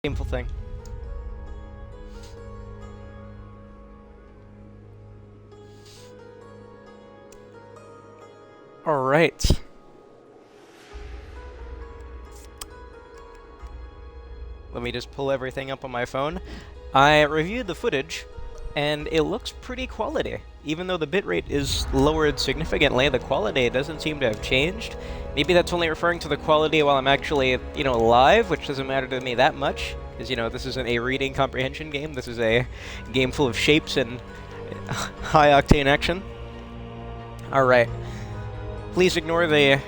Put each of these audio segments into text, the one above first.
Shameful thing. Alright. Let me just pull everything up on my phone. I reviewed the footage, and it looks pretty quality. Even though the bitrate is lowered significantly, the quality doesn't seem to have changed. Maybe that's only referring to the quality while I'm actually, live, which doesn't matter to me that much. Because, this isn't a reading comprehension game. This is a game full of shapes and high-octane action. Alright. Please ignore the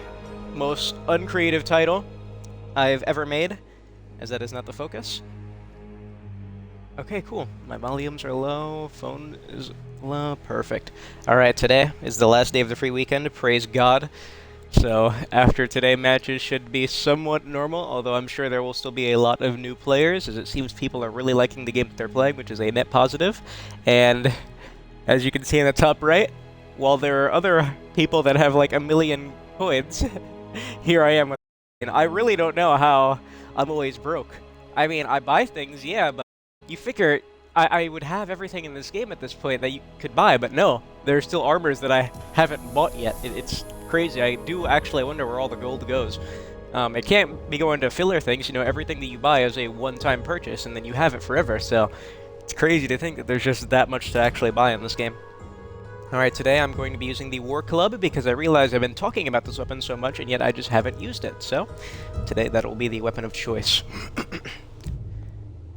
most uncreative title I've ever made, as that is not the focus. Okay, cool. My volumes are low, phone is low, perfect. Alright, today is the last day of the free weekend, praise God. So, after today, matches should be somewhat normal, although I'm sure there will still be a lot of new players, as it seems people are really liking the game that they're playing, which is a net positive. And, as you can see in the top right, while there are other people that have like 1 million coins, here I am with, and I really don't know how I'm always broke. I mean, I buy things, yeah, but you figure I would have everything in this game at this point that you could buy, but no, there's still armors that I haven't bought yet. It's crazy. I do actually wonder where all the gold goes. It can't be going to filler things, everything that you buy is a one-time purchase, and then you have it forever, so it's crazy to think that there's just that much to actually buy in this game. Alright, today I'm going to be using the War Club because I realize I've been talking about this weapon so much and yet I just haven't used it. So, today that will be the weapon of choice.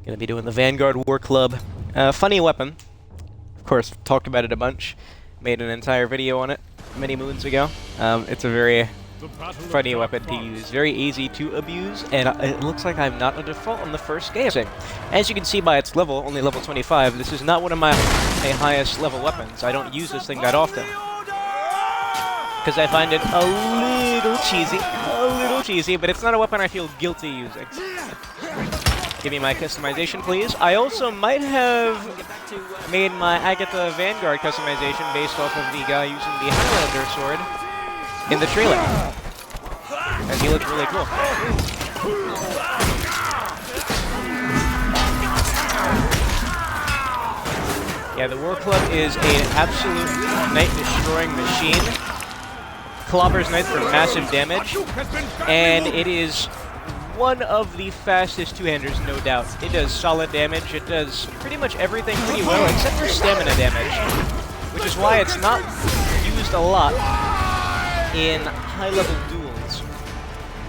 Gonna be doing the Vanguard War Club. Funny weapon. Of course, talked about it a bunch. Made an entire video on it many moons ago. It's a very funny weapon to use. Very easy to abuse, and it looks like I'm not a default on the first game. As you can see by its level, only level 25, this is not one of my highest level weapons. I don't use this thing that often. Because I find it a little cheesy, but it's not a weapon I feel guilty using. Give me my customization, please. I also might have made my Agatha Vanguard customization based off of the guy using the Highlander sword in the trailer. And he looks really cool. Yeah, the War Club is an absolute knight-destroying machine. Clobbers knights for massive damage, and it is one of the fastest two-handers, no doubt. It does solid damage, it does pretty much everything pretty well, except for stamina damage, which is why it's not used a lot in high-level duels,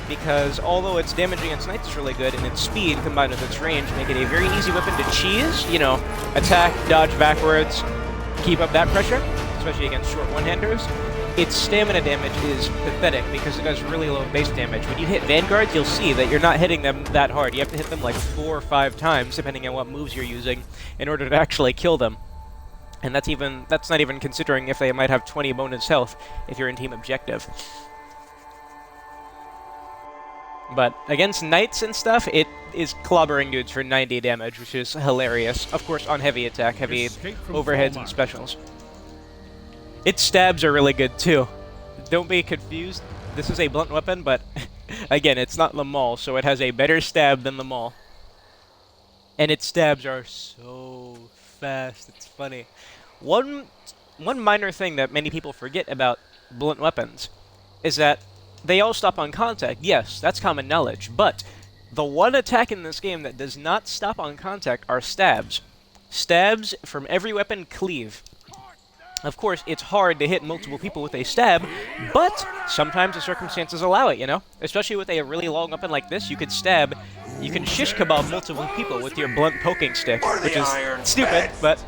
because although its damage against knights is really good, and its speed combined with its range make it a very easy weapon to cheese, attack, dodge backwards, keep up that pressure, especially against short one-handers. Its stamina damage is pathetic because it does really low base damage. When you hit Vanguards, you'll see that you're not hitting them that hard. You have to hit them like 4 or 5 times, depending on what moves you're using, in order to actually kill them. And that's not even considering if they might have 20 bonus health if you're in team objective. But against knights and stuff, it is clobbering dudes for 90 damage, which is hilarious. Of course, on heavy attack, heavy overheads and specials. Its stabs are really good too. Don't be confused. This is a blunt weapon, but again, it's not the Maul, so it has a better stab than the Maul. And its stabs are so fast. It's funny. One minor thing that many people forget about blunt weapons is that they all stop on contact. Yes, that's common knowledge, but the one attack in this game that does not stop on contact are stabs. Stabs from every weapon cleave. Of course, it's hard to hit multiple people with a stab, but sometimes the circumstances allow it, Especially with a really long weapon like this, you can shish kebab multiple people with your blunt poking stick, which is stupid, but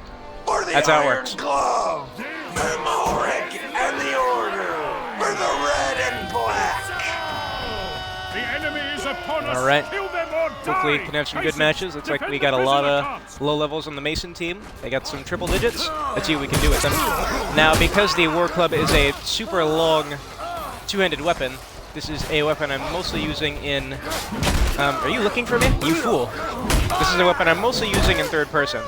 that's how it works. Glove, the Morag and the Order, for the red and black. The enemy is upon us. All right. Kill them or Hopefully we die. can have some good matches. Looks like we got a lot of low levels on the Mason team. They got some triple digits. Let's see what we can do with them. Now, because the War Club is a super long two-handed weapon, this is a weapon I'm mostly using in... are you looking for me? You fool. This is a weapon I'm mostly using in third person.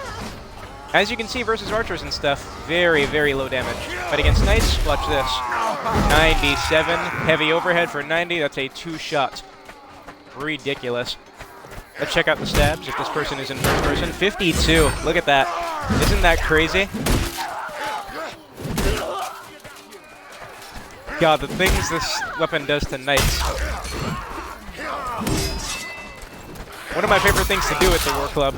As you can see versus archers and stuff, very, very low damage. But against knights, watch this. 97, heavy overhead for 90, that's a 2-shot. Ridiculous. Let's check out the stabs if this person is in first person. 52. Look at that. Isn't that crazy? God, the things this weapon does to knights. One of my favorite things to do with the War Club,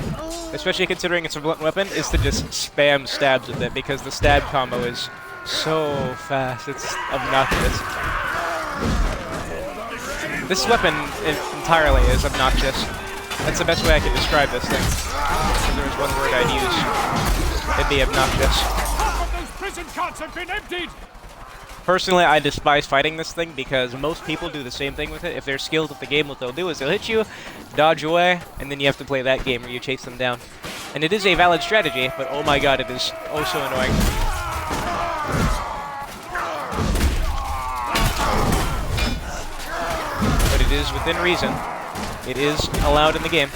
especially considering it's a blunt weapon, is to just spam stabs with it, because the stab combo is so fast. It's obnoxious. This weapon entirely is obnoxious. That's the best way I can describe this thing. If there was one word I'd use, it'd be obnoxious. Half of those prison carts have been emptied! Personally, I despise fighting this thing because most people do the same thing with it. If they're skilled with the game, what they'll do is they'll hit you, dodge away, and then you have to play that game where you chase them down. And it is a valid strategy, but oh my god, it is oh so annoying. But it is within reason. It is allowed in the game.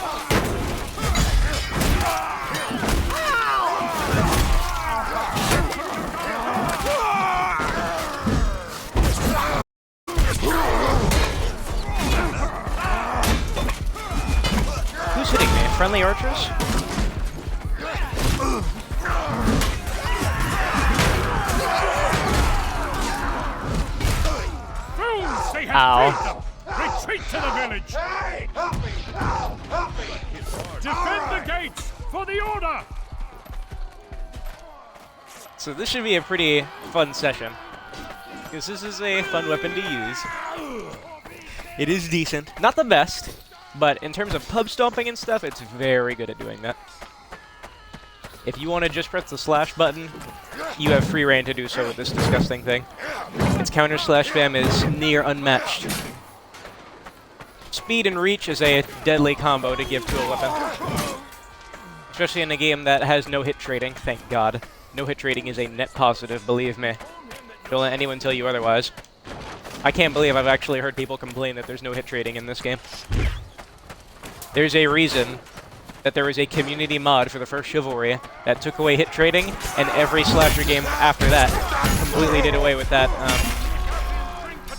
Who's hitting me? Friendly archers? Fools! They have Ow. freed them! Retreat to the village! Hey, help me! Help me! Defend the gates for the order! So this should be a pretty fun session, because this is a fun weapon to use. It is decent. Not the best, but in terms of pub stomping and stuff, it's very good at doing that. If you want to just press the slash button, you have free reign to do so with this disgusting thing. Its counter slash spam is near unmatched. Speed and reach is a deadly combo to give to a weapon. Especially in a game that has no hit trading, thank god. No hit trading is a net positive, believe me. Don't let anyone tell you otherwise. I can't believe I've actually heard people complain that there's no hit trading in this game. There's a reason that there was a community mod for the first Chivalry that took away hit trading, and every slasher game after that completely did away with that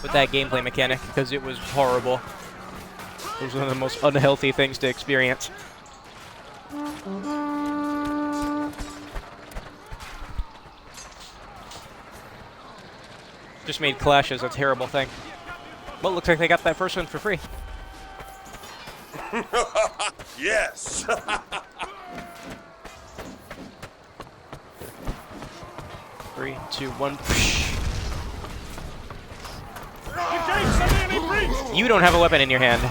gameplay mechanic, because it was horrible. It was one of the most unhealthy things to experience. Just made clashes a terrible thing. Well, looks like they got that first one for free. Yes! 3, 2, 1. The gates are nearly breached! You don't have a weapon in your hand.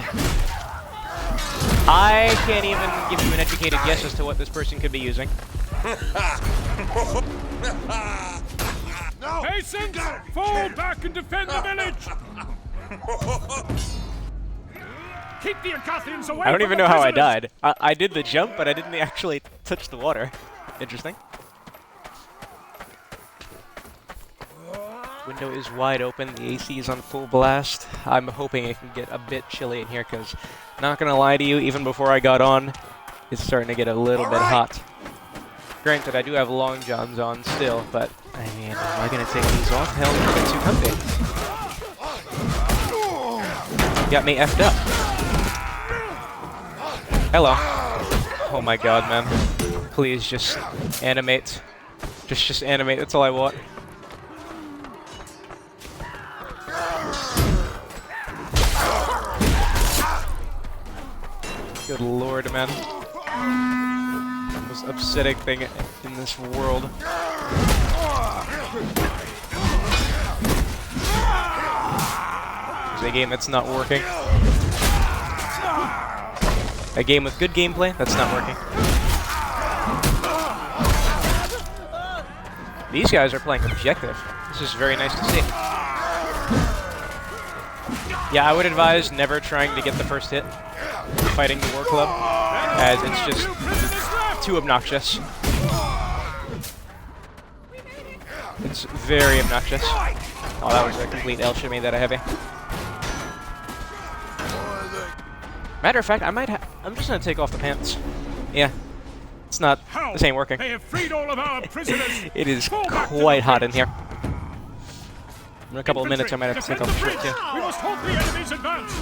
I can't even give you an educated guess as to what this person could be using. No! Patience! Fall back and defend the village! Keep the Acathians away! I don't from even the know how I prisoners. died. I did the jump, but I didn't actually touch the water. Interesting. Window is wide open. The AC is on full blast. I'm hoping it can get a bit chilly in here, because, not gonna lie to you, even before I got on, it's starting to get a little bit hot. Granted, I do have long johns on still, but, I mean, am I gonna take these off? Hell, it's too comfy. Got me effed up. Hello. Oh my god, man. Please just animate. Just animate, that's all I want. Good lord, man. The most upsetting thing in this world. There's a game that's not working. A game with good gameplay that's not working. These guys are playing objective. This is very nice to see. Yeah, I would advise never trying to get the first hit fighting the War Club, as it's just too obnoxious. It's very obnoxious. Oh, that was a complete alchemy that I have. Matter of fact, I'm just gonna take off the pants. Yeah, it's not. This ain't working. They have freed all of our prisoners! It is Fall back to quite the hot in bridge. here. In a couple of minutes, I might have to take off the shirt too. We must halt the enemy's advance!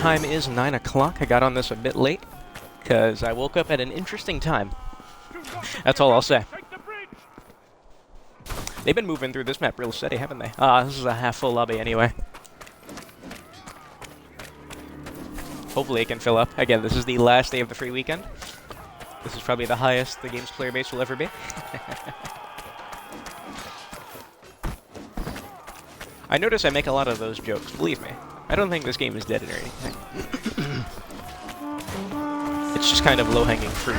time is 9 o'clock. I got on this a bit late, because I woke up at an interesting time. That's all I'll say. Take the bridge. They've been moving through this map real steady, haven't they? Ah, this is a half-full lobby anyway. Hopefully it can fill up. Again, this is the last day of the free weekend. This is probably the highest the game's player base will ever be. I notice I make a lot of those jokes, believe me. I don't think this game is dead or anything. It's just kind of low-hanging fruit.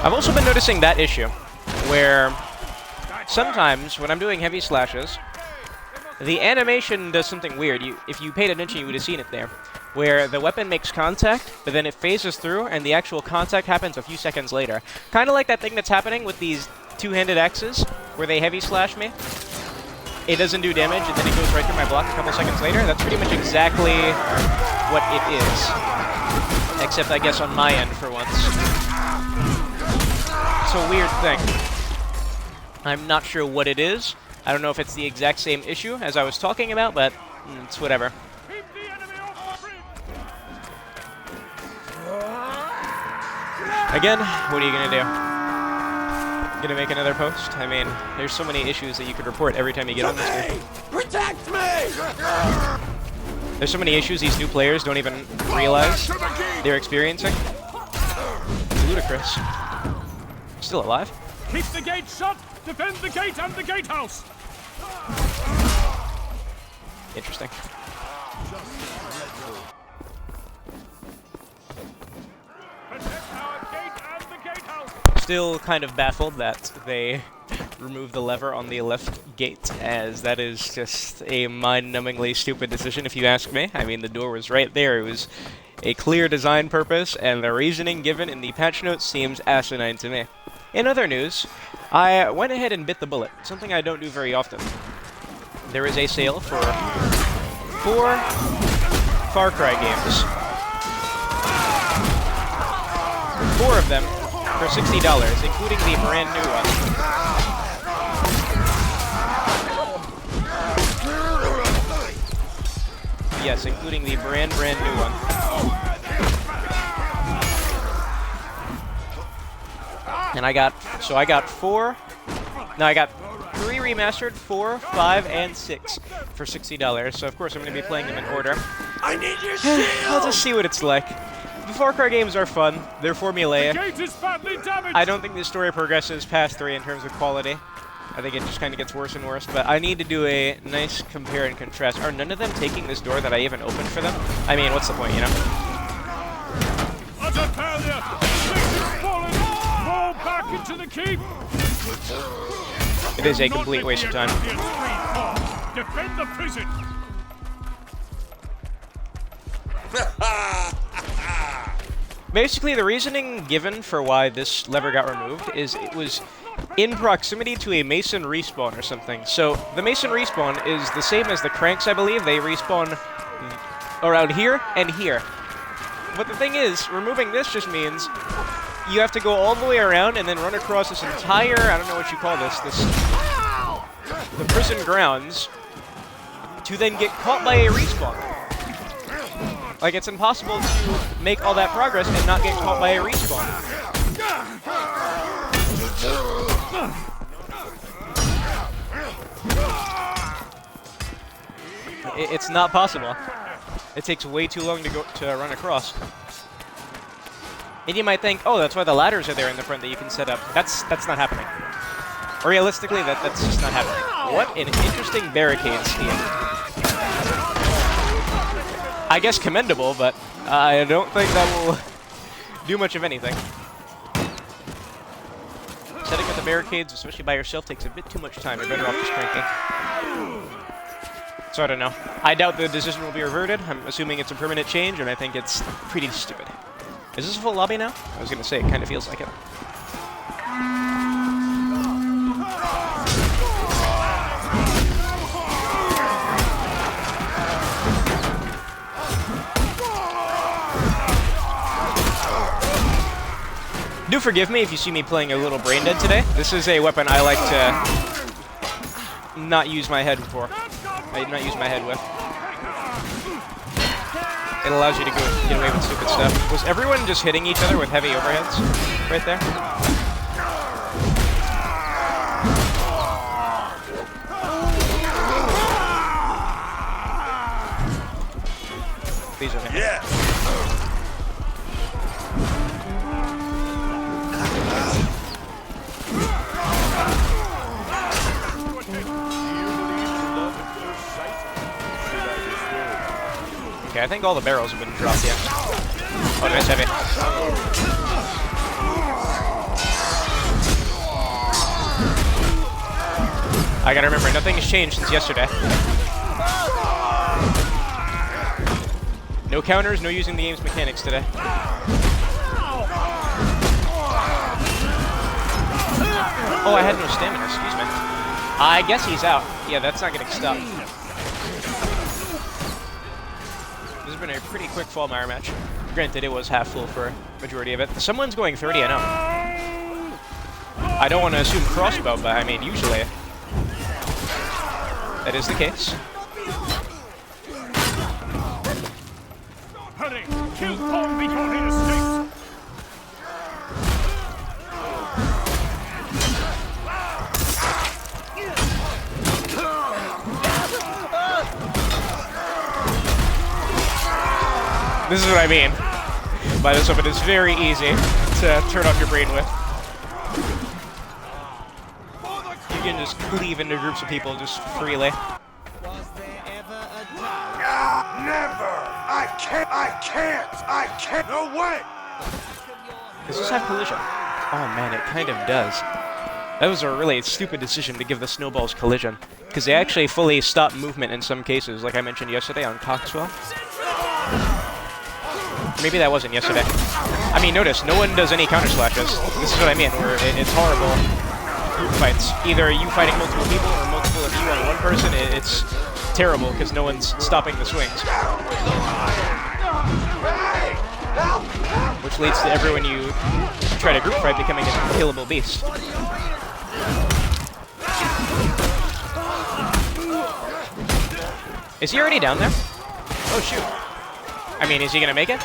I've also been noticing that issue, where sometimes when I'm doing heavy slashes, the animation does something weird. If you paid attention, you would have seen it there, where the weapon makes contact, but then it phases through, and the actual contact happens a few seconds later. Kind of like that thing that's happening with these two-handed axes, where they heavy slash me. It doesn't do damage, and then it goes right through my block a couple seconds later. That's pretty much exactly what it is. Except, I guess, on my end for once. It's a weird thing. I'm not sure what it is. I don't know if it's the exact same issue as I was talking about, but it's whatever. Keep the enemy off the bridge. Again, what are you gonna do? Gonna make another post? I mean, there's so many issues that you could report every time you get on this game. Protect me! There's so many issues these new players don't even realize they're experiencing. It's ludicrous. Still alive? Keep the gate shut. Defend the gate and the gatehouse. Interesting. Protect our gate and the gatehouse. Still kind of baffled that they removed the lever on the left gate, as that is just a mind-numbingly stupid decision if you ask me. I mean, the door was right there. It was a clear design purpose, and the reasoning given in the patch notes seems asinine to me. In other news, I went ahead and bit the bullet, something I don't do very often. There is a sale for 4 Far Cry games. 4 of them for $60, including the brand new one. Yes, including the brand new one. And I got 4. No, I got 3 remastered, 4, 5, and 6 for $60. So of course I'm going to be playing them in order. I need your shield! I'll just see what it's like. The Far Cry games are fun. They're formulaic. Gate is badly damaged. I don't think the story progresses past 3 in terms of quality. I think it just kind of gets worse and worse. But I need to do a nice compare and contrast. Are none of them taking this door that I even opened for them? I mean, what's the point, you know? Utter failure. Gate is falling. Fall back into the keep. It is a Not complete let waste the of time. Acadians free fall. Defend the prison. Basically, the reasoning given for why this lever got removed is it was in proximity to a Mason respawn or something. So the Mason respawn is the same as the Cranks, I believe. They respawn around here and here. But the thing is, removing this just means you have to go all the way around and then run across this entire, I don't know what you call this, the prison grounds, to then get caught by a respawn. Like, it's impossible to make all that progress and not get caught by a respawn. It's not possible. It takes way too long to run across. And you might think, oh, that's why the ladders are there in the front that you can set up. That's not happening. Realistically, that's just not happening. What an interesting barricade scheme. I guess commendable, but I don't think that will do much of anything. Setting up the barricades, especially by yourself, takes a bit too much time. You're better off just cranking. So I don't know. I doubt the decision will be reverted. I'm assuming it's a permanent change, and I think it's pretty stupid. Is this a full lobby now? I was going to say, it kind of feels like it. Do forgive me if you see me playing a little brain dead today. This is a weapon I like to not use my head for. Not use my head with. It allows you to get away with stupid stuff. Was everyone just hitting each other with heavy overheads right there? These are him. Yes. Okay, I think all the barrels have been dropped, yeah. Oh, nice heavy. I gotta remember, nothing has changed since yesterday. No counters, no using the game's mechanics today. Oh, I had no stamina, excuse me. I guess he's out. Yeah, that's not getting stopped. This has been a pretty quick Fallmeyer match. Granted, it was half full for a majority of it. Someone's going 30, I know. I don't want to assume crossbow, but I mean, usually that is the case. Hurry! Kill Tom before he escapes! This is what I mean by this weapon. It's very easy to turn off your brain with. You can just cleave into groups of people just freely. Was there ever a time? Never! I can't! No way! Does this have collision? Oh man, it kind of does. That was a really stupid decision to give the snowballs collision, because they actually fully stop movement in some cases, like I mentioned yesterday on Coxwell. Maybe that wasn't yesterday. I mean, notice, no one does any counter slashes. This is what I mean, where it's horrible group fights. Either you fighting multiple people or multiple of you on one person, it's terrible because no one's stopping the swings. Which leads to everyone you try to group fight becoming an unkillable beast. Is he already down there? Oh shoot. I mean, is he gonna make it?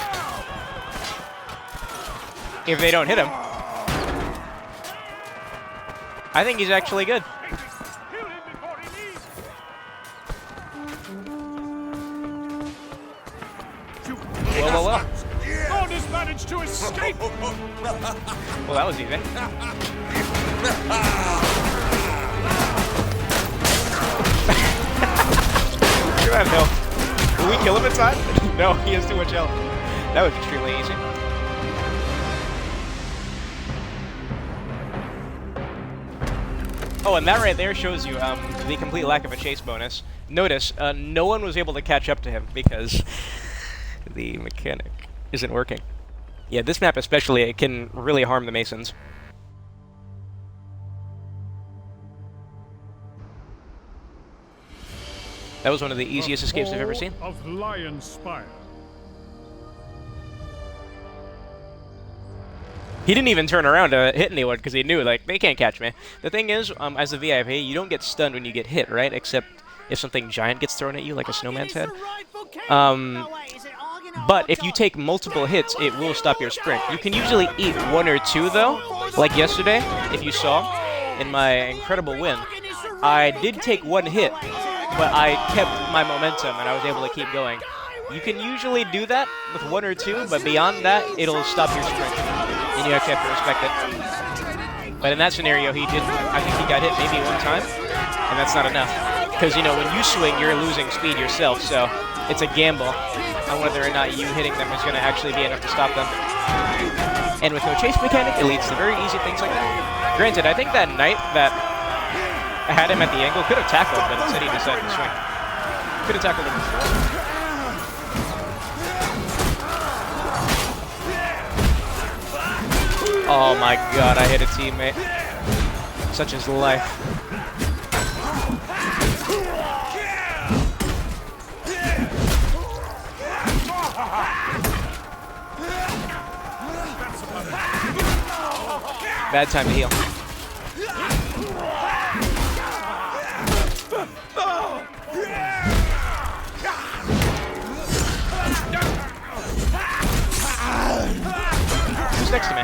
If they don't hit him. I think he's actually good. Well. God has managed to escape! Well, that was easy. Look at that health. Will we kill him in time? No, he has too much health. That was extremely easy. Oh, and that right there shows you the complete lack of a chase bonus. Notice, no one was able to catch up to him because the mechanic isn't working. Yeah, this map especially, it can really harm the Masons. That was one of the easiest escapes I've ever seen. Of Lion Spire. He didn't even turn around to hit anyone because he knew, like, they can't catch me. The thing is, as a VIP, you don't get stunned when you get hit, right? Except if something giant gets thrown at you, like a snowman's head. But if you take multiple hits, it will stop your sprint. You can usually eat one or two, though. Like yesterday, if you saw, in my incredible win, I did take one hit, but I kept my momentum and I was able to keep going. You can usually do that with one or two, but beyond that, it'll stop your sprint. And you actually have to respect it. But in that scenario, he didn't. I think he got hit maybe one time, and that's not enough. Because, you know, when you swing, you're losing speed yourself, so it's a gamble on whether or not you hitting them is going to actually be enough to stop them. And with no chase mechanic, it leads to very easy things like that. Granted, I think that knight that had him at the angle could have tackled, but instead he decided to swing. Could have tackled him before. Oh my god, I hit a teammate. Such is life. Bad time to heal. Who's next to me?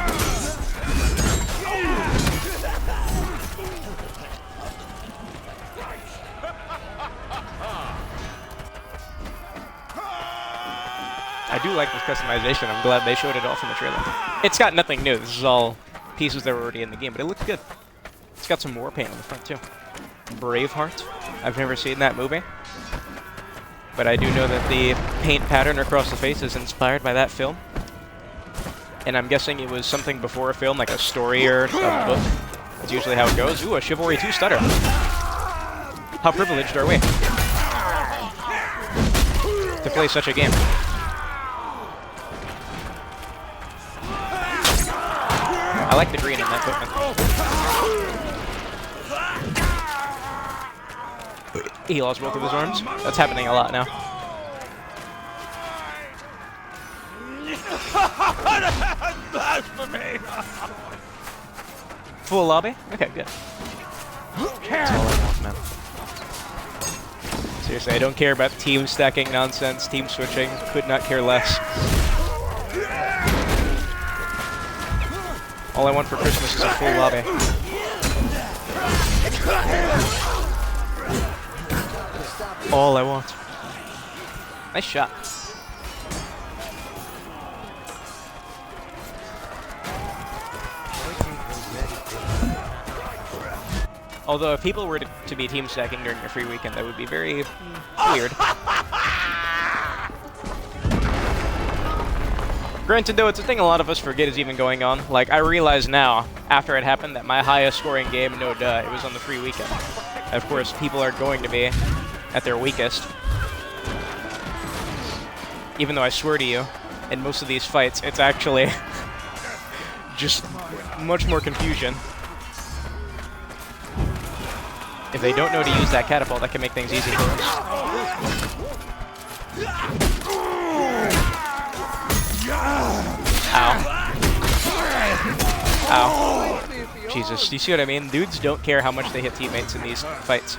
I do like this customization. I'm glad they showed it off in the trailer. It's got nothing new. This is all pieces that were already in the game, but it looks good. It's got some war paint on the front, too. Braveheart. I've never seen that movie. But I do know that the paint pattern across the face is inspired by that film. And I'm guessing it was something before a film, like a story or a book. That's usually how it goes. Ooh, a Chivalry 2 stutter. How privileged are we to play such a game? I like the green in that equipment. He lost both of his arms. That's happening a lot now. Blasphemy! Full lobby? Okay, good. That's all I want, man. Seriously, I don't care about team stacking nonsense, team switching. Could not care less. All I want for Christmas is a full lobby. All I want. Nice shot. Although if people were to be team stacking during your free weekend, that would be very weird. Granted, though, it's a thing a lot of us forget is even going on. Like, I realize now, after it happened, that my highest scoring game, no duh, it was on the free weekend. Of course, people are going to be at their weakest. Even though I swear to you, in most of these fights, it's actually just much more confusion. If they don't know to use that catapult, that can make things easy for us. Ow. Ow. Jesus, do you see what I mean? Dudes don't care how much they hit teammates in these fights.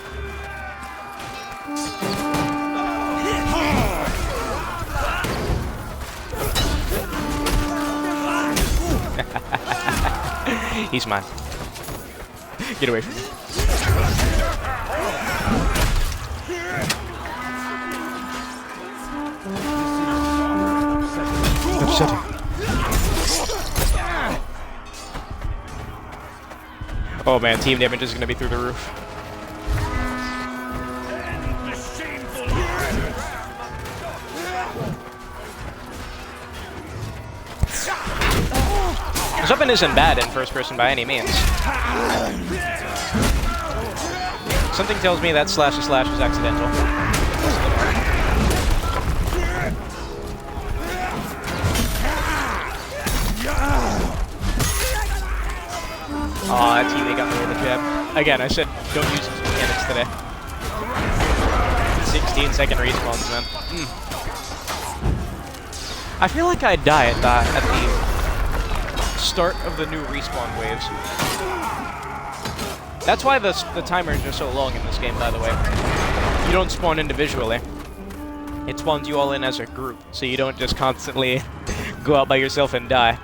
He's mine. Get away from me. Upsetting. Oh man, team damage is going to be through the roof. This weapon isn't bad in first person by any means. Something tells me that slash is accidental. Aw, that teammate got me with a jab. Again, I said don't use his mechanics today. 16-second respawns, man. I feel like I die at the start of the new respawn waves. That's why the timers are so long in this game, by the way. You don't spawn individually. It spawns you all in as a group, so you don't just constantly go out by yourself and die.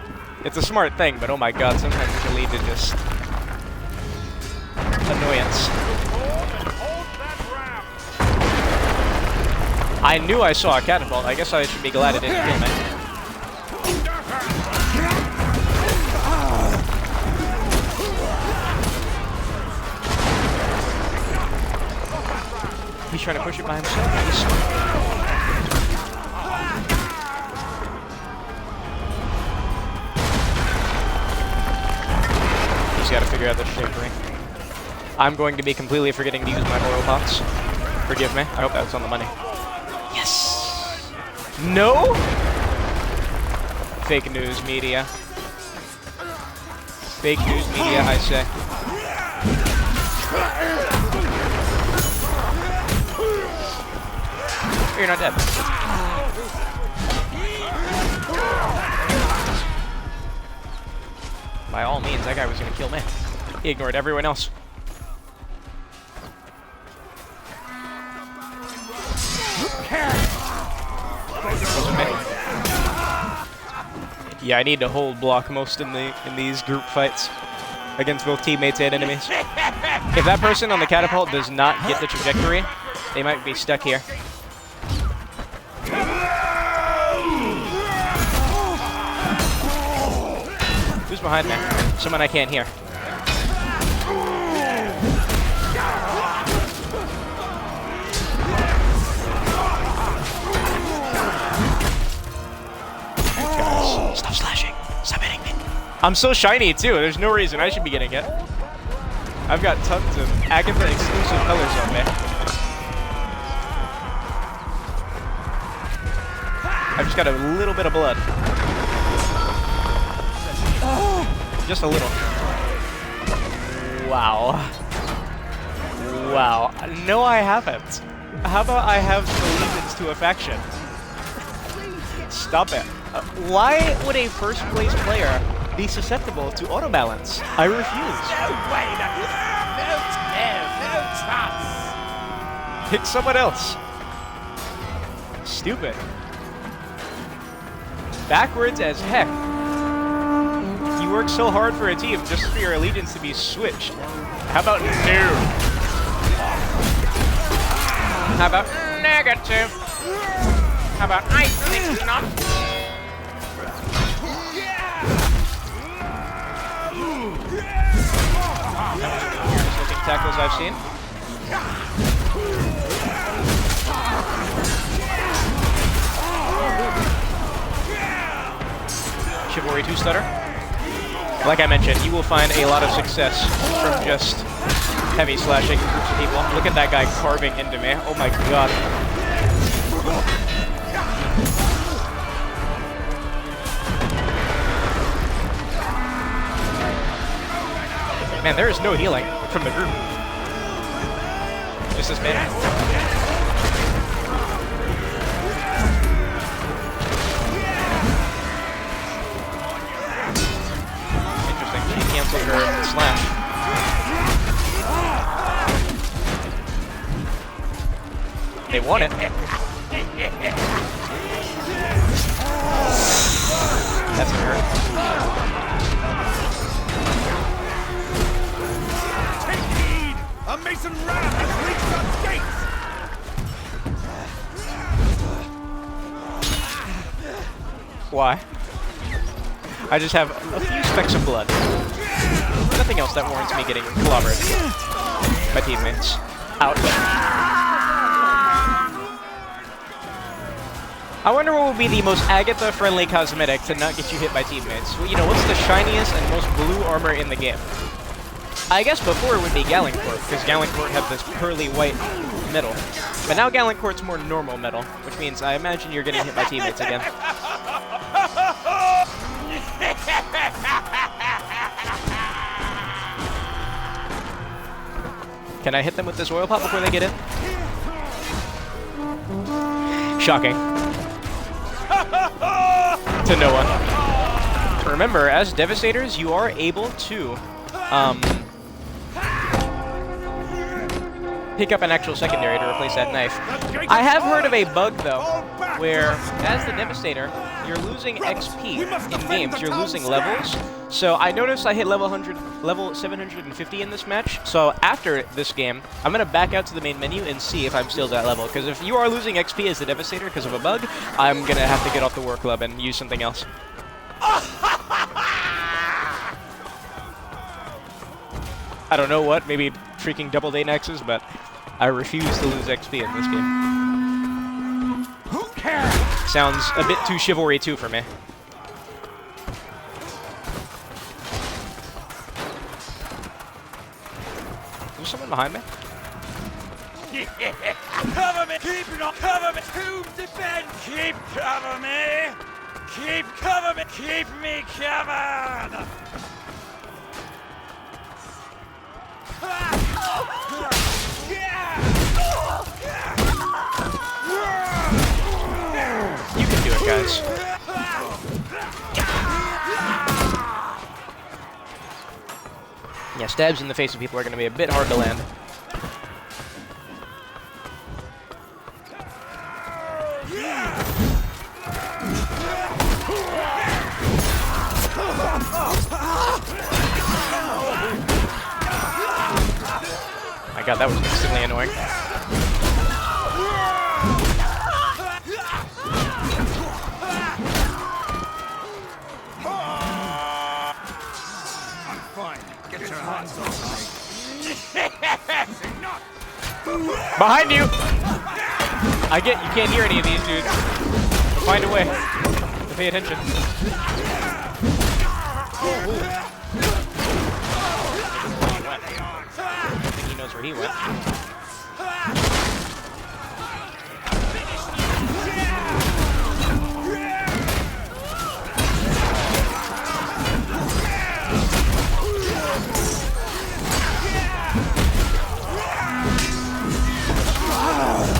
It's a smart thing, but oh my god, sometimes it can lead to just annoyance. I knew I saw a catapult. I guess I should be glad it didn't kill me. He's trying to push it by himself. He's got to figure out the shivery. I'm going to be completely forgetting to use my oil pots. Forgive me. I hope that's on the money. Yes! No? Fake news media. Fake news media, I say. You're not dead. By all means, that guy was gonna kill me. He ignored everyone else. Yeah, I need to hold block most in these group fights against both teammates and enemies. If that person on the catapult does not get the trajectory, they might be stuck here. Who's behind me? Someone I can't hear. Guys, stop slashing. Stop hitting me. I'm so shiny too. There's no reason I should be getting it. I've got tons of Agatha exclusive colors on me. I've just got a little bit of blood. Just a little. Wow. Wow. No, I haven't. How about I have allegiance to a faction? Stop it. Why would a first place player be susceptible to auto balance? I refuse. No, Pick someone else. Stupid. Backwards as heck. You work so hard for a team just for your allegiance to be switched. How about no? How about negative? How about I think not? Weirdest looking tackles I've seen. Chivalry 2 stutter. Like I mentioned, you will find a lot of success from just heavy slashing groups of people. Look at that guy carving into me. Oh my god. Man, there is no healing from the group. Just this man. Canceled her slash. They won it. That's a hurt. Take heed! A Mason ram has reached our gates! Why? I just have a few specks of blood. Nothing else that warrants me getting clobbered by teammates. Ouch. I wonder what would be the most Agatha-friendly cosmetic to not get you hit by teammates. Well, you know, what's the shiniest and most blue armor in the game? I guess before it would be Galencourt, because Galencourt had this pearly white metal. But now Galencourt's more normal metal, which means I imagine you're getting hit by teammates again. Can I hit them with this oil pop before they get in? Shocking. To no one. Remember, as Devastators, you are able to pick up an actual secondary to replace that knife. I have heard of a bug, though, where, as the Devastator, you're losing XP in games. You're losing levels. So I noticed I hit level 750 in this match. So after this game, I'm going to back out to the main menu and see if I'm still at that level. Because if you are losing XP as the Devastator because of a bug, I'm going to have to get off the War Club and use something else. I don't know what, maybe freaking double day nexus, but I refuse to lose XP in this game. Who cares? Sounds a bit too Chivalry 2 for me. Is there someone behind me? Cover me! Keep cover me! Whom defend? Keep cover me! Keep cover me! Keep me covered! You can do it, guys. Stabs in the face of people are going to be a bit hard to land. My god, that was instantly annoying. Behind you! I get you can't hear any of these dudes. But find a way to pay attention. I think he knows where he went.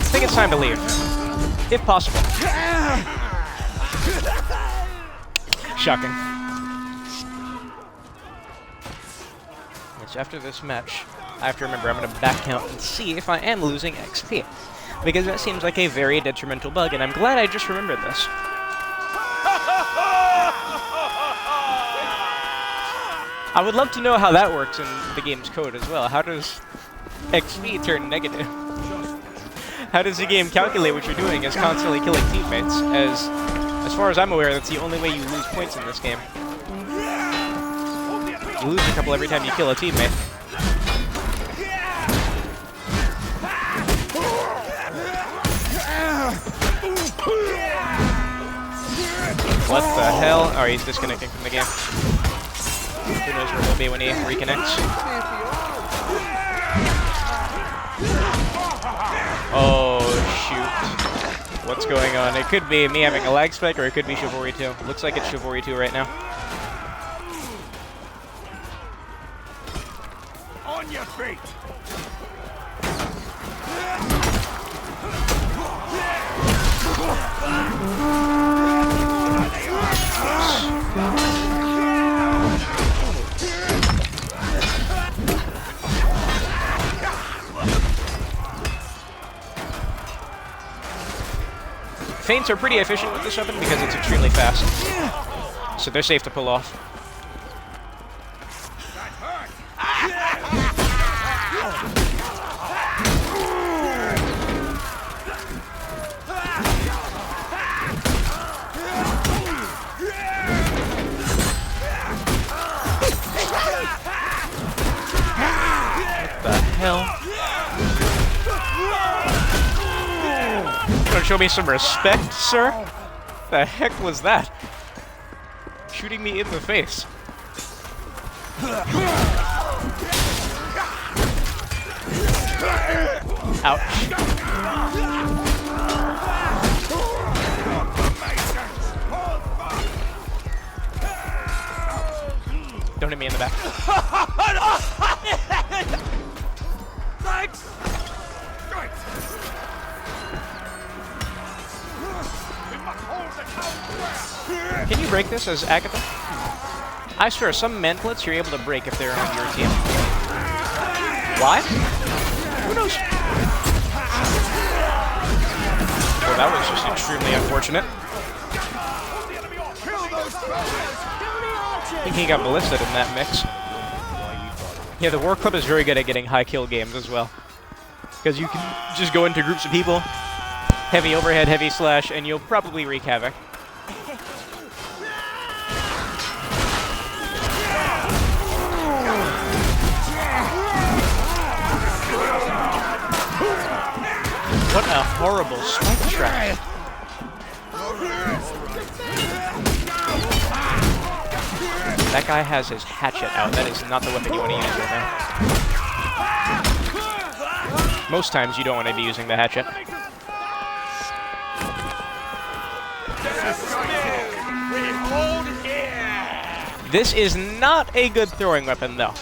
I think it's time to leave, if possible. Shocking. Yes, after this match, I have to remember I'm going to back count and see if I am losing XP, because that seems like a very detrimental bug, and I'm glad I just remembered this. I would love to know how that works in the game's code as well. How does XP turn negative? How does the game calculate what you're doing as constantly killing teammates? As far as I'm aware, that's the only way you lose points in this game. You lose a couple every time you kill a teammate. What the hell? Oh, he's disconnecting from the game. Who knows where he'll be when he reconnects? Oh, shoot. What's going on? It could be me having a lag spike, or it could be Chivalry 2. Looks like it's Chivalry 2 right now. On your feet! Feints are pretty efficient with this weapon because it's extremely fast. So they're safe to pull off. What the hell? Show me some respect, sir? The heck was that? Shooting me in the face. Ouch. Don't hit me in the back. Thanks! Can you break this as Agatha? I swear, some mantlets you're able to break if they're on your team. Why? Who knows? Well, that was just extremely unfortunate. I think he got ballisted in that mix. Yeah, the War Club is very good at getting high kill games as well. Because you can just go into groups of people, heavy overhead, heavy slash, and you'll probably wreak havoc. What a horrible spike trap. That guy has his hatchet out. That is not the weapon you want to use right now. Most times you don't want to be using the hatchet. This is not a good throwing weapon, though.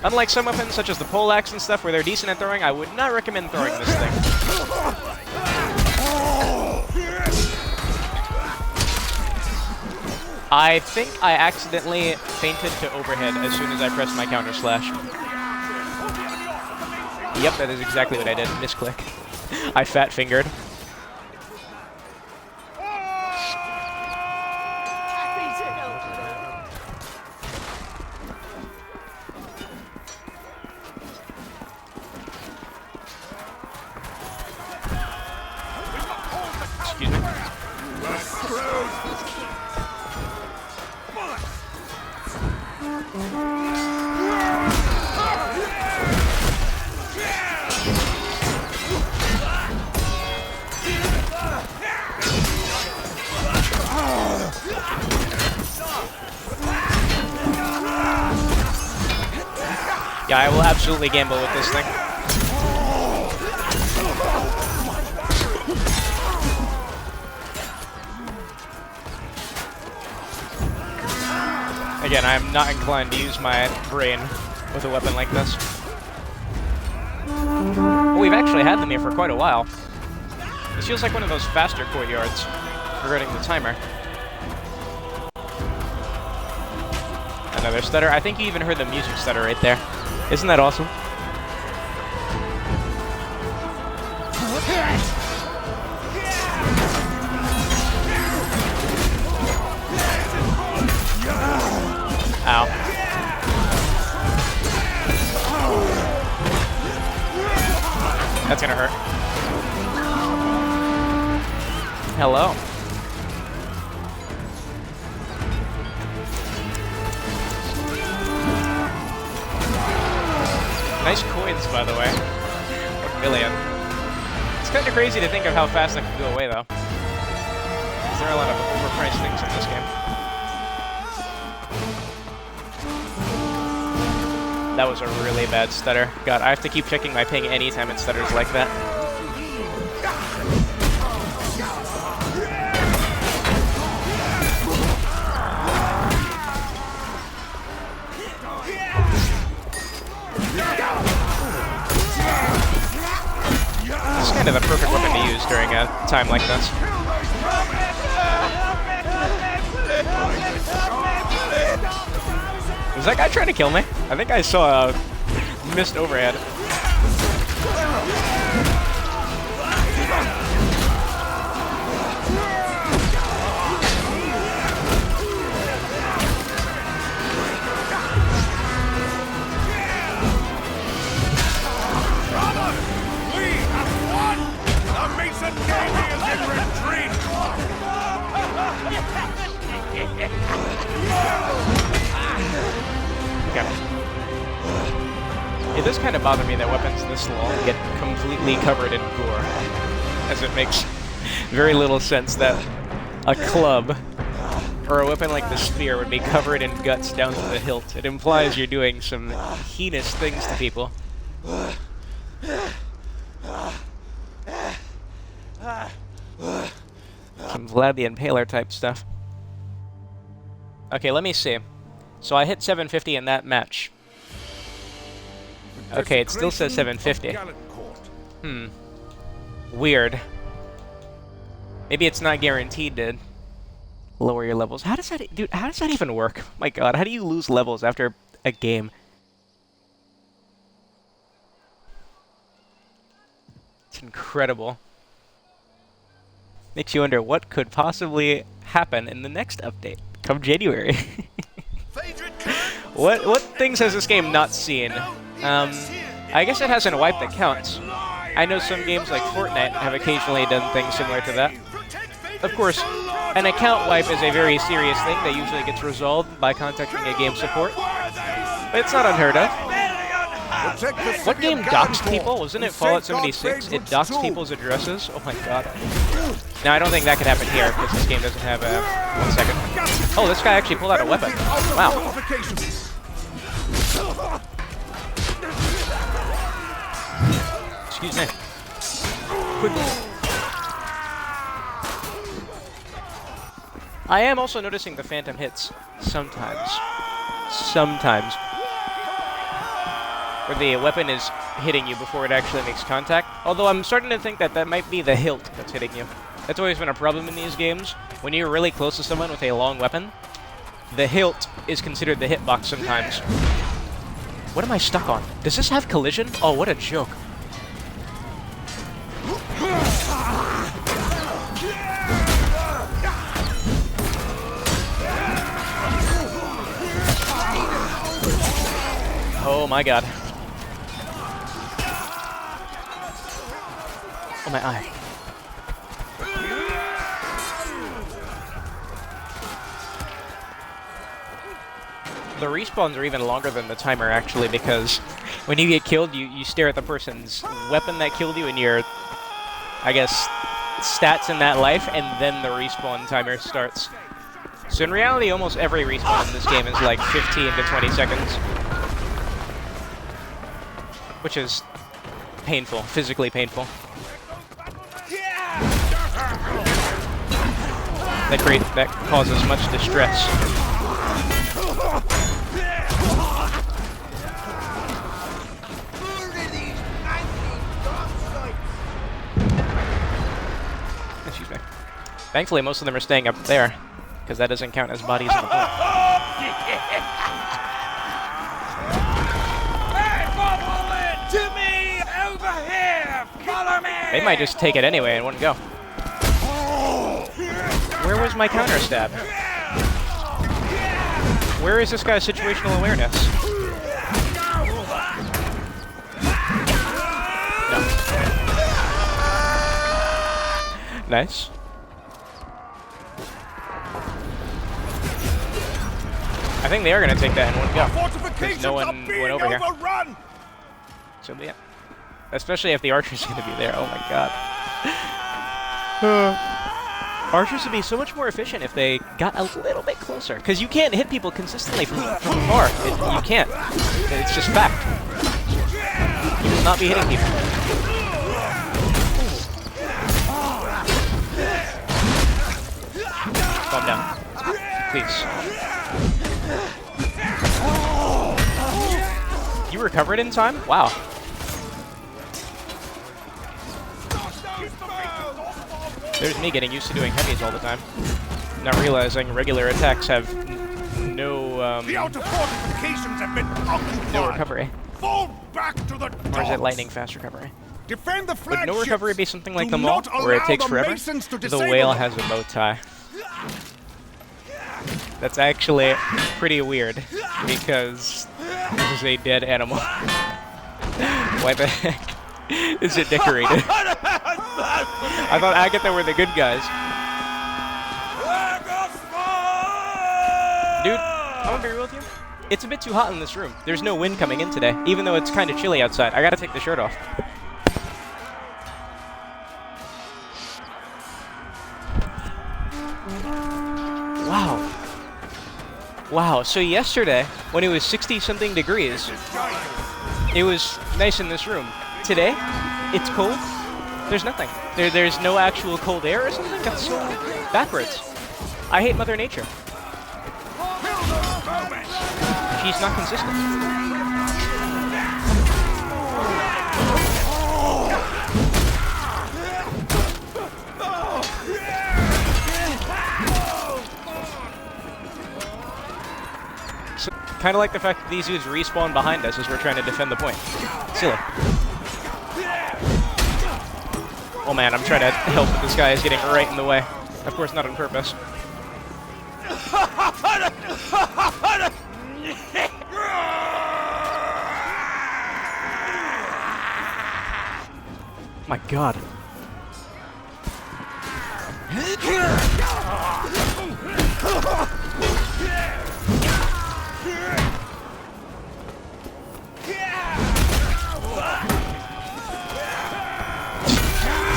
Unlike some weapons, such as the poleaxe and stuff, where they're decent at throwing, I would not recommend throwing this thing. I think I accidentally feinted to overhead as soon as I pressed my counter slash. Yep, that is exactly what I did. Misclick. I fat-fingered. Excuse me. Yeah, I will absolutely gamble with this thing. Again, I am not inclined to use my brain with a weapon like this. Oh, we've actually had them here for quite a while. This feels like one of those faster courtyards regarding the timer. Another stutter. I think you even heard the music stutter right there. Isn't that awesome? Ow. That's gonna hurt. Hello. Nice coins, by the way. 1 million. It's kind of crazy to think of how fast that can go away, though. There are a lot of overpriced things in this game. That was a really bad stutter. God, I have to keep checking my ping anytime it stutters like that. This is kind of the perfect weapon to use during a time like this. Was that guy trying to kill me? I think I saw a missed overhead. It does kind of bother me that weapons this long get completely covered in gore, as it makes very little sense that a club or a weapon like the spear would be covered in guts down to the hilt. It implies you're doing some heinous things to people. Some Vlad the Impaler type stuff. Okay, let me see. So I hit 750 in that match. Okay, it still says 750. Weird. Maybe it's not guaranteed to lower your levels. How does that, dude? How does that even work? My God, how do you lose levels after a game? It's incredible. Makes you wonder what could possibly happen in the next update come January. What things has this game not seen? I guess it hasn't wiped that counts. I know some games like Fortnite have occasionally done things similar to that. Of course, an account wipe is a very serious thing that usually gets resolved by contacting a game support. But it's not unheard of. What game doxed people? Wasn't it Fallout 76? It doxed people's addresses? Oh my God. Now, I don't think that could happen here, because this game doesn't have a... 1 second. Oh, this guy actually pulled out a weapon. Wow. Excuse me. I am also noticing the phantom hits sometimes. Sometimes. Where the weapon is hitting you before it actually makes contact. Although I'm starting to think that that might be the hilt that's hitting you. That's always been a problem in these games. When you're really close to someone with a long weapon, the hilt is considered the hitbox sometimes. What am I stuck on? Does this have collision? Oh, what a joke. my god. Oh my eye. The respawns are even longer than the timer, actually, because when you get killed, you stare at the person's weapon that killed you and your, I guess, stats in that life, and then the respawn timer starts. So in reality, almost every respawn in this game is like 15 to 20 seconds. Which is painful, physically painful. That causes much distress. Excuse me. Thankfully, most of them are staying up there, because that doesn't count as bodies in the pool. To me! Over here! Follow me! They might just take it anyway in one go. Where was my counter stab? Where is this guy's situational awareness? No. Nice. I think they are going to take that in one go. Because no one went over here. So yeah. Especially if the archer's going to be there. Oh my god. Archers would be so much more efficient if they got a little bit closer. Because you can't hit people consistently from far. You can't. It's just fact. You will not be hitting people. Calm down. Please. You recovered in time? Wow. There's me getting used to doing heavies all the time. Not realizing regular attacks have no, The outer fortifications have been occupied. no recovery. Fall back to the Or is it docks. lightning fast recovery? Defend the Would flagships. no recovery be something like Do the mall, not where it allow takes the forever? masons to The disable whale them. has a bow tie. That's actually pretty weird, because this is a dead animal. Why the heck is it decorated? I thought Agatha were the good guys. Dude, I'm gonna be real with you. It's a bit too hot in this room. There's no wind coming in today, even though it's kind of chilly outside. I gotta take the shirt off. Wow. Wow, so yesterday, when it was 60-something degrees, it was nice in this room. Today, it's cold. There's nothing. There's no actual cold air or something? That's so backwards. I hate Mother Nature. She's not consistent. Kind of like the fact that these dudes respawn behind us as we're trying to defend the point. Silly. Oh man, I'm trying to help, but this guy is getting right in the way. Of course, not on purpose. My god.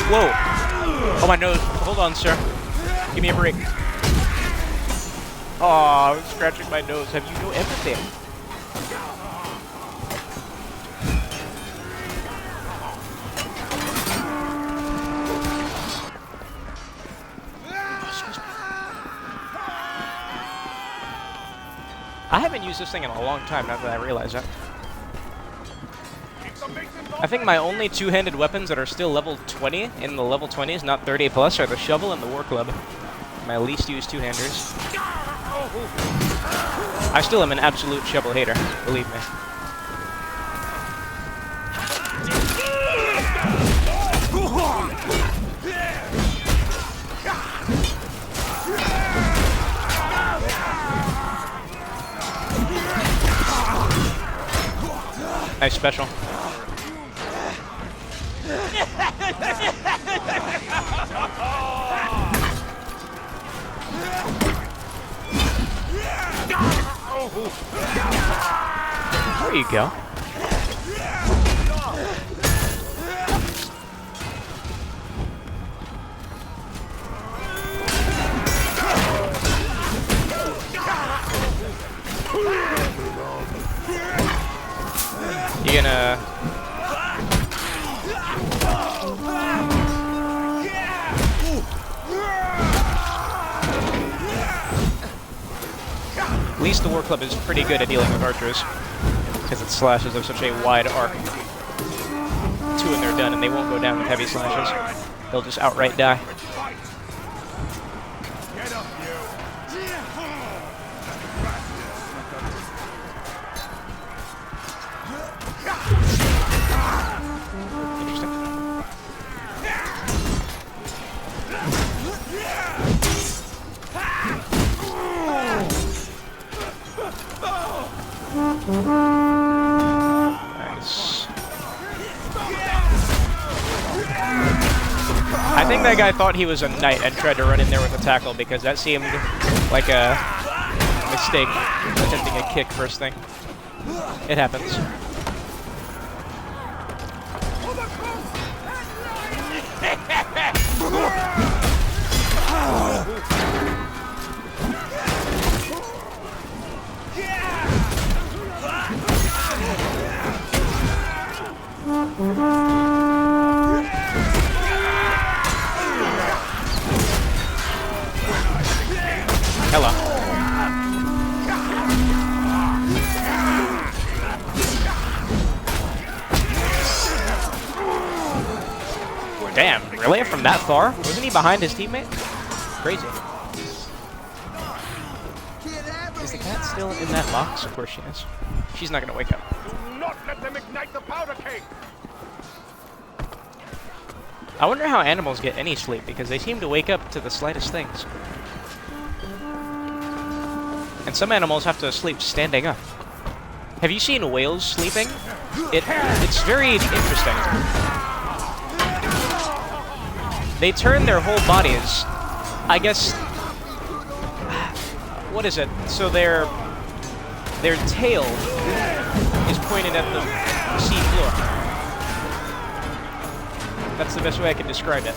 Whoa! Oh, my nose. Hold on, sir. Give me a break. Oh, I'm scratching my nose. Have you no empathy? I haven't used this thing in a long time, now that I realize that. I think my only two-handed weapons that are still level 20 in the level 20s, not 30 plus, are the shovel and the war club. My least used two-handers. I still am an absolute shovel hater, believe me. special. There you go. You gonna... At least the War Club is pretty good at dealing with archers, because its slashes have such a wide arc. 2 and they're done, and they won't go down with heavy slashes. They'll just outright die. Nice. I think that guy thought he was a knight and tried to run in there with a tackle because that seemed like a mistake, attempting a kick first thing. It happens. Hello. Damn, really? From that far? Wasn't he behind his teammate? Crazy. Is the cat still in that box? Of course she is. She's not gonna wake up. Do not let them ignite the powder cake! I wonder how animals get any sleep, because they seem to wake up to the slightest things. And some animals have to sleep standing up. Have you seen whales sleeping? It's very interesting. They turn their whole bodies, I guess... What is it? So their tail is pointed at the sea floor. That's the best way I can describe it.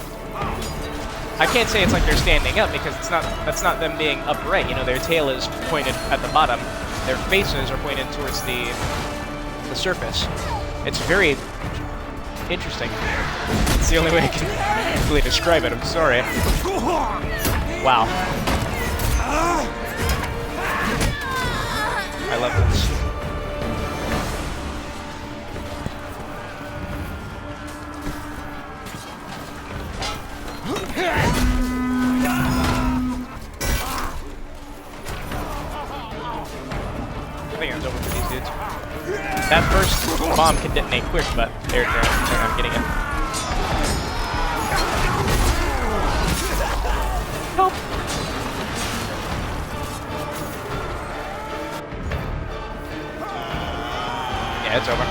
I can't say it's like they're standing up because that's not them being upright. You know, their tail is pointed at the bottom. Their faces are pointed towards the surface. It's very interesting. It's the only way I can really describe it. I'm sorry. Wow. I love this. I think it's over for these dudes. That first bomb can detonate quick, but I'm getting it. Help! Yeah, it's over.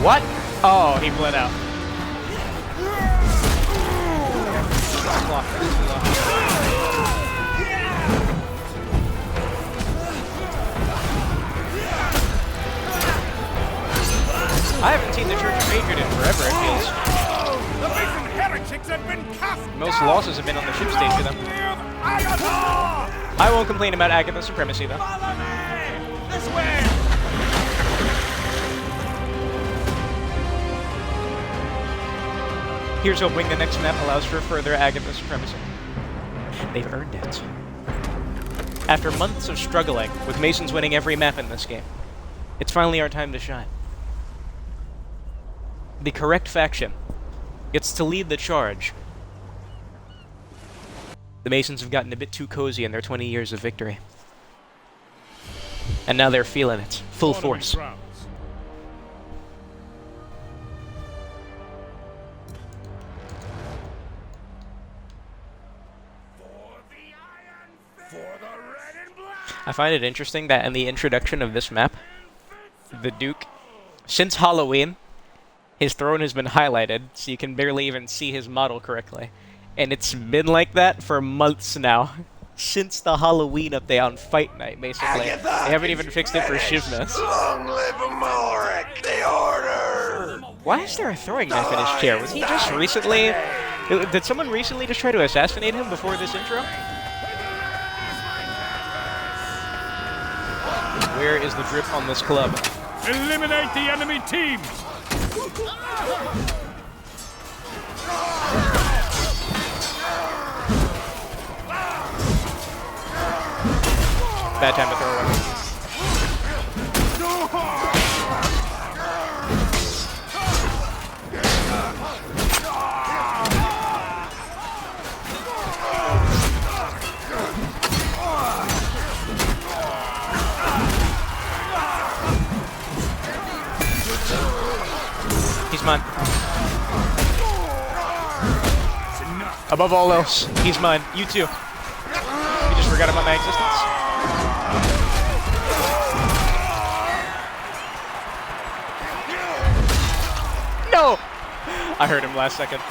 What? Oh, he bled out. I haven't seen the Church of Adrian in forever, it feels. The recent heretics have been cast Most losses have been on the ship stage for them. I won't complain about Cavemen Supremacy, though. Follow me! This way! Here's hoping the next map allows for further Cavemen Supremacy. They've earned it. After months of struggling, with Masons winning every map in this game, it's finally our time to shine. The correct faction gets to lead the charge The Masons have gotten a bit too cozy in their 20 years of victory. And now they're feeling it. Full force. I find it interesting that in the introduction of this map, the Duke, since Halloween, his throne has been highlighted, so you can barely even see his model correctly. And it's been like that for months now. Since the Halloween update on Fight Night, basically. They haven't even fixed it for Shivmas. Long live Amalric, the order! Why is there a throwing knife in his chair? Was he just recently... Did someone recently just try to assassinate him before this intro? Where is the drip on this club? Eliminate the enemy team! Bad time to throw one. He's mine. Above all else, he's mine. You too. You just forgot about my existence? No! I heard him last second.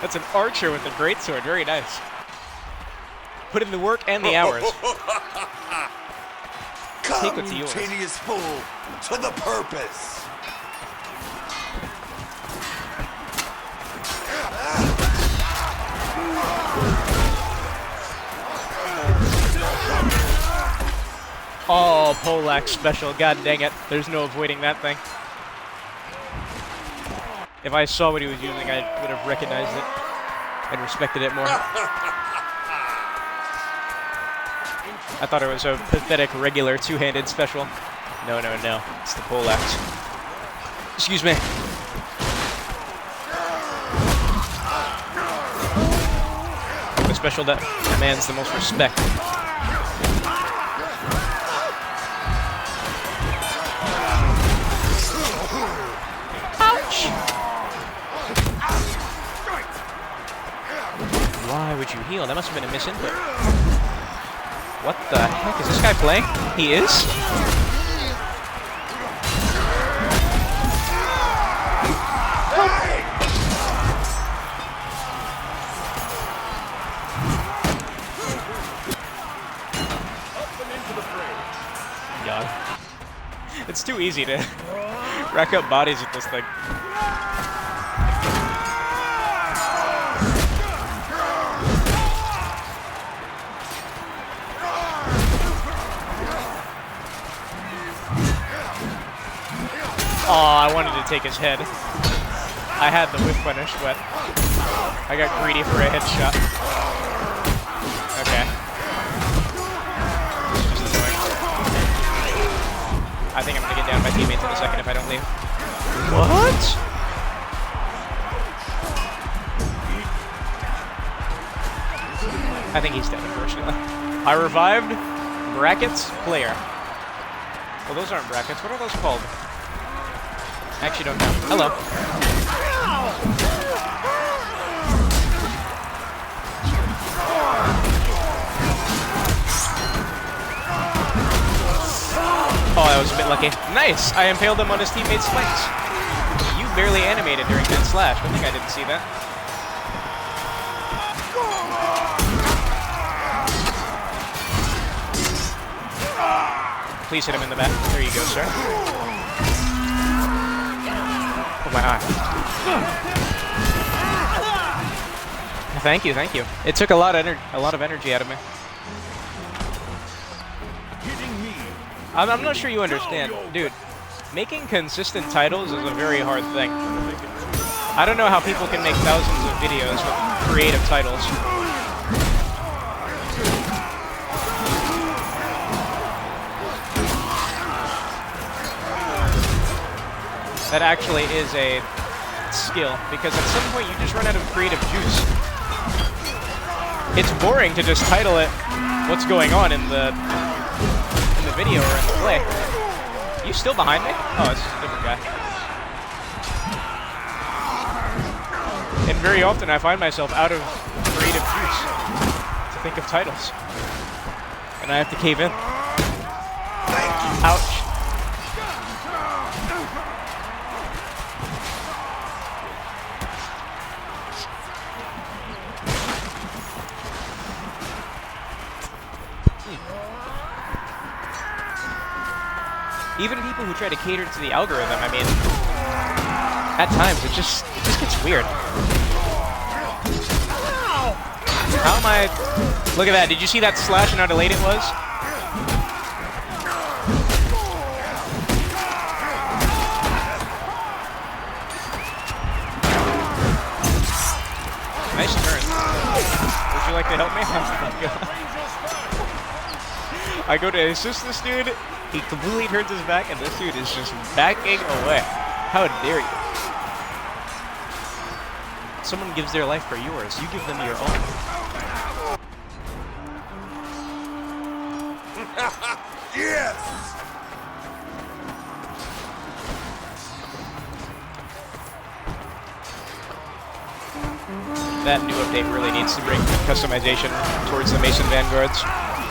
That's an archer with a greatsword. Very nice. Put in the work and the hours. Take what's yours. Tedious fool, to the purpose! Oh, Polak special. God dang it. There's no avoiding that thing. If I saw what he was using, I would have recognized it and respected it more. I thought it was a pathetic, regular, two-handed special. No, no, no. It's the Polak. Excuse me. The special that demands the most respect. Why would you heal? That must have been a misinput. What the heck? Is this guy playing? He is? God. It's too easy to rack up bodies with this thing. Oh, I wanted to take his head. I had the whip punish, but I got greedy for a headshot. Okay. This is just annoying. I think I'm gonna get down my teammates in a second if I don't leave. What? I think he's dead, unfortunately. I revived brackets player. Well, those aren't brackets. What are those called? I actually don't know. Hello. Oh, that was a bit lucky. Nice! I impaled him on his teammate's spikes. You barely animated during that slash. I think I didn't see that. Please hit him in the back. There you go, sir. Oh my eye. Thank you, thank you. It took a lot of energy out of me. I'm not sure you understand. Dude, making consistent titles is a very hard thing. I don't know how people can make thousands of videos with creative titles. That actually is a skill, because at some point you just run out of creative juice. it's boring to just title it what's going on in the video or in the play. You still behind me? Oh, it's just a different guy. And very often I find myself out of creative juice to think of titles. And I have to cave in. Ouch. Even people who try to cater to the algorithm, I mean, at times it just gets weird. How am I? Look at that! Did you see that slash and how delayed it was? Nice turn. Would you like to help me? I go to assist this dude. He completely turns his back, and this dude is just backing away. How dare you? Someone gives their life for yours. You give them your own. Yes! That new update really needs to bring customization towards the Mason Vanguards.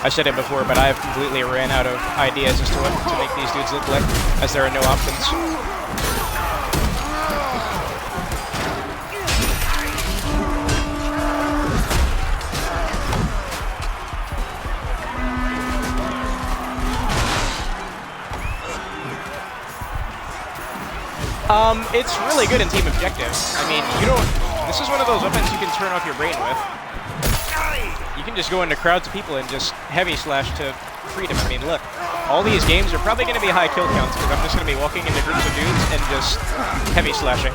I said it before, but I've completely ran out of ideas as to what to make these dudes look like, as there are no options. It's really good in team objective. I mean, this is one of those weapons you can turn off your brain with. You can just go into crowds of people and just heavy slash to freedom. I mean, look, all these games are probably going to be high kill counts because I'm just going to be walking into groups of dudes and just heavy slashing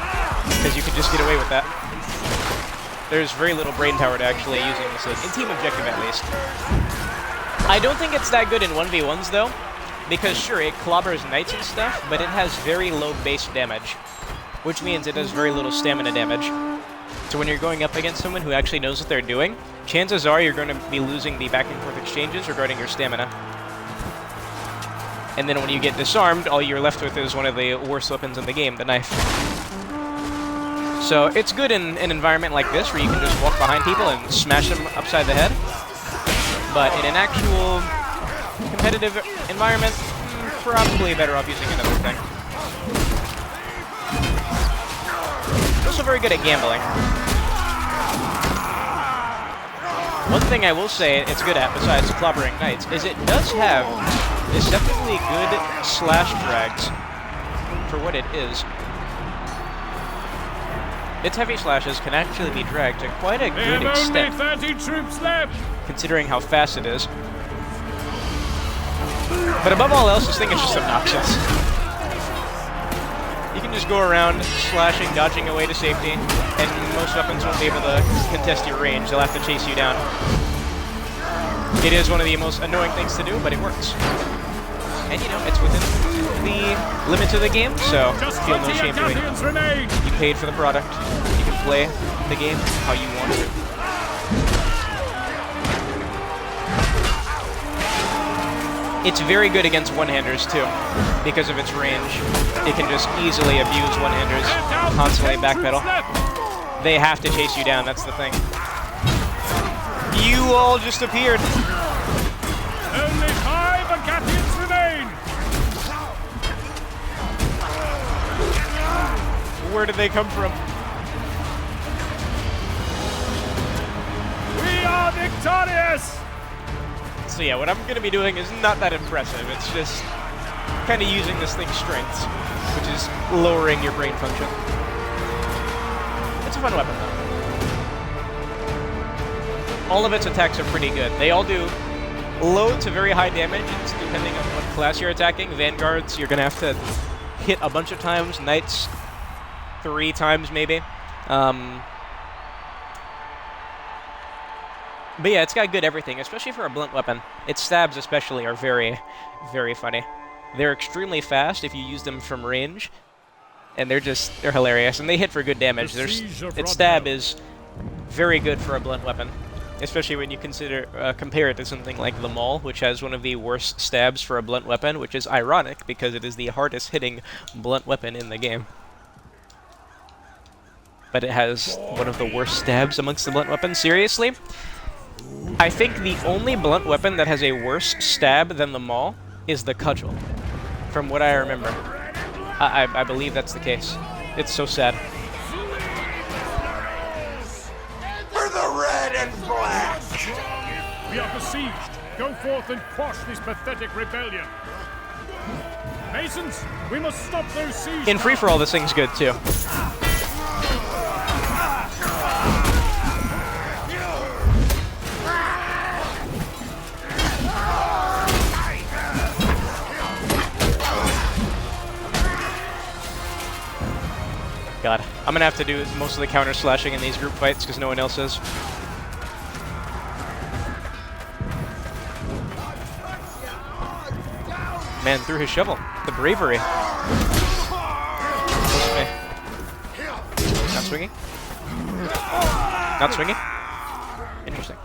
because you can just get away with that. There's very little brain power to actually using this thing, in team objective at least. I don't think it's that good in 1v1s though, because sure, it clobbers knights and stuff, but it has very low base damage, which means it does very little stamina damage. So when you're going up against someone who actually knows what they're doing, chances are you're going to be losing the back and forth exchanges regarding your stamina. And then when you get disarmed, all you're left with is one of the worst weapons in the game, the knife. So it's good in an environment like this where you can just walk behind people and smash them upside the head. But in an actual competitive environment, probably better off using another thing. Also very good at gambling. One thing I will say it's good at, besides clobbering knights, is it does have deceptively good slash drags for what it is. Its heavy slashes can actually be dragged to quite a good extent, only 30 troops left. Considering how fast it is. But above all else, this thing is just obnoxious. You can just go around slashing, dodging away to safety, and most weapons won't be able to contest your range. They'll have to chase you down. It is one of the most annoying things to do, but it works. And you know, it's within the limits of the game, so feel no shame doing it. You paid for the product. You can play the game how you want to. It's very good against one-handers too, because of its range. It can just easily abuse one-handers, constantly backpedal. They have to chase you down, that's the thing. You all just appeared. Only 5 Acadians remain. Where did they come from? We are victorious. So yeah, what I'm going to be doing is not that impressive. It's just kind of using this thing's strengths, which is lowering your brain function. It's a fun weapon, though. All of its attacks are pretty good. They all do low to very high damage, it's depending on what class you're attacking. Vanguards, you're going to have to hit a bunch of times. Knights, 3 times maybe. But yeah, it's got good everything, especially for a blunt weapon. Its stabs especially are very, very funny. They're extremely fast if you use them from range, and they're hilarious, and they hit for good damage. Its stab is very good for a blunt weapon. especially when you compare it to something like the Maul, which has one of the worst stabs for a blunt weapon, which is ironic because it is the hardest hitting blunt weapon in the game. But it has one of the worst stabs amongst the blunt weapons. Seriously? I think the only blunt weapon that has a worse stab than the Maul is the Cudgel, from what I remember. I believe that's the case. It's so sad. For the red and black! We are besieged. Go forth and quash this pathetic rebellion. Masons, we must stop those siege. In free-for-all, this thing's good, too. God, I'm gonna have to do most of the counter slashing in these group fights because no one else is. Man, threw his shovel. The bravery. Not swinging. Not swinging. Interesting.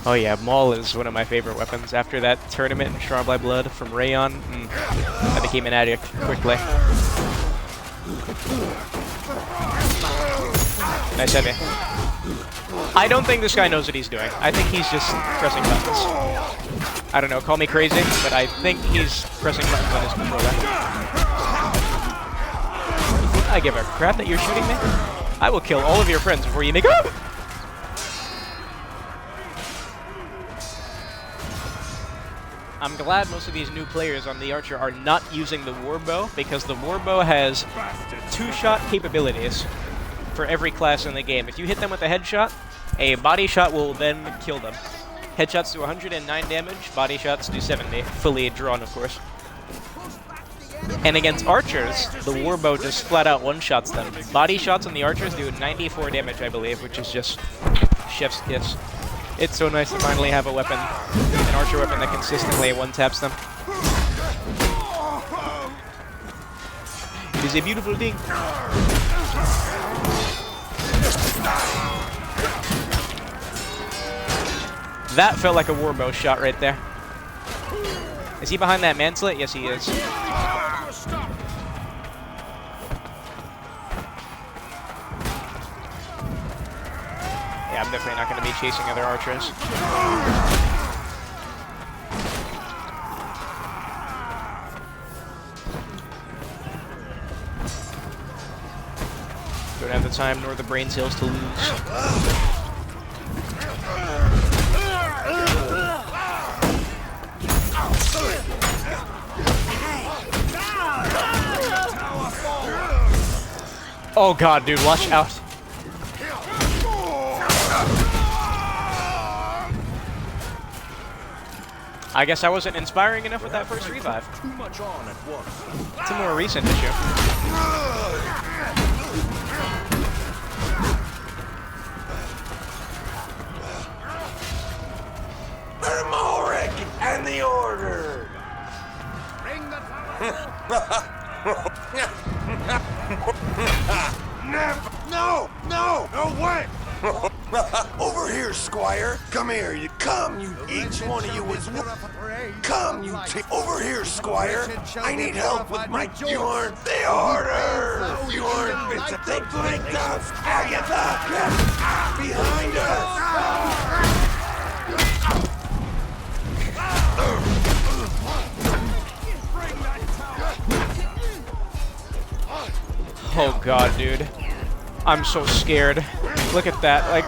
Oh yeah, Maul is one of my favorite weapons. After that tournament in Shroud by Blood from Rayon, I became an addict quickly. Nice heavy. I don't think this guy knows what he's doing. I think he's just pressing buttons. I don't know, call me crazy, but I think he's pressing buttons on his controller. I give a crap that you're shooting me. I will kill all of your friends before you make up. I'm glad most of these new players on the Archer are not using the Warbow, because the Warbow has two-shot capabilities for every class in the game. If you hit them with a headshot, a body shot will then kill them. Headshots do 109 damage, body shots do 70, fully drawn, of course. And against Archers, the Warbow just flat-out one-shots them. Body shots on the Archers do 94 damage, I believe, which is just chef's kiss. It's so nice to finally have a weapon, an Archer weapon that consistently one-taps them. It is a beautiful thing. That felt like a Warbow shot right there. Is he behind that manslet? Yes, he is. Yeah, I'm definitely not going to be chasing other Archers. Don't have the time nor the brain cells to lose. Oh god, dude, watch out. I guess I wasn't inspiring enough with that first revive. Too much on at once. It's a more recent issue. Thermoric and the Order! Bring the Never! No! No! No way! Over here, Squire! Come here, you come, you each one of you is come, you over here, Squire! I need help with my Bjorn! The Order! Bjorn, Vincent, they blinked us! Agatha! Behind us! Oh god, dude. I'm so scared. Look at that, like...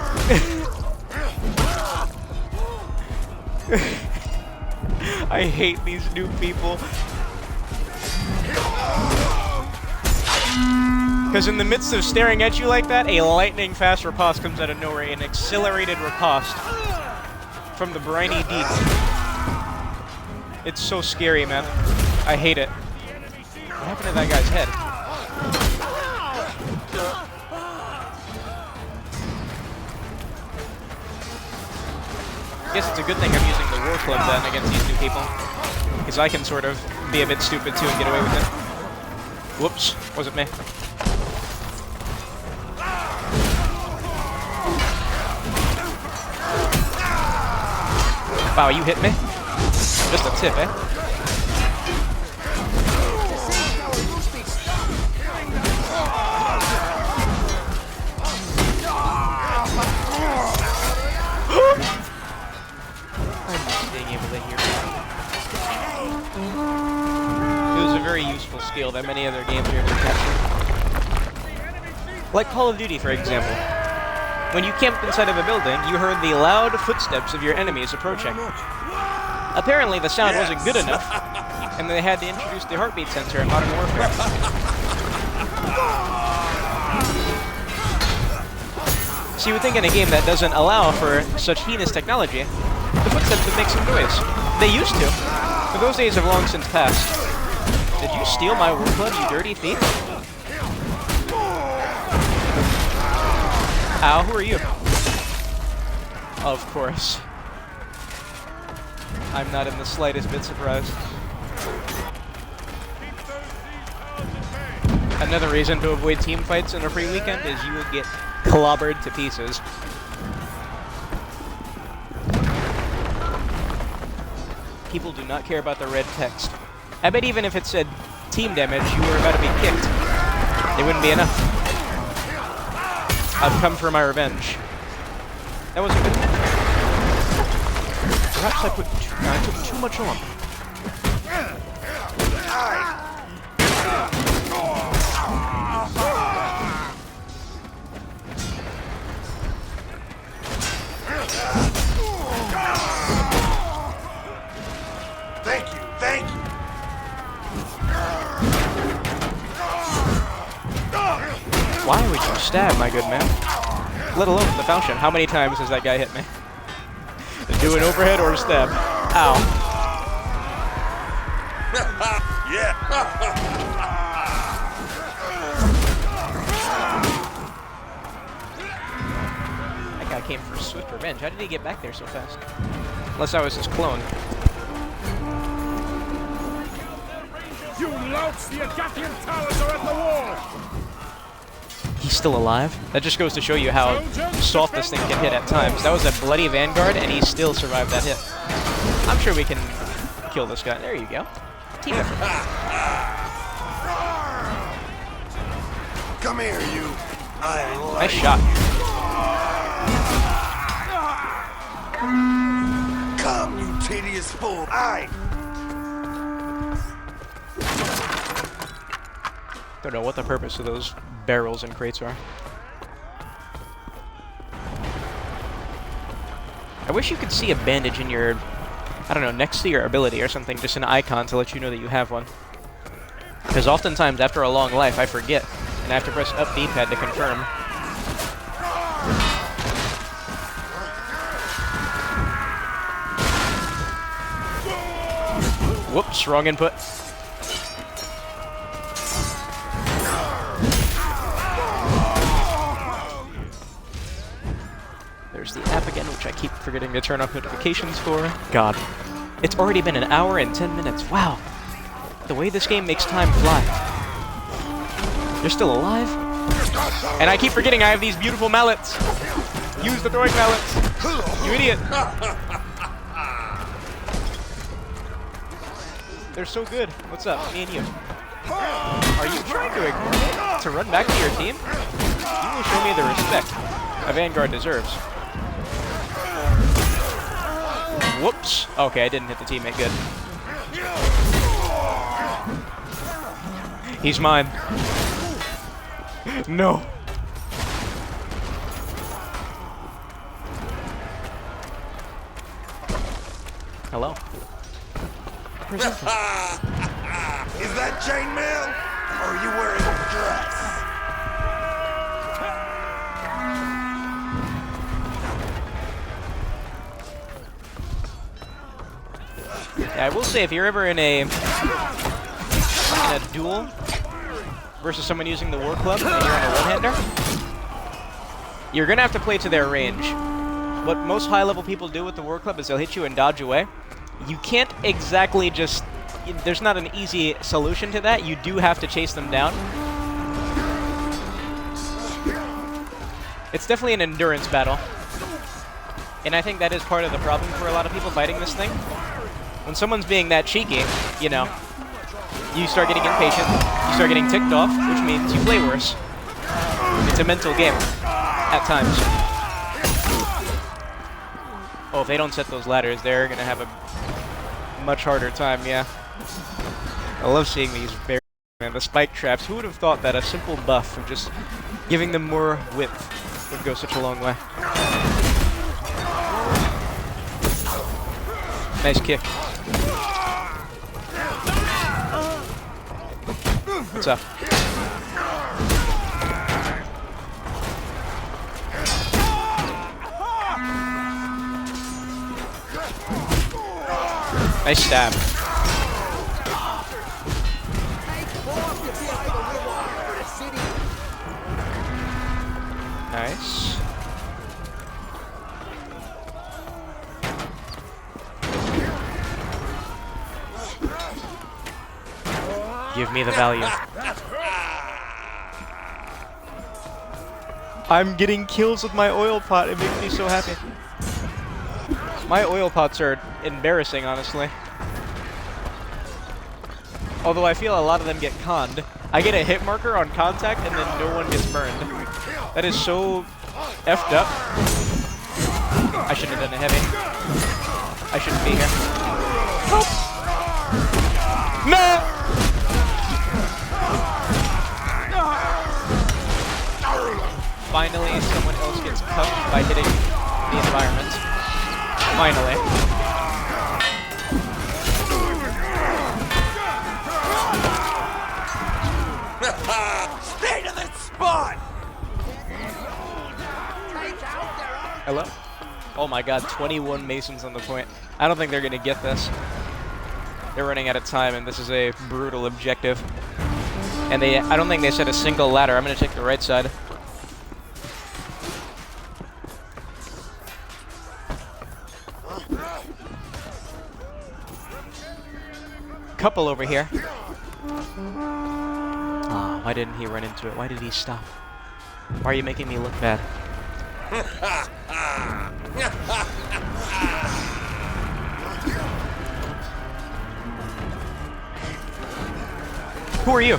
I hate these new people. Because in the midst of staring at you like that, a lightning-fast riposte comes out of nowhere, an accelerated riposte from the briny deep. It's so scary, man. I hate it. What happened to that guy's head? I guess it's a good thing I'm using the War Club then against these new people. Because I can sort of be a bit stupid too and get away with it. Whoops, wasn't me. Wow, you hit me? Just a tip, eh? I'm just being able to hear you. It was a very useful skill that many other games are able to capture. Like Call of Duty, for example. When you camped inside of a building, you heard the loud footsteps of your enemies approaching. Apparently, the sound wasn't good enough, and they had to introduce the heartbeat sensor in Modern Warfare. So you would think in a game that doesn't allow for such heinous technology, the footsteps would make some noise. They used to, but those days have long since passed. Did you steal my war club, you dirty thief? Ow, who are you? Of course. I'm not in the slightest bit surprised. Another reason to avoid team fights in a free weekend is you will get clobbered to pieces. People do not care about the red text. I bet even if it said team damage, you were about to be kicked. It wouldn't be enough. I've come for my revenge. That wasn't good. Perhaps I took too much on. Thank you. Why would you stab, my good man? Let alone the falchion. How many times has that guy hit me? Do an overhead or a stab. Ow. Yeah. That guy came for swift revenge. How did he get back there so fast? Unless I was his clone. You louts! The Agathian towers are at the wall! He's still alive? That just goes to show you how soft this thing can hit at times. That was a bloody Vanguard, and he still survived that hit. I'm sure we can kill this guy. There you go. Team effort. Come here, you. Nice shot. Come, you tedious fool. Don't know what the purpose of those barrels and crates are. I wish you could see a bandage in your, I don't know, next to your ability or something, just an icon to let you know that you have one. Because oftentimes after a long life I forget, and I have to press up D-pad to confirm. Whoops, wrong input. There's the app again, which I keep forgetting to turn off notifications for. God. It's already been an hour and 10 minutes. Wow. The way this game makes time fly. You're still alive? And I keep forgetting I have these beautiful mallets. Use the throwing mallets. You idiot. They're so good. What's up? Me and you. Are you trying to ignore me? To run back to your team? You will show me the respect a Vanguard deserves. Whoops. Okay, I didn't hit the teammate good. He's mine. No. Hello. Is that chainmail? Or are you wearing a dress? Yeah, I will say if you're ever in a duel versus someone using the war club and you're on a one-hander, you're gonna have to play to their range. What most high-level people do with the war club is they'll hit you and dodge away. You can't exactly just... There's not an easy solution to that. You do have to chase them down. It's definitely an endurance battle. And I think that is part of the problem for a lot of people fighting this thing. When someone's being that cheeky, you know, you start getting impatient, you start getting ticked off, which means you play worse. It's a mental game, at times. Oh, if they don't set those ladders, they're gonna have a much harder time, yeah. I love seeing these bears, man, the spike traps. Who would have thought that a simple buff of just giving them more width would go such a long way? Nice kick. What's up? Nice stab. Nice. Give me the value. I'm getting kills with my oil pot. It makes me so happy. My oil pots are embarrassing, honestly. Although I feel a lot of them get conned. I get a hit marker on contact and then no one gets burned. That is so effed up. I shouldn't have done a heavy. I shouldn't be here. Oh. No! Finally, someone else gets cuffed by hitting the environment. Finally. Stay to the spot! Hello? Oh my god, 21 Masons on the point. I don't think they're gonna get this. They're running out of time, and this is a brutal objective. And I don't think they set a single ladder. I'm gonna take the right side. Couple over here. Oh, why didn't he run into it? Why did he stop? Why are you making me look bad? Who are you?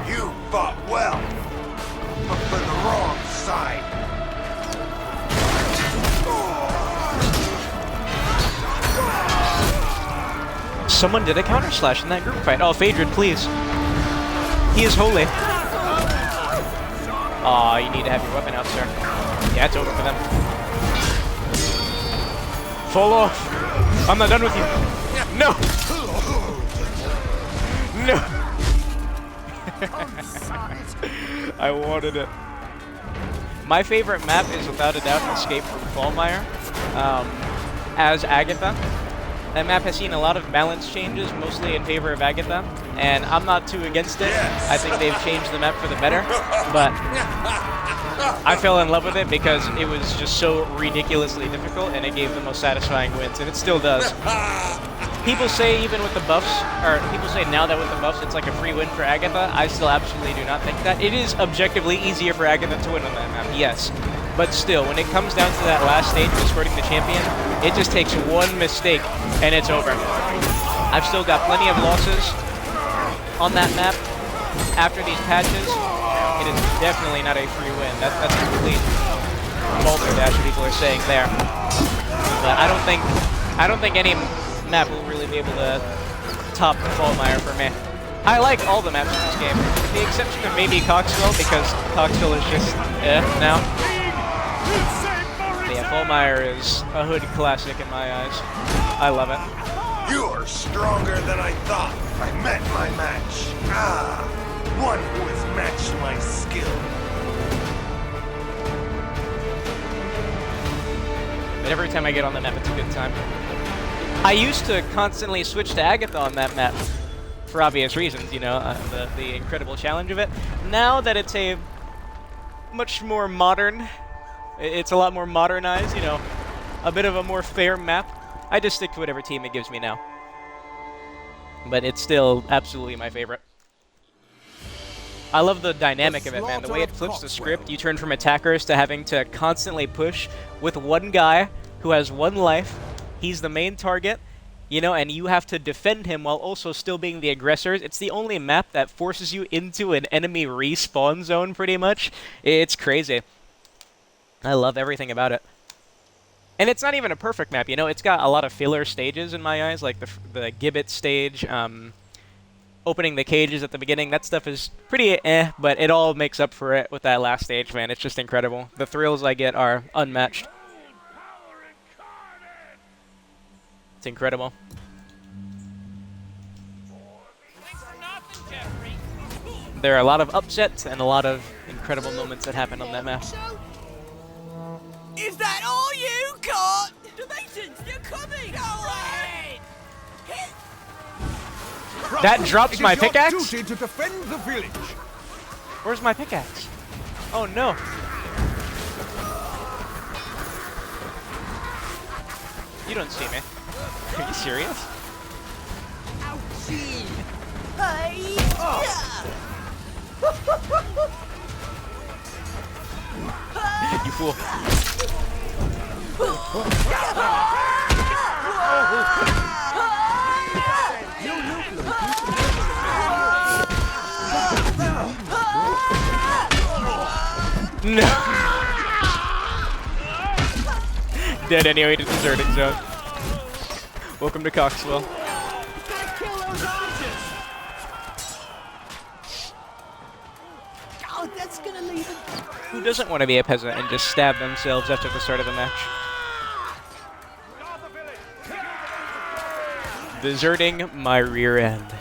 You fought well, but for the wrong side. Someone did a counter slash in that group fight. Oh, Phaedron, please. He is holy. Aw, you need to have your weapon out, sir. Yeah, it's over for them. Fall off. I'm not done with you. No. No. I wanted it. My favorite map is without a doubt Escape from Fallmire. As Agatha. That map has seen a lot of balance changes, mostly in favor of Agatha, and I'm not too against it. I think they've changed the map for the better, but I fell in love with it because it was just so ridiculously difficult, and it gave the most satisfying wins, and it still does. People say even with the buffs, or people say now that with the buffs it's like a free win for Agatha. I still absolutely do not think that. It is objectively easier for Agatha to win on that map, yes. But still, when it comes down to that last stage of escorting the champion, it just takes one mistake and it's over. I've still got plenty of losses on that map after these patches. It is definitely not a free win. That's a complete balderdash what people are saying there. But I don't think any map will really be able to top Fallmire for me. I like all the maps in this game, with the exception of maybe Coxville, because Coxville is just now. But yeah, Fallmire is a hood classic in my eyes. I love it. You are stronger than I thought. I met my match. One who has matched my skill. But every time I get on the map, it's a good time. I used to constantly switch to Agatha on that map, for obvious reasons, you know, the incredible challenge of it. Now that it's a much more modern, it's a lot more modernized, you know, a bit of a more fair map, I just stick to whatever team it gives me now. But it's still absolutely my favorite. I love the dynamic of it, man. The way it flips the script, you turn from attackers to having to constantly push with one guy who has one life. He's the main target, you know, and you have to defend him while also still being the aggressors. It's the only map that forces you into an enemy respawn zone, pretty much. It's crazy. I love everything about it. And it's not even a perfect map, you know. It's got a lot of filler stages in my eyes, like the Gibbet stage, opening the cages at the beginning. That stuff is pretty but it all makes up for it with that last stage, man. It's just incredible. The thrills I get are unmatched. It's incredible. There are a lot of upsets and a lot of incredible moments that happen on that map. Is that all you got? The Masons, they're coming! Go ahead! That drops my pickaxe? Duty to defend the village. Where's my pickaxe? Oh no. You don't see me. Are you serious? Ouchie! Hey! You fool. No. Dead anyway to deserting zone. Welcome to Coxwell. Oh, that's gonna leave him. Who doesn't want to be a peasant and just stab themselves after the start of the match? Deserting my rear end.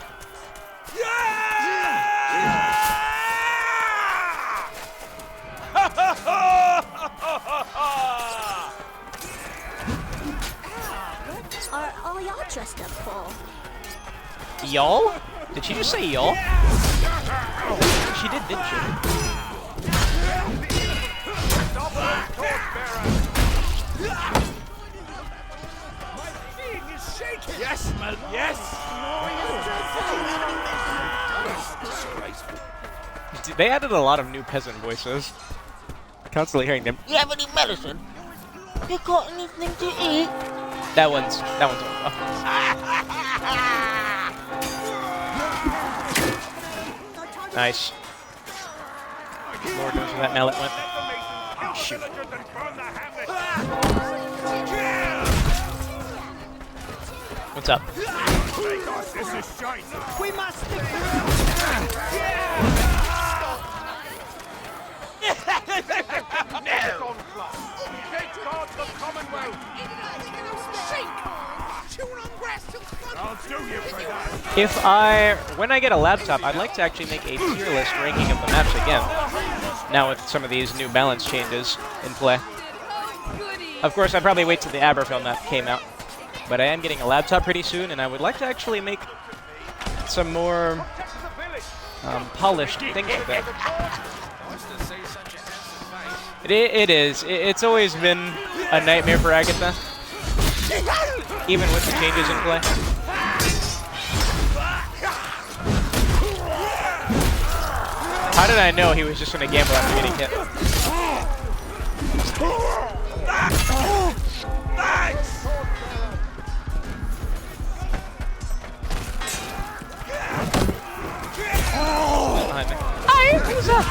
Are all y'all dressed up for? Y'all? Did she just say y'all? She did, didn't she? Yes, man, yes! They added a lot of new peasant voices. Constantly hearing them. You have any medicine? You got anything to eat? That one's on. Nice. Lord knows where that mallet went. Shoot. What's up? This is shite. We must stick When I get a laptop, I'd like to actually make a tier list ranking of the maps again. Now with some of these new balance changes in play. Of course, I'd probably wait till the Aberfell map came out. But I am getting a laptop pretty soon, and I would like to actually make some more polished things with it. It is. It's always been a nightmare for Agatha, even with the changes in play. How did I know he was just going to gamble after getting hit? Hi, who's up?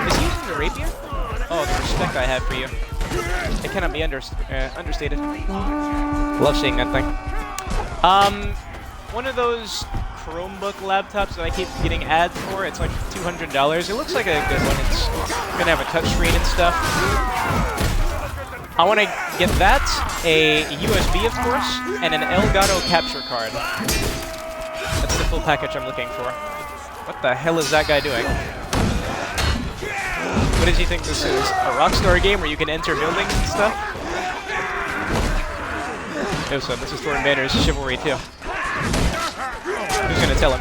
Is he using the rapier? Oh, the respect I have for you. It cannot be understated. Love seeing that thing. One of those Chromebook laptops that I keep getting ads for. It's like $200. It looks like a good one. It's gonna have a touchscreen and stuff. I want to get that, a USB, of course, and an Elgato capture card. That's the full package I'm looking for. What the hell is that guy doing? What does he think this is? A Rockstar game where you can enter buildings and stuff? No, son, this is Thornton Banner's Chivalry 2. Who's gonna tell him?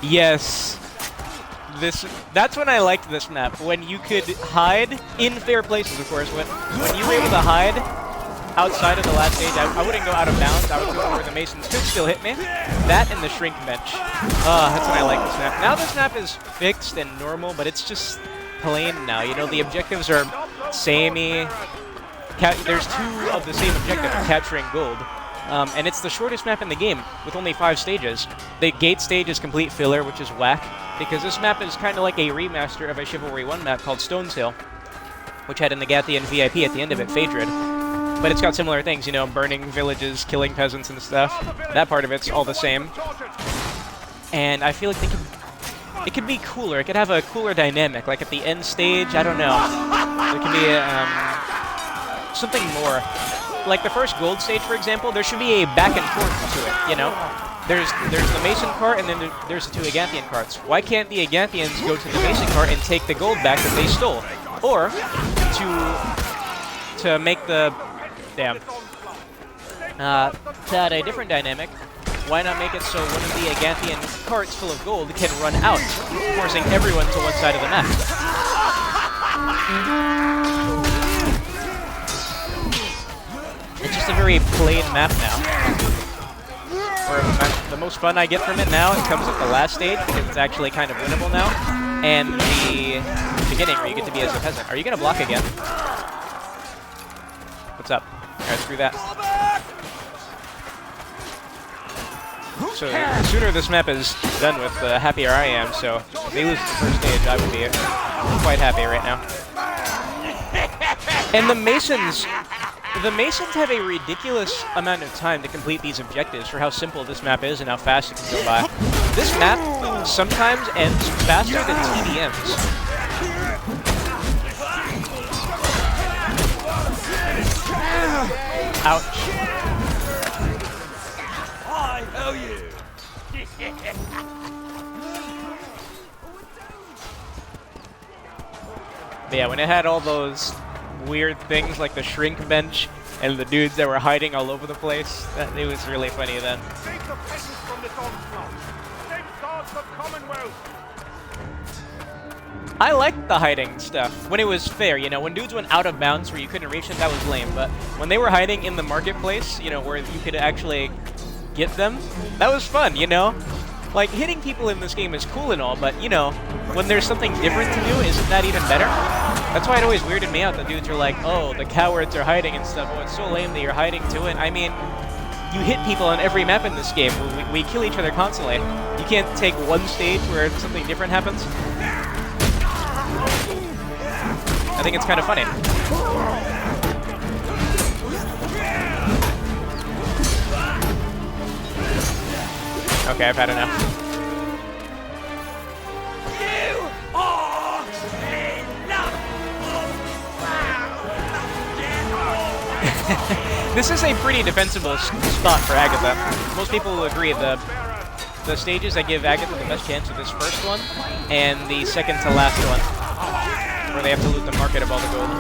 Yes. That's when I liked this map. When you could hide in fair places, of course. When you were able to hide outside of the last stage, I wouldn't go out of bounds. I would go where the Masons could still hit me. That and the shrink bench. That's when I like this map. Now this map is fixed and normal, but it's just plain now. You know, the objectives are samey. There's 2 of the same objective, capturing gold. And it's the shortest map in the game, with only 5 stages. The gate stage is complete filler, which is whack, because this map is kind of like a remaster of a Chivalry 1 map called Stonesail, which had an Agathian VIP at the end of it, Phaedrid. But it's got similar things, you know, burning villages, killing peasants and stuff. That part of it's all the same. And I feel like it could be cooler. It could have a cooler dynamic, like at the end stage, I don't know. There could be something more. Like the first gold stage, for example, there should be a back and forth to it, you know? There's the Mason cart, and then there's the 2 Agathian carts. Why can't the Agathians go to the Mason cart and take the gold back that they stole? Or, to make the... Damn. To add a different dynamic, why not make it so one of the Agathian carts full of gold can run out, forcing everyone to one side of the map? It's just a very plain map now. The most fun I get from it now, it comes at the last stage, because it's actually kind of winnable now, and the beginning, where you get to be as a peasant. Are you going to block again? What's up? Alright, screw that. So, the sooner this map is done with, the happier I am, so if they lose the first stage, I would be quite happy right now. And the Masons have a ridiculous amount of time to complete these objectives for how simple this map is and how fast it can go by. This map sometimes ends faster than TDMs. Ouch. I owe you. But yeah, when it had all those weird things like the shrink bench and the dudes that were hiding all over the place, it was really funny then. Save the peasants from this onslaught. Safeguard the Commonwealth. I liked the hiding stuff when it was fair, you know, when dudes went out of bounds where you couldn't reach them, that was lame, but when they were hiding in the marketplace, you know, where you could actually get them, that was fun, you know? Like, hitting people in this game is cool and all, but, you know, when there's something different to do, isn't that even better? That's why it always weirded me out that dudes are like, oh, the cowards are hiding and stuff, oh, it's so lame that you're hiding to it. I mean, you hit people on every map in this game. We kill each other constantly. You can't take one stage where something different happens. I think it's kind of funny. Okay, I've had enough. You are enough. This is a pretty defensible spot for Agatha. Most people will agree the stages that give Agatha the best chance are this first one and the second to last one, where they have to loot the market of all the gold.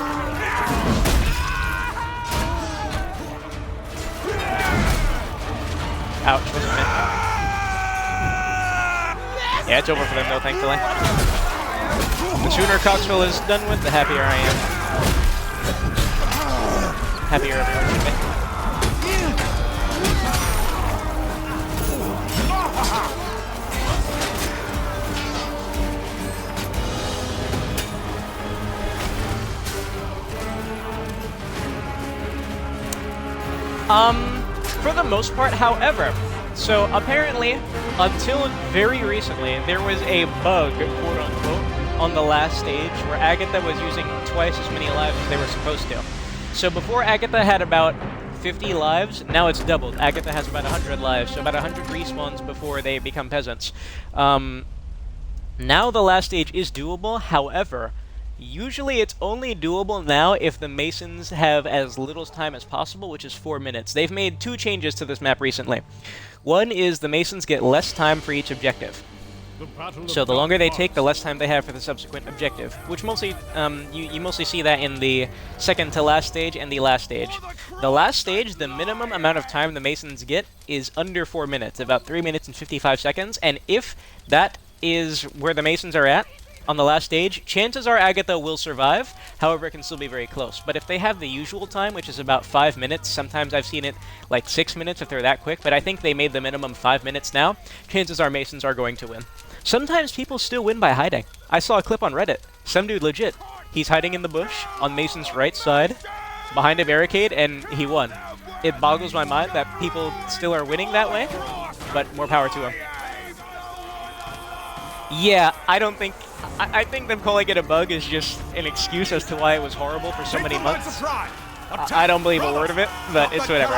Ouch, wasn't meant. Yeah, it's over for them though, thankfully. The sooner Coxville is done with, the happier I am. Happier everyone should be. For the most part, however, so apparently, until very recently, there was a bug, quote-unquote, on the last stage where Agatha was using twice as many lives as they were supposed to. So before Agatha had about 50 lives, now it's doubled. Agatha has about 100 lives, so about 100 respawns before they become peasants. Now the last stage is doable, however, usually it's only doable now if the Masons have as little time as possible, which is 4 minutes. They've made 2 changes to this map recently. One is the Masons get less time for each objective. So the longer they take, the less time they have for the subsequent objective, which mostly, you mostly see that in the second to last stage and the last stage. The last stage, the minimum amount of time the Masons get is under 4 minutes, about 3 minutes and 55 seconds, and if that is where the Masons are at, on the last stage, chances are Agatha will survive. However, it can still be very close. But if they have the usual time, which is about 5 minutes, sometimes I've seen it like 6 minutes if they're that quick, but I think they made the minimum 5 minutes now, chances are Masons are going to win. Sometimes people still win by hiding. I saw a clip on Reddit. Some dude legit. He's hiding in the bush on Mason's right side, behind a barricade, and he won. It boggles my mind that people still are winning that way, but more power to him. Yeah, I don't think... I think them calling it a bug is just an excuse as to why it was horrible for so many months. I don't believe a word of it, but it's whatever.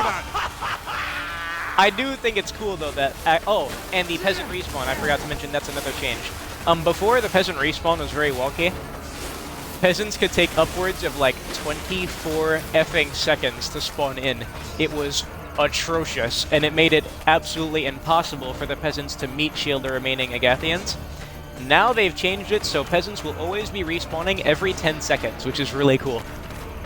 I do think it's cool, though, that... oh, and the peasant respawn, I forgot to mention, that's another change. Before, the peasant respawn was very wonky. Peasants could take upwards of, like, 24 effing seconds to spawn in. It was atrocious, and it made it absolutely impossible for the peasants to meet shield the remaining Agathians. Now they've changed it so peasants will always be respawning every 10 seconds, which is really cool.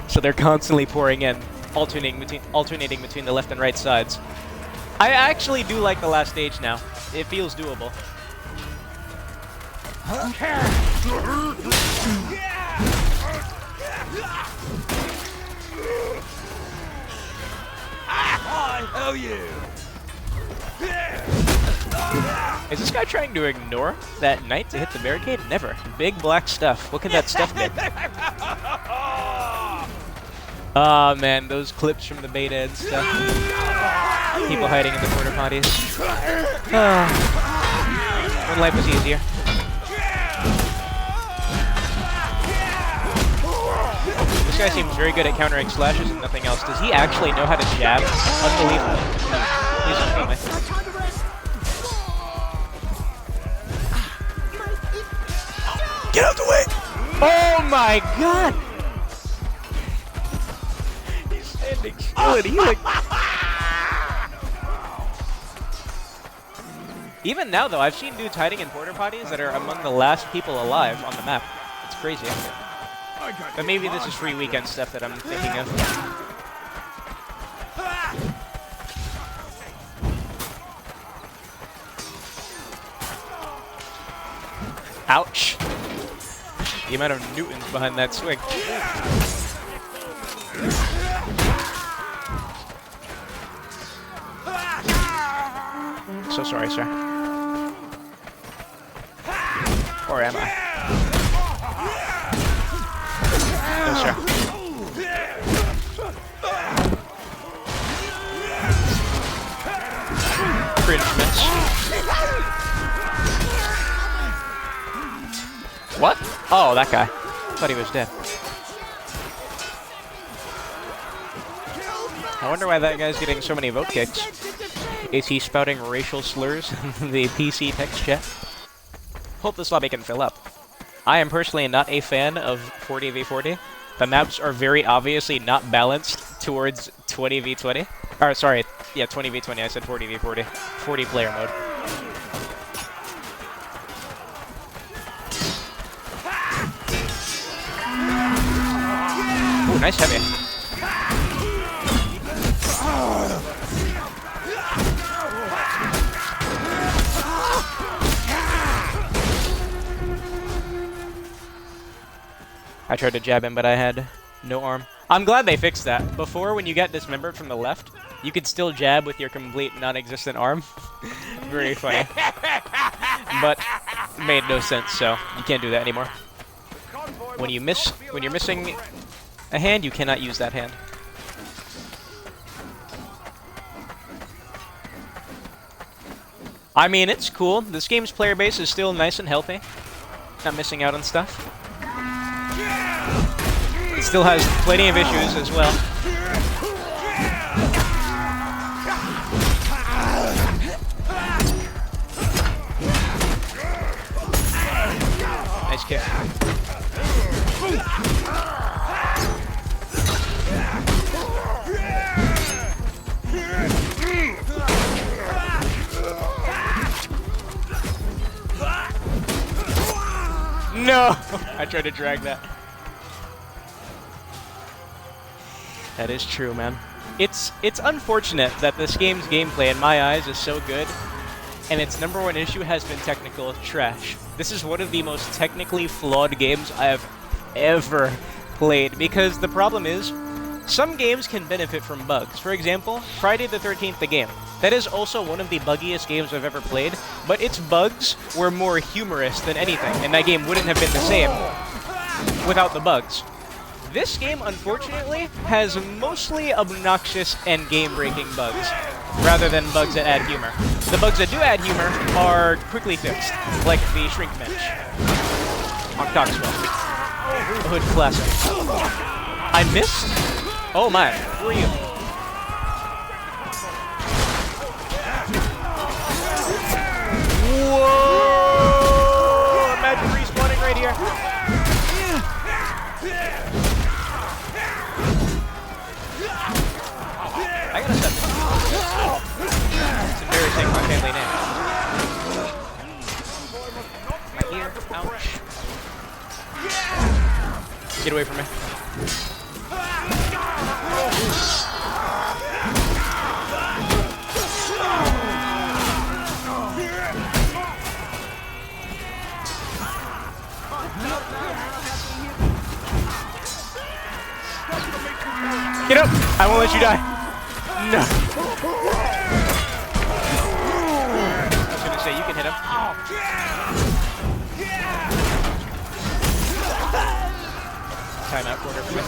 So they're constantly pouring in, alternating between the left and right sides. I actually do like the last stage now. It feels doable. Oh, you! Is this guy trying to ignore that knight to hit the barricade? Never. Big black stuff. What could that stuff be? Oh man, those clips from the beta and stuff. People hiding in the porta potties. When life was easier. This guy seems very good at countering slashes and nothing else. Does he actually know how to jab? Unbelievable. He's unfriendly. Get out the way! Oh my god! He's standing still and healing. Even now, though, I've seen dudes hiding in porta potties that are among the last people alive on the map. It's crazy. But maybe this is free weekend stuff that I'm thinking of. Ouch. The amount of newtons behind that swing. So sorry, sir. Or am I? No, sir. Infringements. What? Oh, that guy. Thought he was dead. I wonder why that guy's getting so many vote kicks. Is he spouting racial slurs in the PC text chat? Hope this lobby can fill up. I am personally not a fan of 40v40. The maps are very obviously not balanced towards 20v20. Or, sorry, yeah, 20v20. I said 40v40. 40 player mode. Ooh, nice heavy. I tried to jab him, but I had no arm. I'm glad they fixed that. Before, when you got dismembered from the left, you could still jab with your complete non-existent arm. Very funny. But made no sense, so you can't do that anymore. When you're missing a hand, you cannot use that hand. I mean, it's cool. This game's player base is still nice and healthy. Not missing out on stuff. It still has plenty of issues as well. Nice kick. No! I tried to drag that. That is true, man. It's unfortunate that this game's gameplay, in my eyes, is so good, and its #1 issue has been technical trash. This is one of the most technically flawed games I have ever played, because the problem is, some games can benefit from bugs. For example, Friday the 13th, the game. That is also one of the buggiest games I've ever played, but its bugs were more humorous than anything, and that game wouldn't have been the same without the bugs. This game, unfortunately, has mostly obnoxious and game-breaking bugs, rather than bugs that add humor. The bugs that do add humor are quickly fixed, like the shrink bench on Coxwell. A Hood classic. I missed? Oh my, who are you? Whoa! Imagine respawning right here. I gotta step in. It's embarrassing, my family name. My ear, ouch. Get away from me. Get up! I won't let you die. No. I was gonna say, you can hit him. Timeout quarter for me.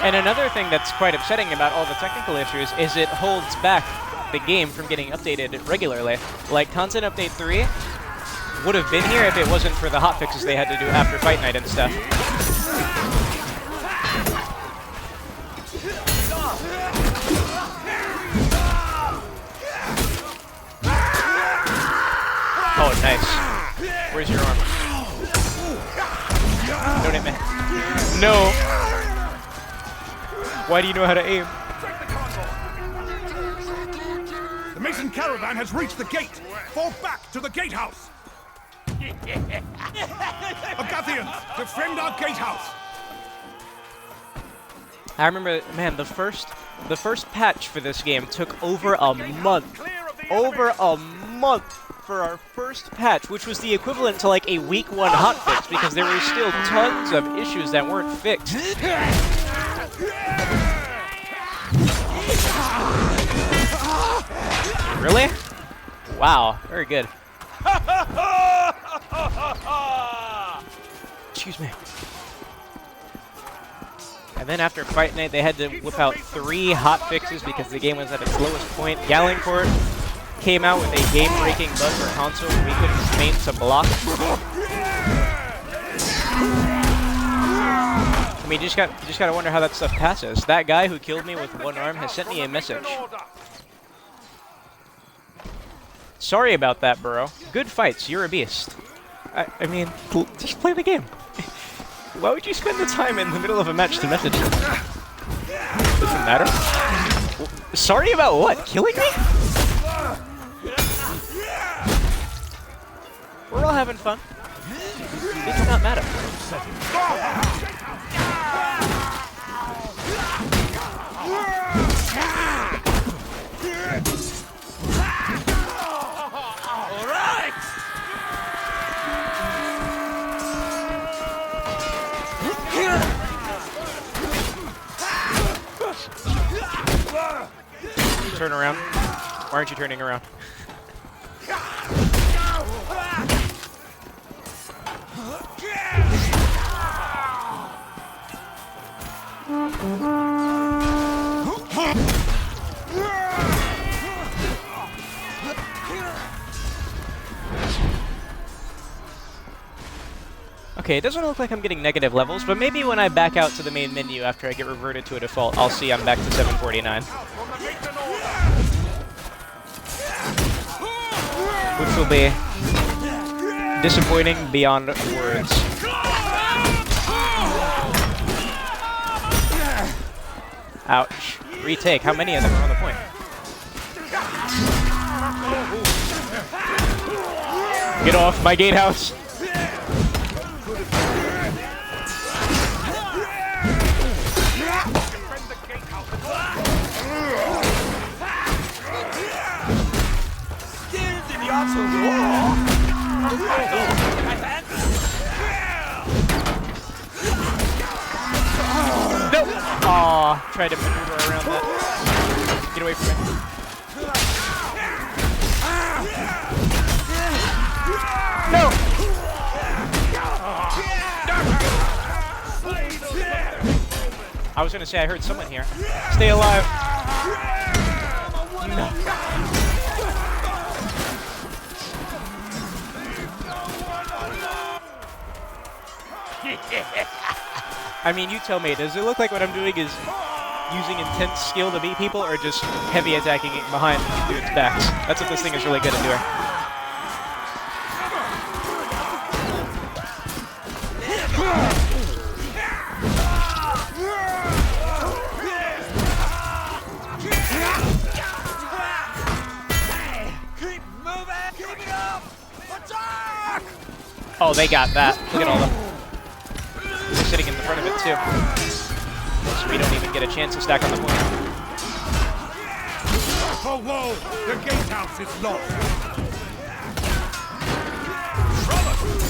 And another thing that's quite upsetting about all the technical issues is it holds back the game from getting updated regularly. Like, Content Update 3 would have been here if it wasn't for the hotfixes they had to do after Fight Night and stuff. Oh, nice. Where's your arm? Don't hit me. No! Why do you know how to aim? The Mason caravan has reached the gate. Fall back to the gatehouse. Agathians, defend our gatehouse. I remember, man, the first patch for this game took over a month. Over a month for our first patch, which was the equivalent to like a week 1 hotfix, because there were still tons of issues that weren't fixed. Really? Wow, very good. Excuse me. And then after Fight Night, they had to whip out 3 hotfixes because the game was at its lowest point. Galencourt came out with a game-breaking bug for console where we couldn't feint to block. I mean, you just gotta wonder how that stuff passes. That guy who killed me with 1 arm has sent me a message. Sorry about that, bro. Good fights, you're a beast. I mean, just play the game. Why would you spend the time in the middle of a match to message him? Doesn't matter. Sorry about what? Killing me? We're all having fun. It does not matter. All right! Turn around. Why aren't you turning around? Okay, it doesn't look like I'm getting negative levels, but maybe when I back out to the main menu after I get reverted to a default, I'll see I'm back to 749. Which will be disappointing beyond words. Ouch. Retake. How many of them are on the point? Get off my gatehouse! Aw, tried to maneuver around that. Get away from me. No! I was gonna say I heard someone here. Stay alive. No. I mean, you tell me, does it look like what I'm doing is using intense skill to beat people, or just heavy attacking it behind dudes' backs? That's what this thing is really good at doing. Oh, they got that. Look at all them. They're sitting in the front of it, too. So we don't even get a chance to stack on the point. Oh, whoa! The gatehouse is locked!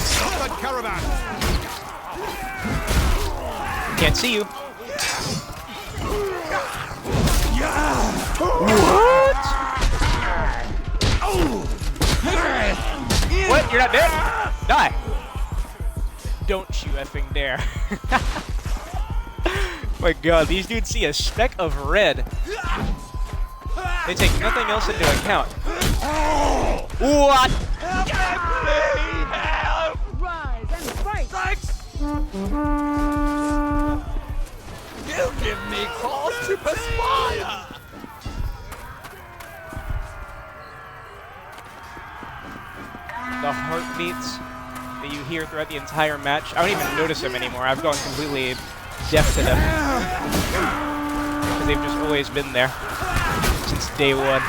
Stop that caravan! Can't see you. What? What? You're not dead? Die! Don't you effing dare. My god, these dudes see a speck of red. They take nothing else into account. What? Rise and fight! Thanks! You give me cause to perspire! The heartbeats that you hear throughout the entire match, I don't even notice them anymore. I've gone completely deaf to them. Because they've just always been there since day one.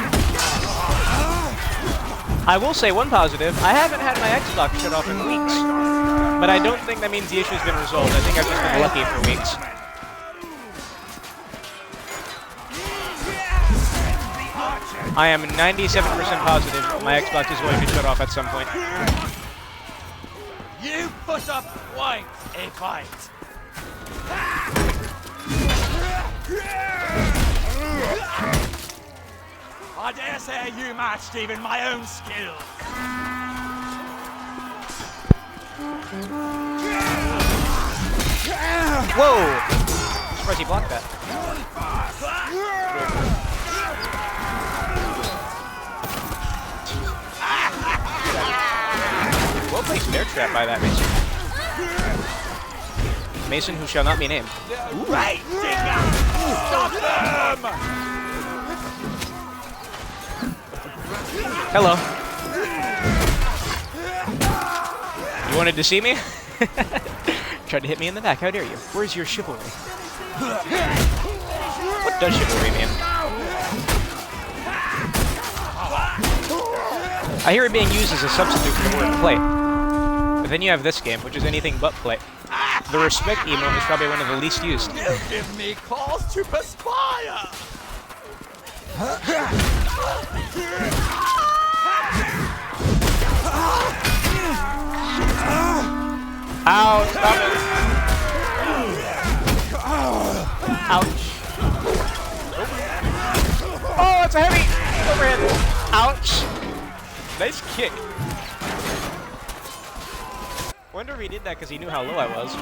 I will say one positive, I haven't had my Xbox shut off in weeks. But I don't think that means the issue's been resolved. I think I've just been lucky for weeks. I am 97% positive my Xbox is going to shut off at some point. You put up quite a fight! I dare say you matched even my own skill. Whoa! I'm surprised he blocked that. Well placed bear trap by that Mason. Mason, who shall not be named. Right, Digger! Stop them! Hello. You wanted to see me? Tried to hit me in the back. How dare you? Where's your chivalry? What does chivalry mean? I hear it being used as a substitute for the word plate. But then you have this game, which is anything but plate. The respect emote is probably one of the least used. You give me cause to perspire! Ow, stop it. Ouch. Oh, it's a heavy overhead. Ouch. Nice kick. Wonder if he did that because he knew how low I was.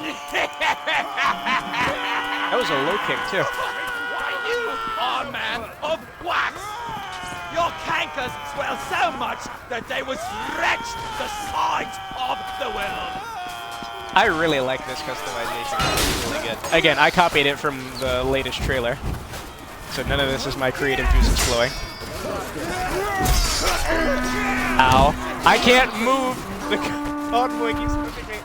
That was a low kick, too. Why, you are a man of wax! Your cankers swell so much that they would stretch the sides of the world! I really like this customization. It's really good. Again, I copied it from the latest trailer. So none of this is my creative juices flowing. Ow. I can't move! The convoy keeps moving me.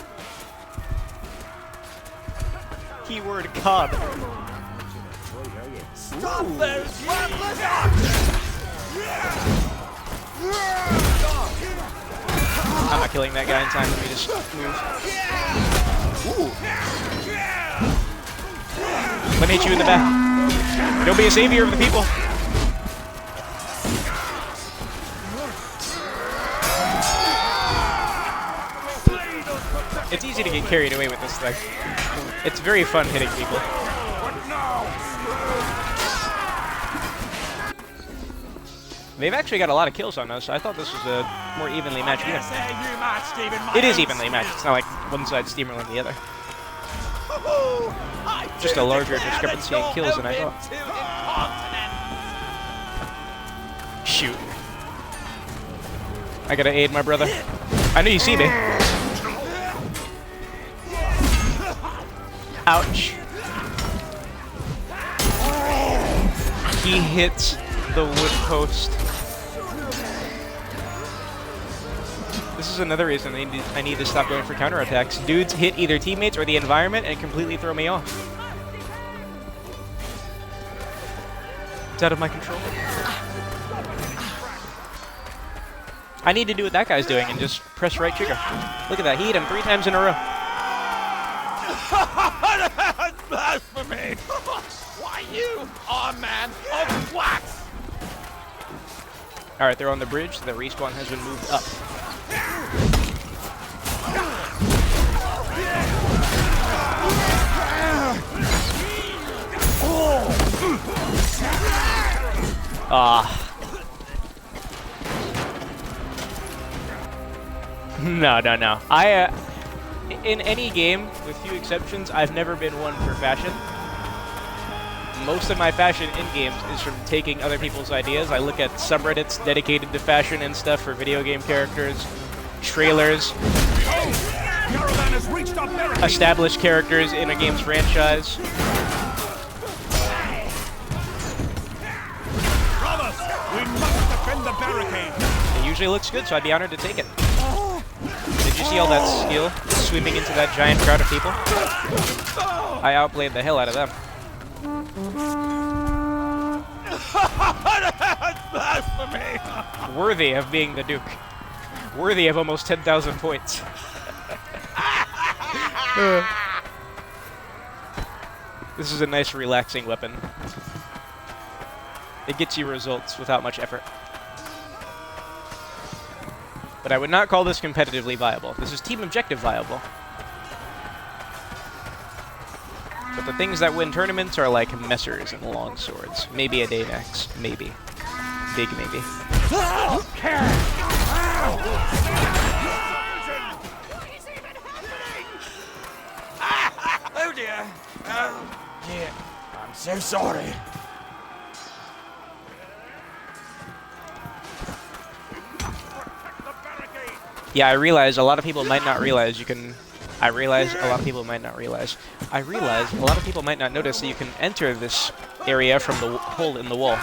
Keyword cod. Stop those worthless archers! I'm not killing that guy in time. Let me just move. Ooh. Let me hit you in the back. Don't be a savior of the people. It's easy to get carried away with this thing. It's very fun hitting people. What now? They've actually got a lot of kills on us. I thought this was a more evenly matched game. It is evenly matched. It's not like one side's steamrolling the other. Just a larger discrepancy in kills than I thought. Shoot. I gotta aid my brother. I know you see me. Ouch. He hits the wood post. This is another reason I need to stop going for counterattacks. Dudes hit either teammates or the environment and completely throw me off. It's out of my control. I need to do what that guy's doing and just press right trigger. Look at that, he hit him 3 times in a row. Blasphemy! Why you are a man of wax! Alright, they're on the bridge. The respawn has been moved up. No. In any game, with few exceptions, I've never been one for fashion. Most of my fashion in games is from taking other people's ideas. I look at subreddits dedicated to fashion and stuff for video game characters, trailers, established characters in a game's franchise. Brothers, we must defend the barricade. It usually looks good, so I'd be honored to take it. Did you see all that skill sweeping into that giant crowd of people? I outplayed the hell out of them. Worthy of being the Duke. Worthy of almost 10,000 points. This is a nice relaxing weapon. It gets you results without much effort. But I would not call this competitively viable. This is team objective viable. But the things that win tournaments are like messers and long swords. Maybe a Danax. Maybe. Big maybe. Oh dear. Oh dear. I'm so sorry. Yeah, I realize a lot of people might not realize you can... I realize a lot of people might not notice that you can enter this area from the hole in the wall.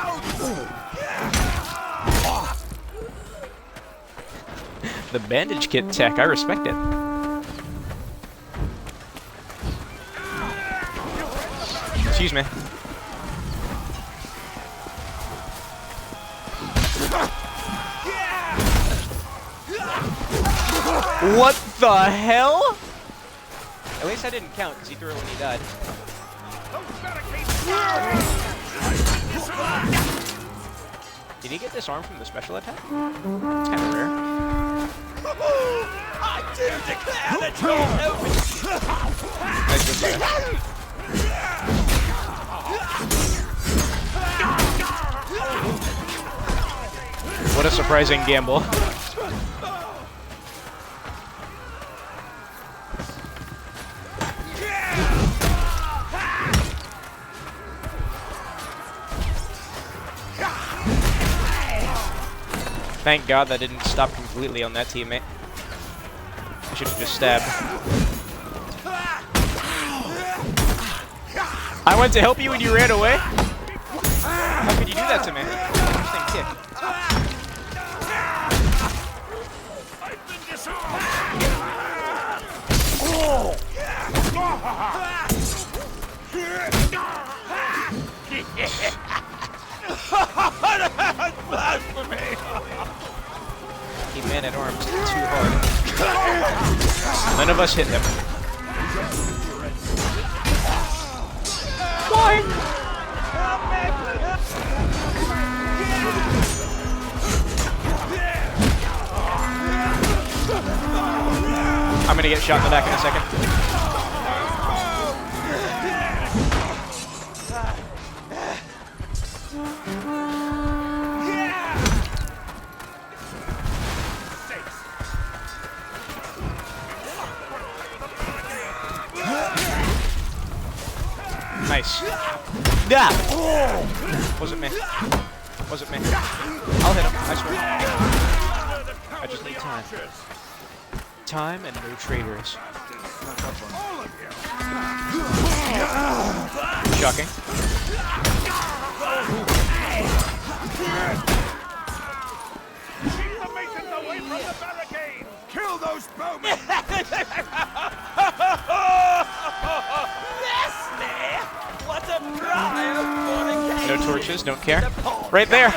The bandage kit tech, I respect it. Excuse me. What the hell? At least I didn't count because he threw it when he died. Did he get disarmed from the special attack? It's kind of rare. I do declare that you're open. Nice good fire. What a surprising gamble. Thank God that didn't stop completely on that teammate. I should have just stabbed. I went to help you and you ran away? How could you do that to me? Interesting kick. He man-at-arms too hard. None of us hit him. Why? I'm gonna get shot in the back in a second. Nice. Yeah. Wasn't me. Wasn't me. I'll hit him, I swear. I just need time. Time and no traitors. Shocking. Keep the Masons away from the barricade! Kill those bowmen! Leslie! What a pride! No torches, don't care. Right there!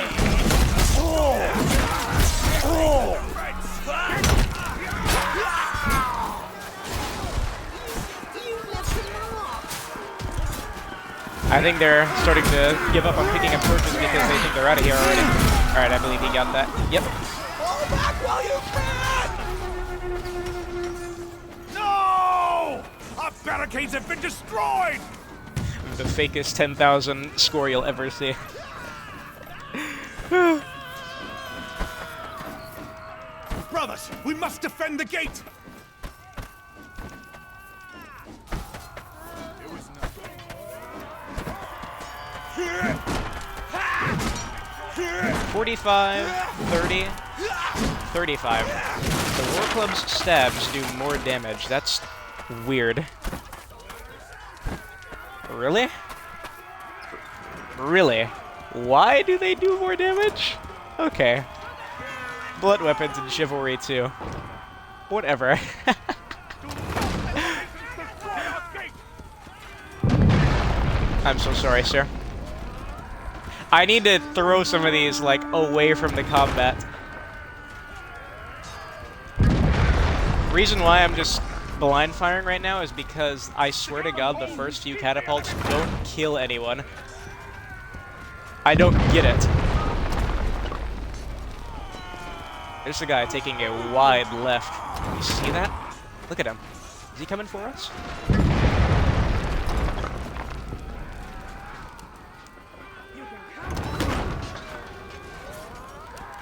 I think they're starting to give up on picking up torches because they think they're out of here already. Alright, I believe he got that. Yep. Fall back while you can! No! Our barricades have been destroyed! The fakest 10,000 score you'll ever see. Brothers, we must defend the gate! 45, 30, 35. The War Club's stabs do more damage. That's weird. Really? Really? Why do they do more damage? Okay. Blood weapons and chivalry too. Whatever. I'm so sorry, sir. I need to throw some of these, like, away from the combat. Reason why I'm just blind firing right now is because I swear to God the first few catapults don't kill anyone. I don't get it. There's a guy taking a wide left. You see that? Look at him. Is he coming for us?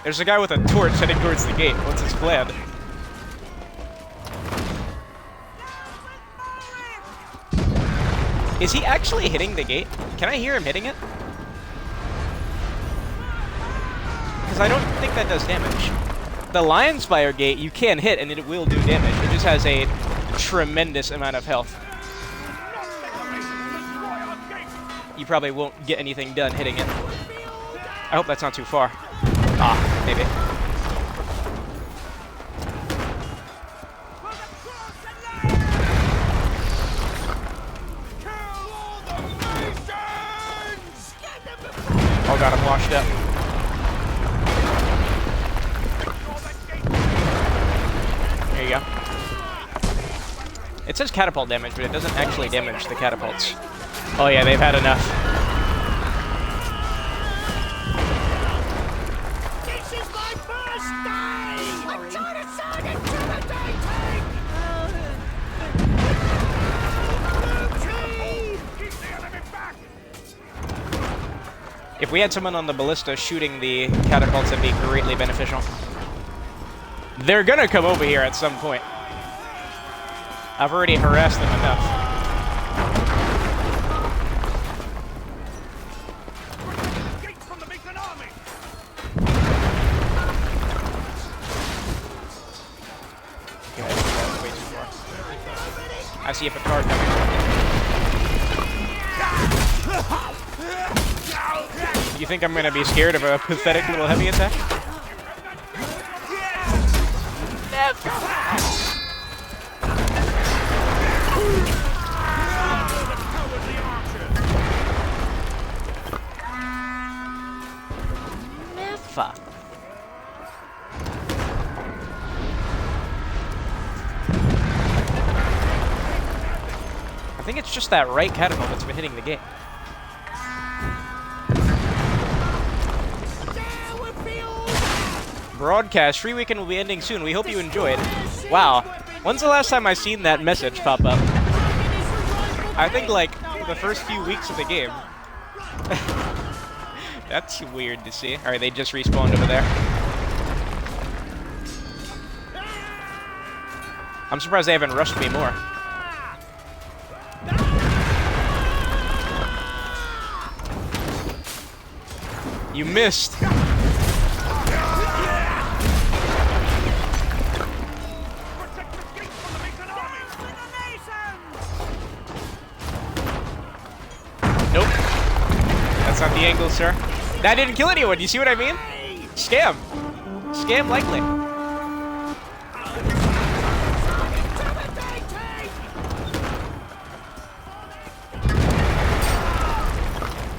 There's a guy with a torch heading towards the gate. What's his plan? Is he actually hitting the gate? Can I hear him hitting it? Because I don't think that does damage. The Lion Spire gate you can hit and it will do damage. It just has a tremendous amount of health. You probably won't get anything done hitting it. I hope that's not too far. Ah, maybe. Oh god, I'm washed up. There you go. It says catapult damage, but it doesn't actually damage the catapults. Oh yeah, they've had enough. If we had someone on the ballista shooting the catapults, that'd be greatly beneficial. They're gonna come over here at some point. I've already harassed them enough. Okay, that's way too far. I see a petard coming. You think I'm gonna be scared of a pathetic little heavy attack? Never. Never. I think it's just that right catapult that's been hitting the gate. Broadcast, free weekend will be ending soon. We hope you enjoyed. Wow. When's the last time I seen that message pop up? I think like the first few weeks of the game. That's weird to see. Alright, they just respawned over there. I'm surprised they haven't rushed me more. You missed. Nope. That's not the angle, sir. That didn't kill anyone. You see what I mean? Scam. Scam likely.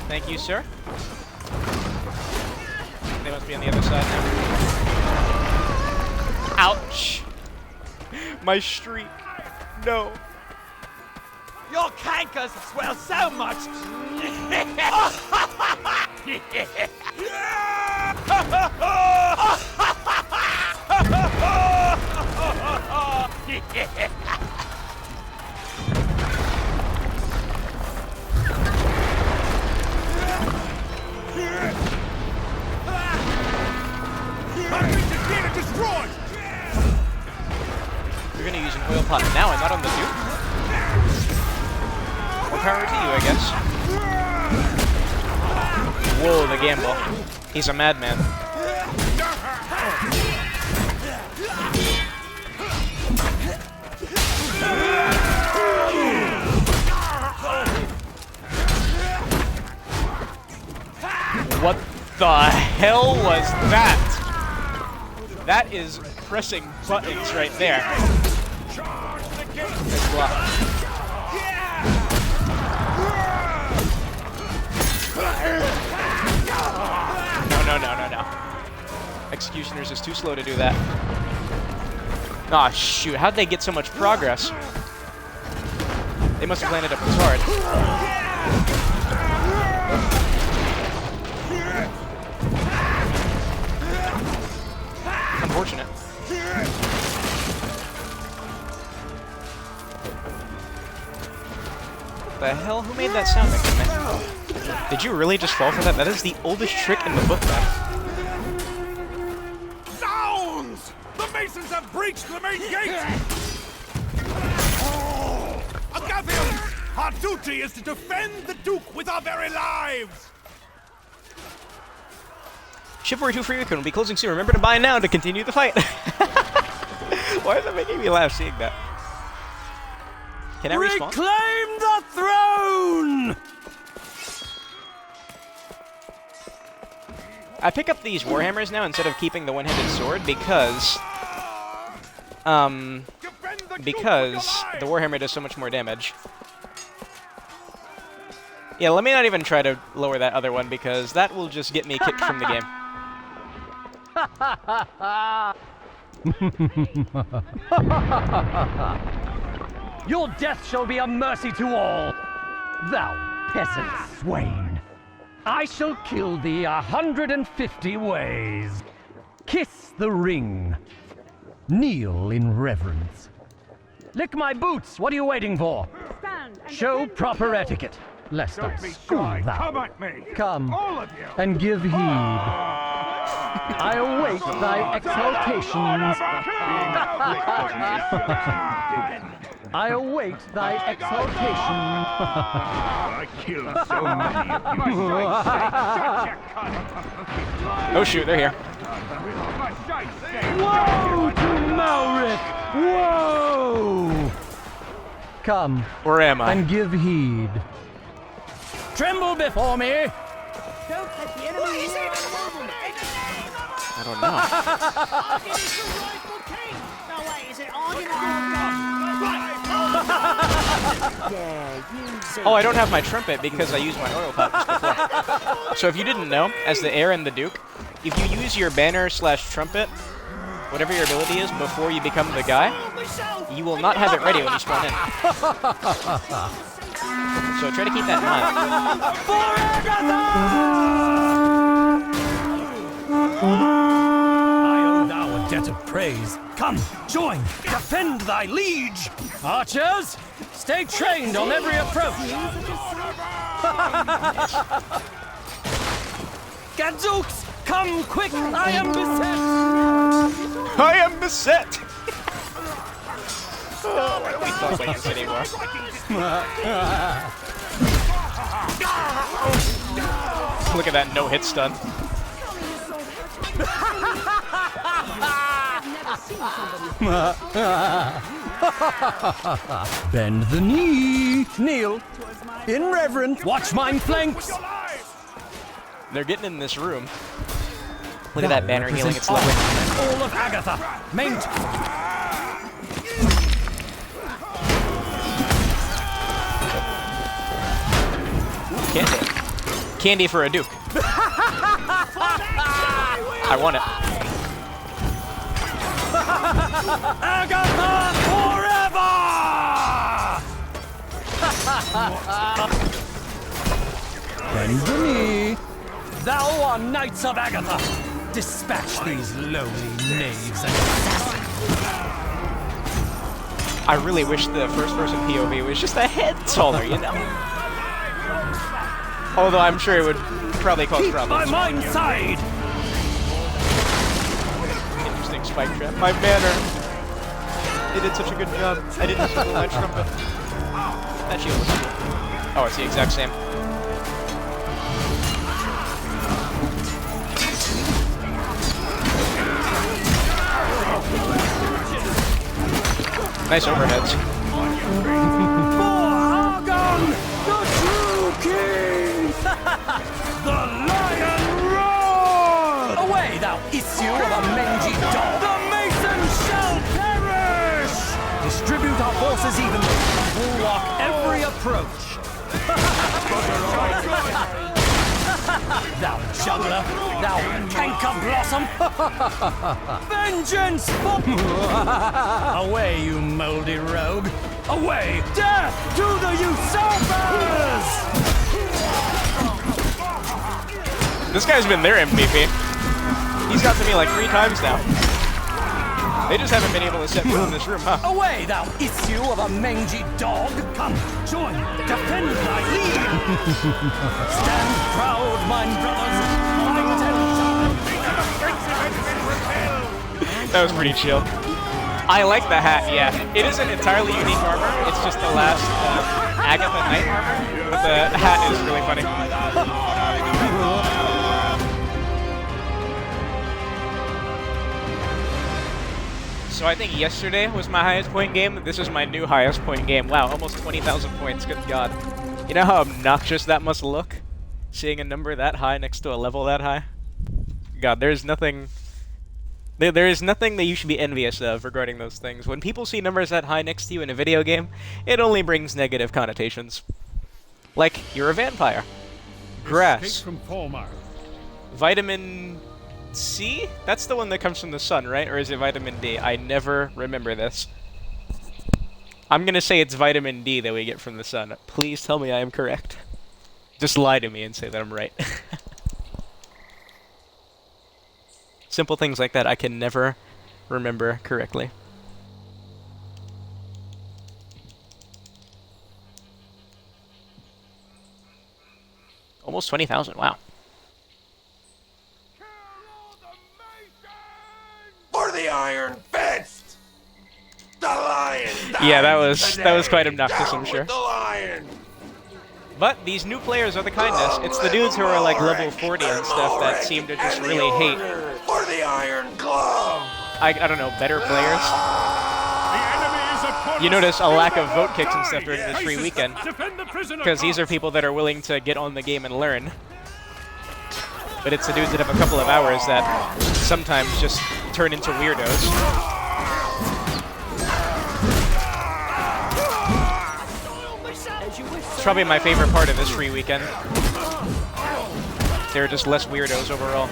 Thank you, sir. They must be on the other side now. Ouch. My streak. No. Your cankers swell so much. You're gonna use an oil pot now and not on the Duke? More power to you, I guess. Whoa, the gamble. He's a madman. What the hell was that? That is pressing buttons right there. Nice block. No. Executioners is too slow to do that. Aw, shoot. How'd they get so much progress? They must have landed up as hard. Unfortunate. The hell? Who made that sound again, man? Did you really just fall for that? That is the oldest trick in the book, man. Zounds! The Masons have breached the main gate! Agavians! Our duty is to defend the Duke with our very lives! Chivalry 2 free weekend will be closing soon. Remember to buy now to continue the fight. Why is that making me laugh seeing that? Can I respawn? Reclaim the throne! I pick up these warhammers now instead of keeping the one-handed sword because the warhammer does so much more damage. Yeah, let me not even try to lower that other one because that will just get me kicked from the game. Your death shall be a mercy to all, thou peasant swain. I shall kill thee 150 ways. Kiss the ring. Kneel in reverence. Lick my boots. What are you waiting for? Show proper etiquette, lest I school thou. Come at me! Come All of you! and give heed. I await thy exaltations. I await thy exaltation. I killed so many of you. Oh shoot, they're here. Woe to Malric! Woe! Come Where am I? and give heed. Tremble before me! I don't know. Oh, I don't have my trumpet because I used my oil pot just before. So if you didn't know, as the heir and the Duke, if you use your banner / trumpet, whatever your ability is, before you become the guy, you will not have it ready when you spawn in. So try to keep that in I owe thou a debt of praise. Come, join, defend thy liege. Archers, stay trained on every approach. Gadzooks, come quick, I am beset. I am beset! Oh, why don't we talk like this anymore? Look at that no-hit stun. Bend the knee. Kneel. In reverence. Watch mine flanks. They're getting in this room. Look at that banner healing its level. All of Agatha. Maint. Candy. Candy for a Duke. I want it. Agatha forever! Bend the knee. Thou art knights of Agatha. Dispatch these lowly knaves and assassins. I really wish the first-person POV was just a head taller, you know? Although I'm sure it would probably cause problems. My mind side! Interesting spike trap. My banner. They did such a good job. I didn't use my trumpet. That shield was cool. Oh, it's the exact same. Nice overheads. The true king! The lion roars! Away, thou issue of a mangy dog! The mason shall perish! Distribute our forces evenly. Bulwark every approach. Thou juggler! Thou canker blossom! Vengeance! Away, you moldy rogue! Away! Death to the usurpers! This guy's been their MVP. He's got to me like 3 times now. They just haven't been able to set foot in this room, huh? Away, thou issue of a mangy dog! Come, join, defend thy lead! Stand proud, mine brothers! That was pretty chill. I like the hat, yeah. It isn't entirely unique armor, it's just the last Agatha Knight armor, but the hat is really funny. So I think yesterday was my highest point game. This is my new highest point game. Wow, almost 20,000 points, good god. You know how obnoxious that must look? Seeing a number that high next to a level that high? God, there's nothing... There is nothing that you should be envious of regarding those things. When people see numbers that high next to you in a video game, it only brings negative connotations. Like, you're a vampire. Grass. From Palmer. Vitamin C? That's the one that comes from the sun, right? Or is it vitamin D? I never remember this. I'm gonna say it's vitamin D that we get from the sun. Please tell me I am correct. Just lie to me and say that I'm right. Simple things like that I can never remember correctly. Almost 20,000, wow. For the Iron Fist! The lion! Yeah, that was quite obnoxious, I'm sure. The lion! But these new players are the kindness. It's the dudes who are like level 40 and stuff that seem to just really hate. For the Iron Glove! I don't know, better players. You notice a lack of vote kicks and stuff during this free weekend. Because these are people that are willing to get on the game and learn. But it's the dudes that have a couple of hours that sometimes just turn into weirdos. It's probably my favorite part of this free weekend. There are just less weirdos overall.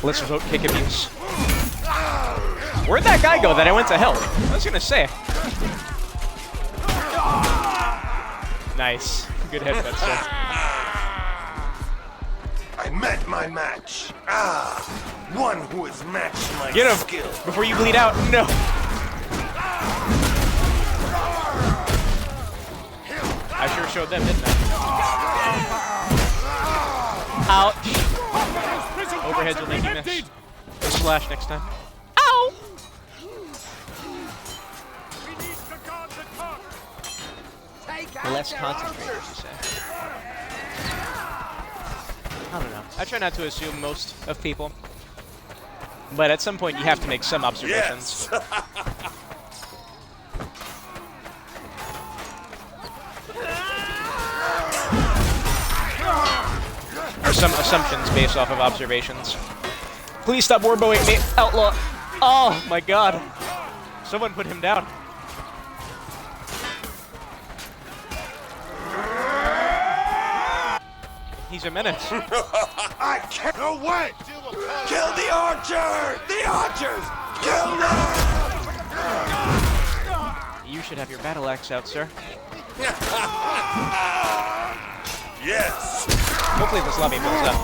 Less vote kick abuse. Where'd that guy go that I went to help? I was gonna say. Nice. Good headbutt, sir. I met my match. One who has matched my Get him! skill. Before you bleed out. No! I sure showed them, didn't I? Ouch! Overheads will make you miss. Go slash next time. Ow! Less concentrated, you say. I don't know. I try not to assume most of people. But at some point, you have to make some observations. Yes. Or some assumptions based off of observations. Please stop warboing me, outlaw! Oh my god! Someone put him down. He's a menace. I can't. No way! Kill the archer! The archers! Kill them! You should have your battle axe out, sir. Yes! Hopefully this lobby fills up.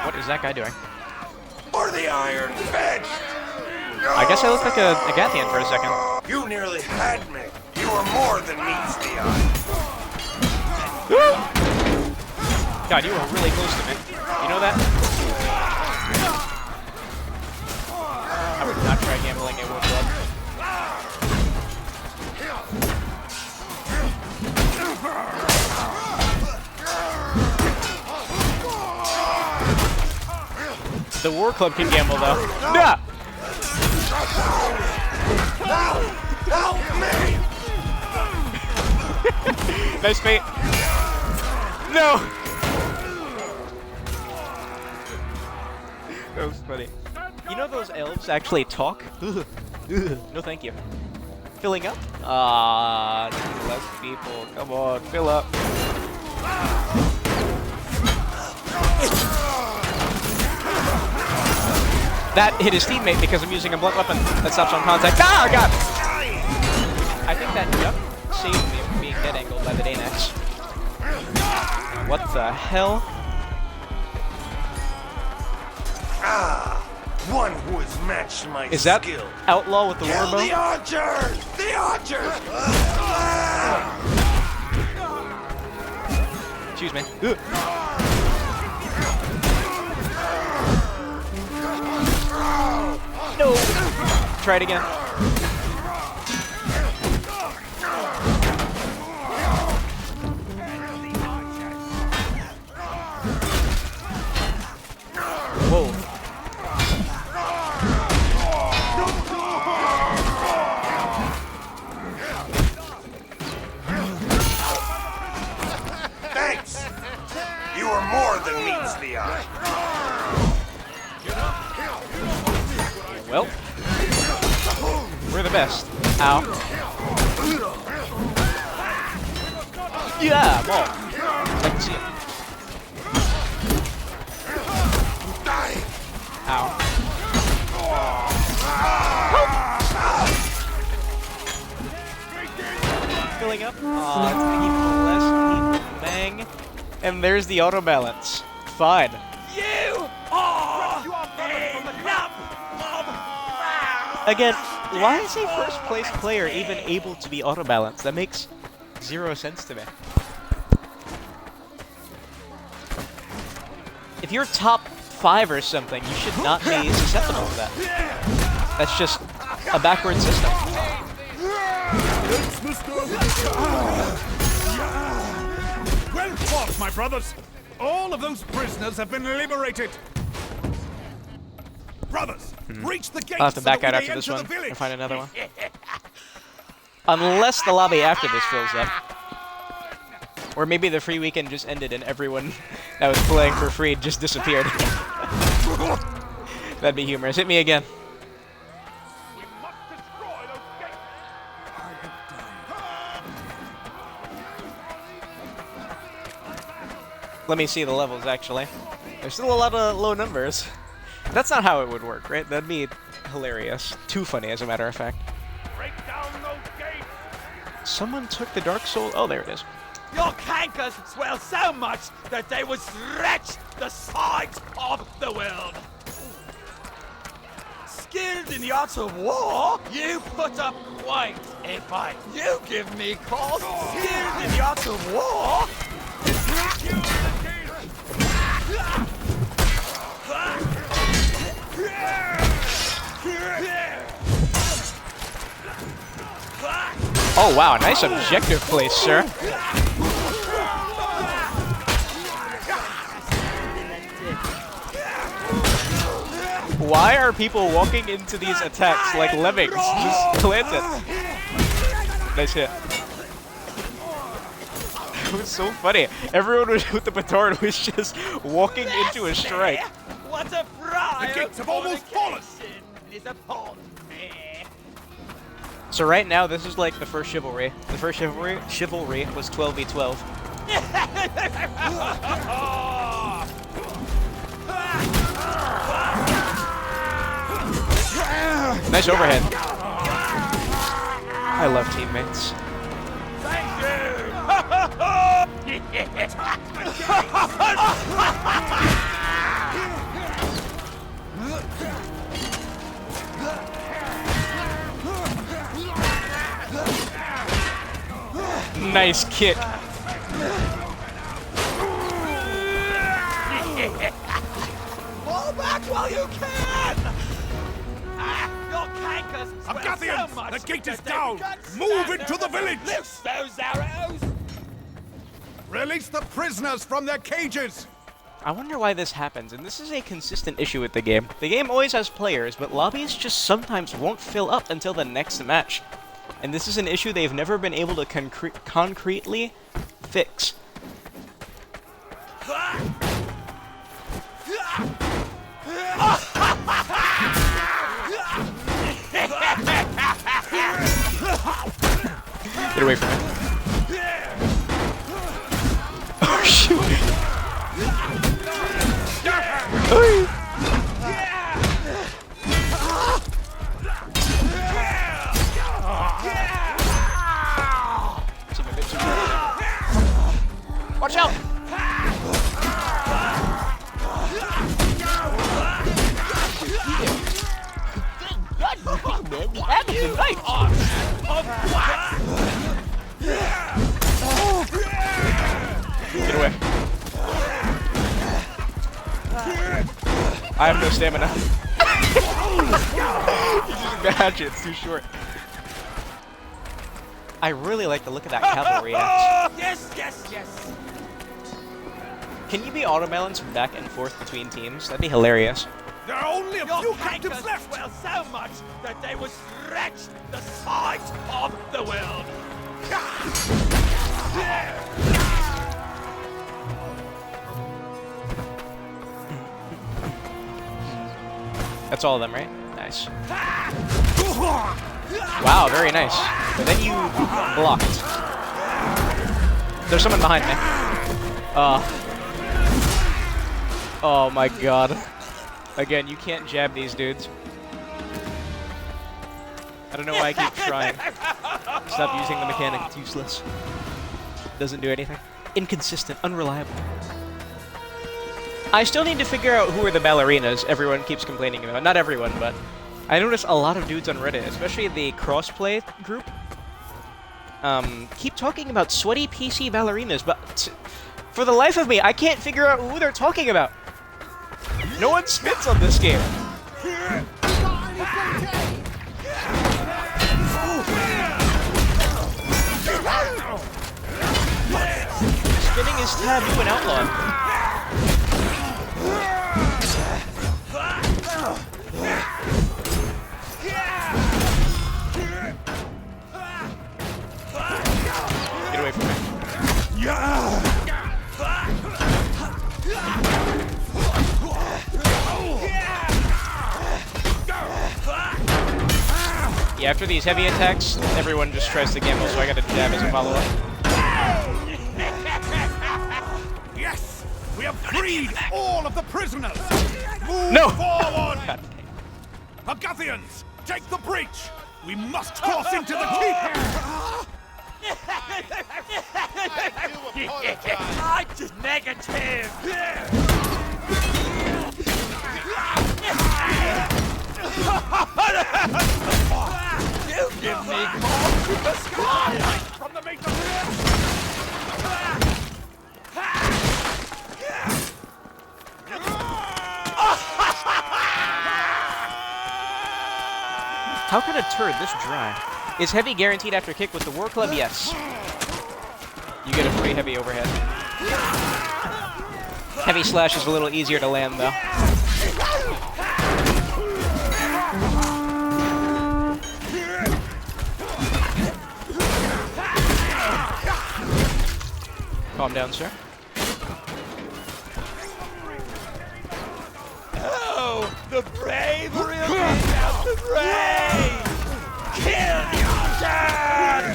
What is that guy doing? For the Iron Fist! I guess I look like a Gathian for a second. You nearly had me. You were more than meets the eye. God, you were really close to me. You know that? I would not try gambling at World Club. The War Club can gamble, though. Nah! Help me! Nice bait. No! That was funny. You know those elves actually talk? No thank you. Filling up? Ah, less people. Come on, fill up. That hit his teammate because I'm using a blunt weapon that stops on contact. Ah, God! I think that jump saved me from being dead angled by the Danex. What the hell? One who has matched my Is that skill. Outlaw with the Kill warbow? the archers! The archers! Excuse me. No! Try it again. Whoa. Thanks! You are more than meets the eye. Well, we're the best. Ow. Yeah, ball. Like to see it. Ow. Filling up. People less, people bang. And there's the auto balance. Fine. You are a lump of Again, why is a first place player even able to be auto balanced? That makes zero sense to me. If you're top 5 or something, you should not be susceptible to that. That's just a backward system. Well fought, my brothers. All of those prisoners have been liberated. Brothers, reach the gates. I'll have to back so that out we after may this enter one the village. and find another one. Unless the lobby after this fills up. Or maybe the free weekend just ended and everyone that was playing for free just disappeared. That'd be humorous. Hit me again. We must destroy those gates. Let me see the levels, actually. There's still a lot of low numbers. That's not how it would work, right? That'd be hilarious. Too funny, as a matter of fact. Break down those gates. Someone took the Dark Soul. Oh, there it is. Your cankers swell so much that they would stretch the sides of the world. Skilled in the arts of war, you put up quite a fight. You give me cause. Skilled in the arts of war. Oh wow, nice objective place, sir. Why are people walking into these attacks like lemmings? Just plant it. Nice hit. It was so funny. Everyone with the petard was just walking into a strike. What a fry! The gates have almost fallen! Is upon me. So right now, this is like the first chivalry. The first chivalry was 12v12. Nice overhead. I love teammates. Thank you! Nice kick. Fall back while you can! Your cankers swell Agathians, so much the gate is that they down! got Move standard. into the village! Loose those arrows! Release the prisoners from their cages! I wonder why this happens, and this is a consistent issue with the game. The game always has players, but lobbies just sometimes won't fill up until the next match. And this is an issue they've never been able to concretely fix. Get away from me. Oh, shoot! Watch out! Man, we have it tonight! Get away. I have no stamina. Imagine, it's too short. I really like the look of that cavalry axe. Yes, yes, yes! Can you be auto-balanced back and forth between teams? That'd be hilarious. There are only a Your few cankers captives left! swell so much that they would stretch the sides of the world. That's all of them, right? Nice. Wow, very nice. But then you blocked. There's someone behind me. Oh my god. Again, you can't jab these dudes. I don't know why I keep trying. Stop using the mechanic, it's useless. Doesn't do anything. Inconsistent, unreliable. I still need to figure out who are the ballerinas everyone keeps complaining about. Not everyone, but I notice a lot of dudes on Reddit, especially the crossplay group, keep talking about sweaty PC ballerinas, but for the life of me, I can't figure out who they're talking about. No one spits on this game. Spinning is taboo and outlawed. Get away from me. Yeah, after these heavy attacks, everyone just tries to gamble, so I gotta jab as a follow-up. Yes! We have freed all of the prisoners! Move No! forward! God. Agathians, take the breach! We must cross into the keep! I just negative. You give me call to the sky From the main How can a turd this dry? Is heavy guaranteed after kick with the War Club? Yes. You get a free heavy overhead. Heavy slash is a little easier to land, though. Calm down, sir. Oh, the bravery of being out the grave! Kill your dad!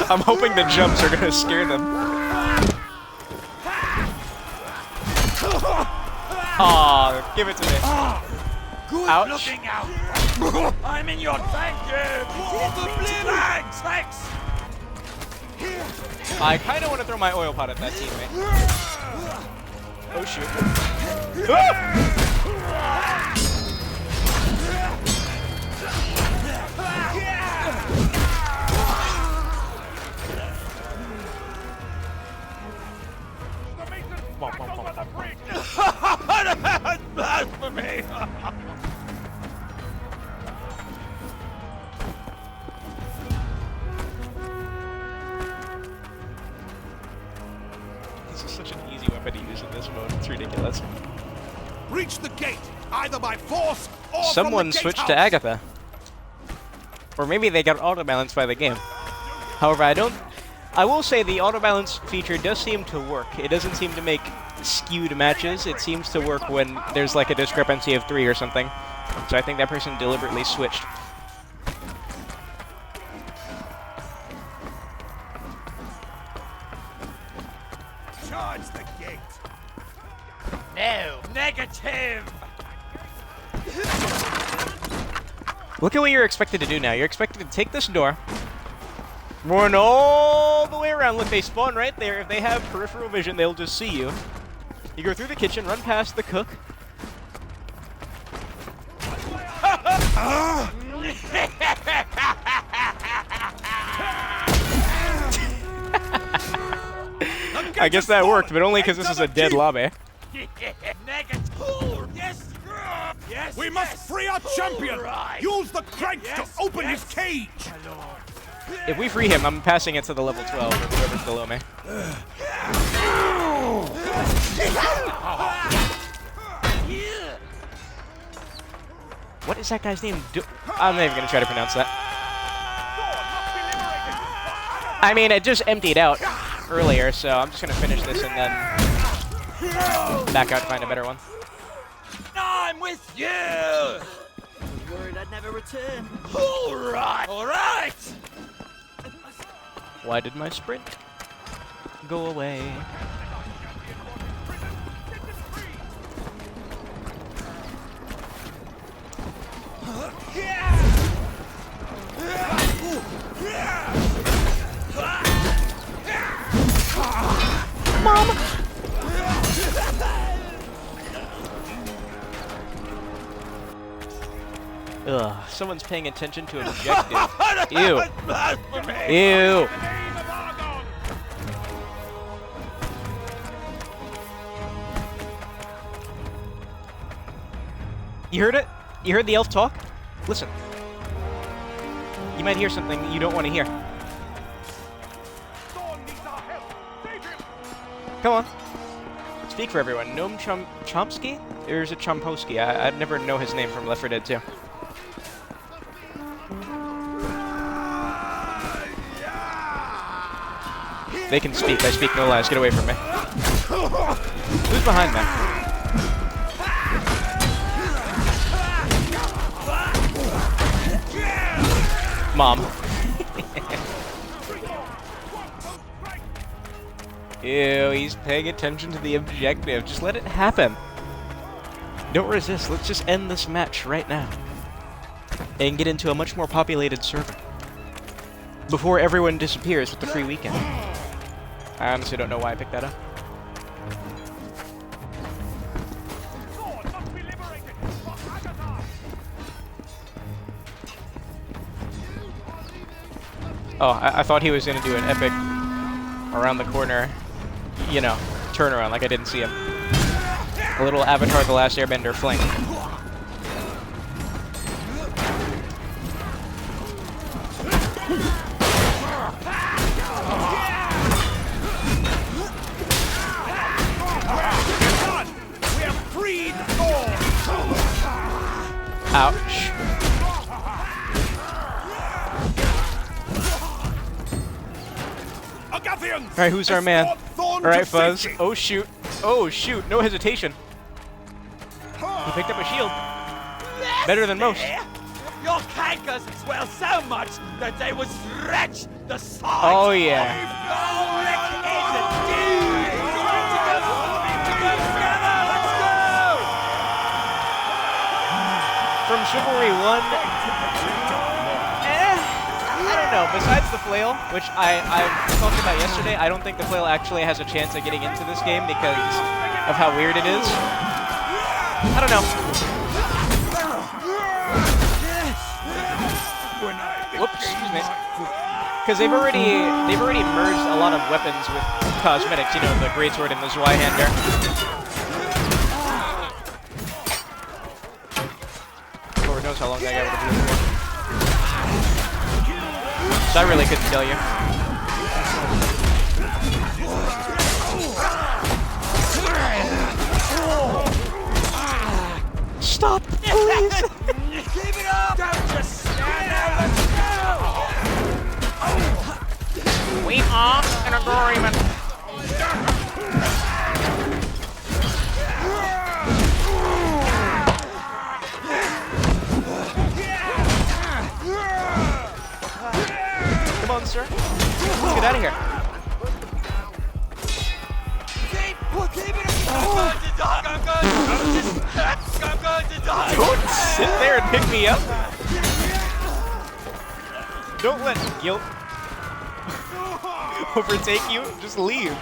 I'm hoping the jumps are gonna scare them. Aw, give it to me. Good Ouch. looking out! I'm in your tank, dude! Thanks, thanks! I kinda wanna throw my oil pot at that teammate. Oh shoot. Blasphemy! This is such an easy weapon to use in this mode. It's ridiculous. Reach the gate, either by force or Someone from the switched to gatehouse. Agatha. Or maybe they got auto-balanced by the game. However, I will say the auto-balance feature does seem to work. It doesn't seem to make skewed matches. It seems to work when there's like a discrepancy of 3 or something. So I think that person deliberately switched. Charge the gate. No, negative! Look at what you're expected to do now. You're expected to take this door, run all the way around. Look, they spawn right there. If they have peripheral vision, they'll just see you. You go through the kitchen, run past the cook. I guess that worked, but only because this is a dead lobby. Negative! Yes! Yes! We must free our champion. Right. Use the crank Yes, to open yes. his cage. If we free him, I'm passing it to the level 12 or whoever's below me. What is that guy's name? I'm not even going to try to pronounce that. I mean, it just emptied out earlier, so I'm just going to finish this and then back out to find a better one. I'm with you! I was worried I'd never return. Alright, alright! Why did my sprint go away? Mom! Ugh, someone's paying attention to objective. Ew. Ew. You heard it? You heard the elf talk? Listen. You might hear something you don't want to hear. Come on. Speak for everyone. Noam Chomsky? Or is it Chomposky? I'd never know his name from Left 4 Dead 2. They can speak. I speak no lies. Get away from me. Who's behind me? Mom. Ew, he's paying attention to the objective. Just let it happen. Don't resist. Let's just end this match right now. And get into a much more populated server. Before everyone disappears with the free weekend. I honestly don't know why I picked that up. Oh, I thought he was going to do an epic around the corner, you know, turnaround like I didn't see him. A little Avatar The Last Airbender flank. Ouch. Alright, who's our man? Alright, Fuzz. Oh shoot. Oh shoot. No hesitation. He picked up a shield. Better than most. Your cankers swell so much that they would stretch the sides. Oh yeah. From Chivalry 1, I don't know. Besides the flail, which I talked about yesterday, I don't think the flail actually has a chance of getting into this game because of how weird it is. I don't know. Whoops, excuse me. Because they've already merged a lot of weapons with cosmetics. You know, the greatsword and the Zweihander. Lord knows how long that guy would have been for. So I really couldn't tell you. Stop, please! Keep it up! Don't just stand there, let's go! We are in agreement. Come on, sir. Let's get out of here. Don't sit there and pick me up. Don't let guilt overtake you. Just leave.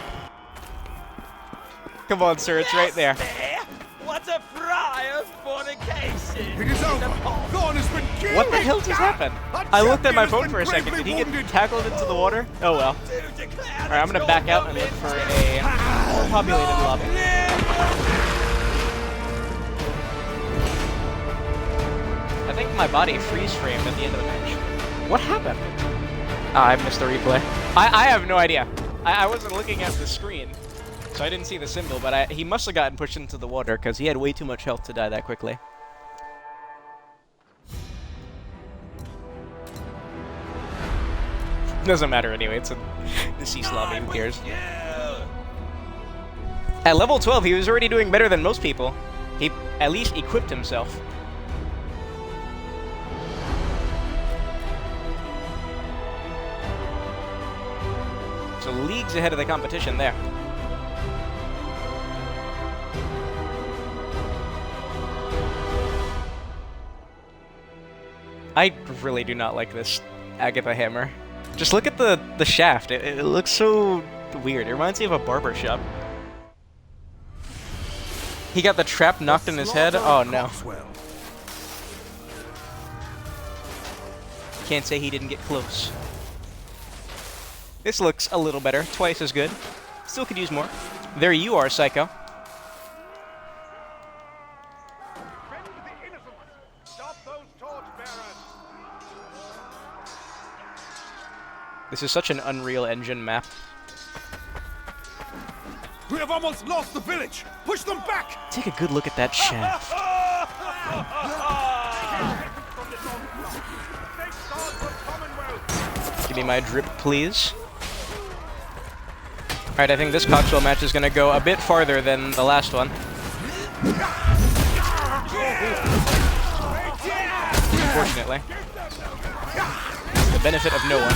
Come on, sir. It's right there. What a fry of fornication! It is over. Thorn has been killed. What the hell just happened? I looked at my phone for a second. Did he get tackled into the water? Oh well. Alright, I'm gonna back out and look for a more populated lobby. I think my body freeze-framed at the end of the match. What happened? Ah, I missed the replay. I have no idea. I wasn't looking at the screen, so I didn't see the symbol, but he must have gotten pushed into the water because he had way too much health to die that quickly. Doesn't matter anyway, it's a deceased lobby, who cares? At level 12, he was already doing better than most people. He at least equipped himself. So leagues ahead of the competition there. I really do not like this Agatha hammer. Just look at the shaft. It looks so weird. It reminds me of a barber shop. He got the trap knocked in his head. Oh no. Can't say he didn't get close. This looks a little better. Twice as good. Still could use more. There you are, Psycho. This is such an Unreal Engine map. We have almost lost the village. Push them back. Take a good look at that shaft. Give me my drip, please. Alright, I think this Coxwell match is going to go a bit farther than the last one. Unfortunately. To the benefit of no one.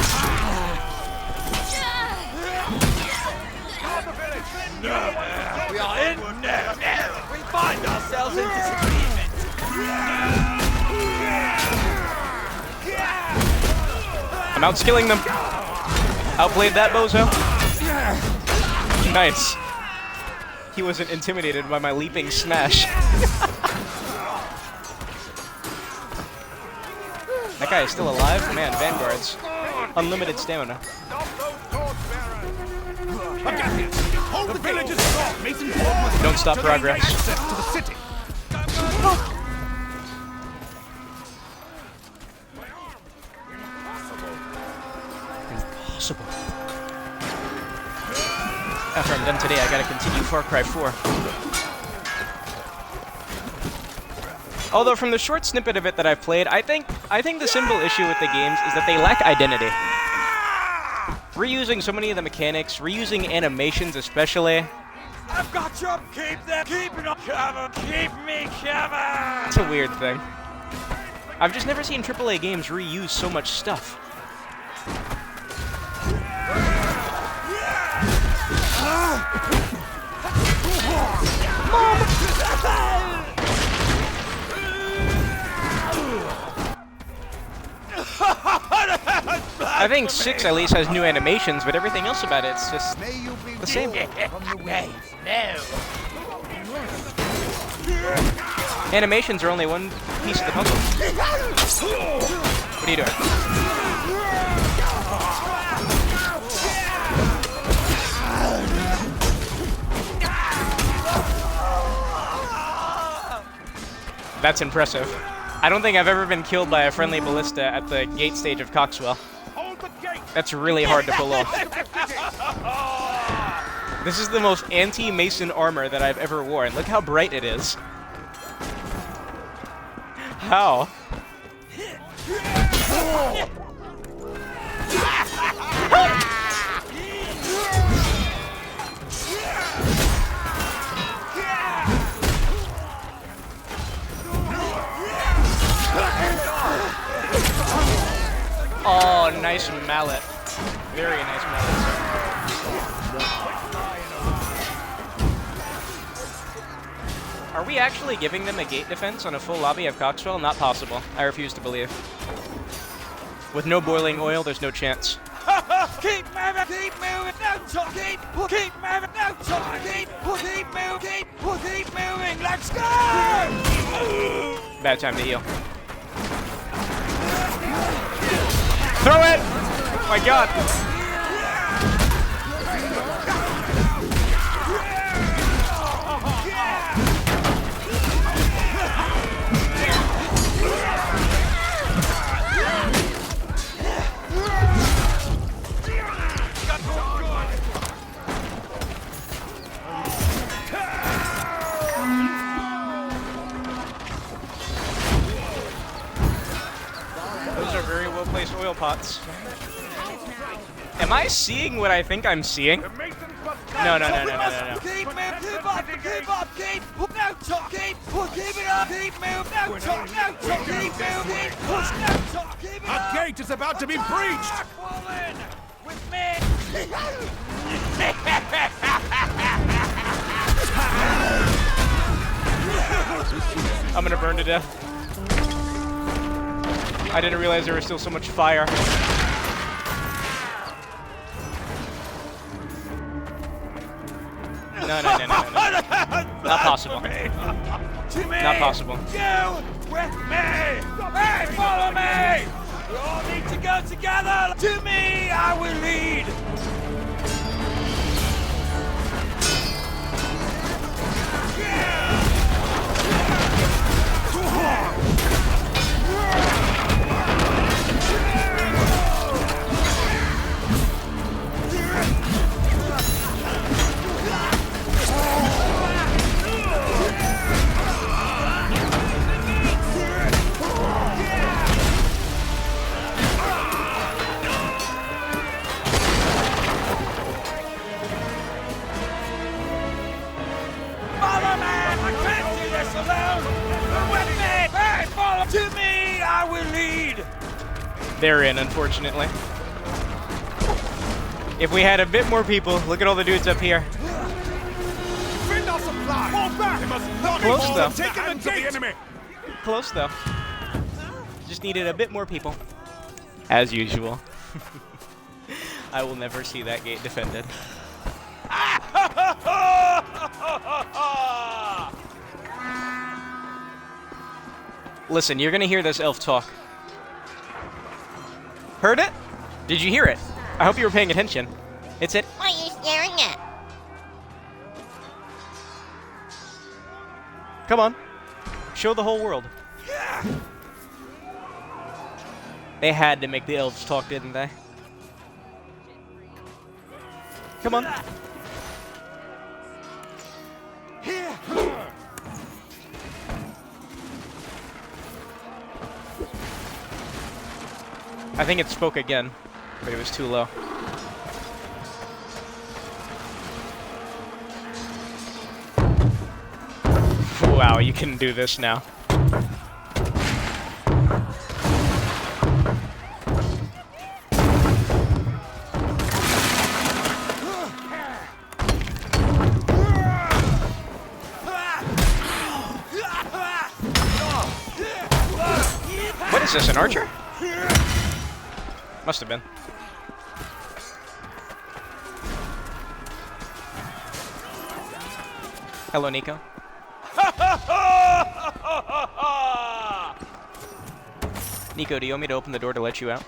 We are in we find ourselves in disagreement. I'm outskilling them. Outplayed that bozo. Nice. He wasn't intimidated by my leaping smash. That guy is still alive? Man, Vanguards. Unlimited stamina. Hold the village is strong. Mason Don't stop progress. access to the city. Impossible. After I'm done today, I gotta continue Far Cry 4. Although from the short snippet of it that I've played, I think the simple issue with the games is that they lack identity. Reusing so many of the mechanics, reusing animations especially. I've got you. Keep them. Keep it cover. Keep me covered. It's a weird thing. I've just never seen AAA games reuse so much stuff. I think 6 at least has new animations, but everything else about it's just the same. Animations are only one piece of the puzzle. What are you doing? That's impressive. I don't think I've ever been killed by a friendly ballista at the gate stage of Coxwell. That's really hard to pull off. This is the most anti-Mason armor that I've ever worn. Look how bright it is. How? Oh, nice mallet. Very nice mallet. Are we actually giving them a gate defense on a full lobby of Coxwell? Not possible. I refuse to believe. With no boiling oil, there's no chance. Keep moving, no talk, keep moving, no talk, keep moving, let's go! Bad time to heal. Throw it! Oh my god. Those are very well placed oil pots. Am I seeing what I think I'm seeing? No. Keep up, no talk, keep it up, keep moving, no talk, keep moving, push, no talk, keep it up. A gate is about to be breached! Fall in with me. I'm gonna burn to death. I didn't realize there was still so much fire. No. Not possible. Not possible. Go with me. Hey, follow me. We all need to go together. To me, I will lead. Follow me. I can't do this alone. Come with me. Hey, follow. To me, I will lead. They're in, unfortunately. If we had a bit more people, look at all the dudes up here. Defend our supply! Fall back! They must not Close, fall though. into the hands of the enemy! Close though. Just needed a bit more people. As usual. I will never see that gate defended. Listen, you're gonna hear this elf talk. Heard it? Did you hear it? I hope you were paying attention. It said, What are you staring at? come on. Show the whole world. They had to make the elves talk, didn't they? Come on. I think it spoke again, but it was too low. Wow, you can do this now. What is this, an archer? Must have been. Hello, Nico. Nico, do you want me to open the door to let you out?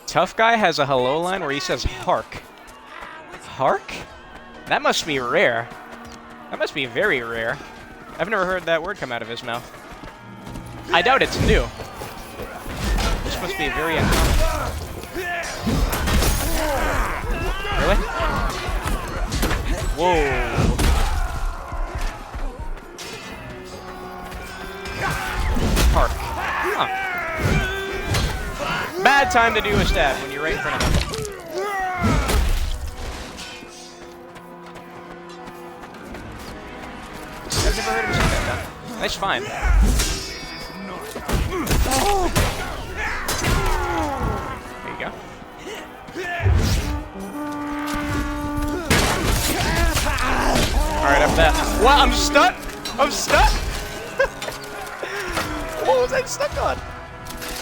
Tough Guy has a hello line where he says hark. Hark? That must be rare. That must be very rare. I've never heard that word come out of his mouth. I doubt it's new. This must be very uncommon. Really? Whoa. Hark. Huh. Bad time to do a stab when you're right in front of him. I've never heard him say that though. Nice find. There you go. Alright, up that. Wow, I'm stuck! I'm stuck! What was I stuck on?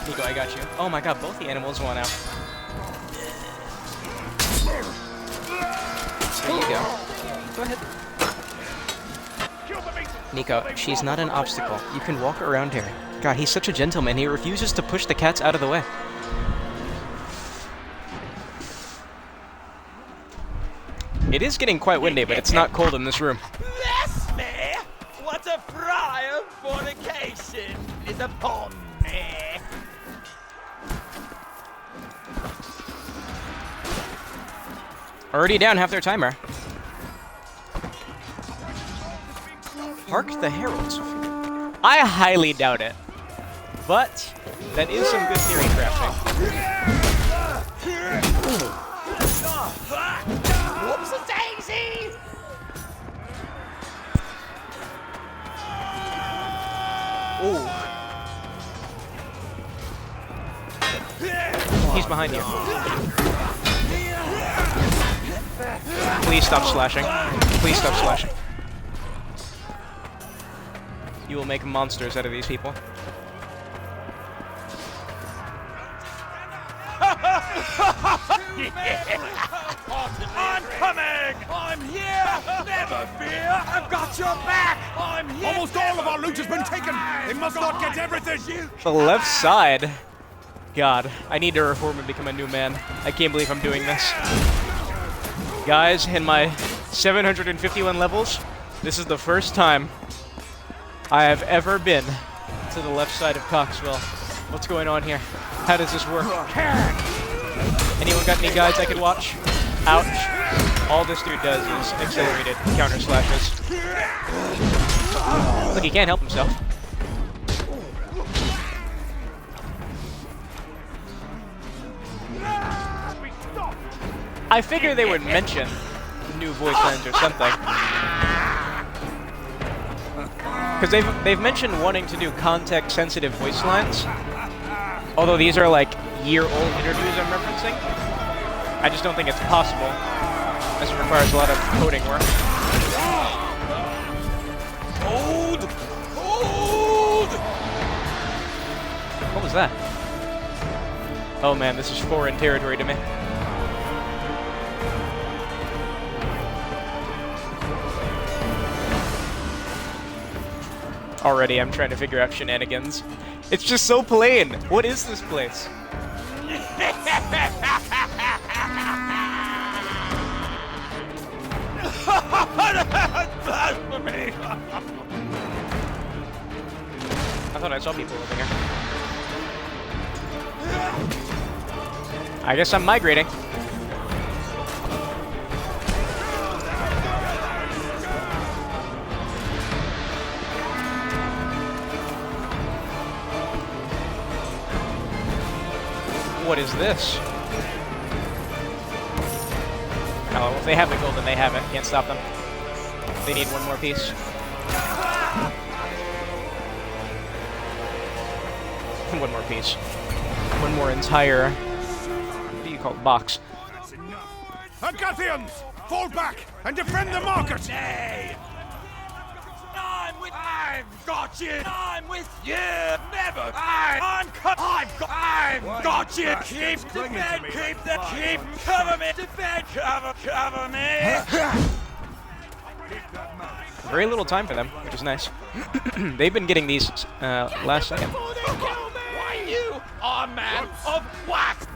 Nico, I got you. Oh my god, both the animals won out. There you go. Go ahead. Nico, she's not an obstacle. You can walk around her. God, he's such a gentleman. He refuses to push the cats out of the way. It is getting quite windy, but it's not cold in this room. Bless me! What a fry of fornication is upon me! Already down half their timer. Hark the heralds. I highly doubt it. But that is some good theory crafting. Whoops-a-daisy! Ooh. He's behind you. Please stop slashing. Please stop slashing. You will make monsters out of these people. I'm coming! I'm here! Never fear! I've got your back! I'm here! Almost all of our loot has been taken! They must not get everything! The left side. God, I need to reform and become a new man. I can't believe I'm doing this. Guys, in my 751 levels, this is the first time I have ever been to the left side of Coxville. What's going on here? How does this work? Anyone got any guides I could watch? Ouch. All this dude does is accelerated counter slashes. Look, he can't help himself. I figure they would mention new voice lines or something. Because they've mentioned wanting to do context-sensitive voice lines. Although these are like year-old interviews I'm referencing. I just don't think it's possible, as it requires a lot of coding work. Hold! Hold! What was that? Oh man, this is foreign territory to me. Already, I'm trying to figure out shenanigans. It's just so plain. What is this place? Blasphemy! I thought I saw people over here. I guess I'm migrating. What is this? Oh, if they have the gold, then they have it. Can't stop them. They need one more piece. One more piece. One more entire... What do you call it? Box. Agathians, fall back and defend the market! Nay! I've got you! I'm with you! Never! I've got you! Keep defend! Keep cover me! Defend! Cover me! Very little time for them, which is nice. They've been getting these last second. Why you are man of wax?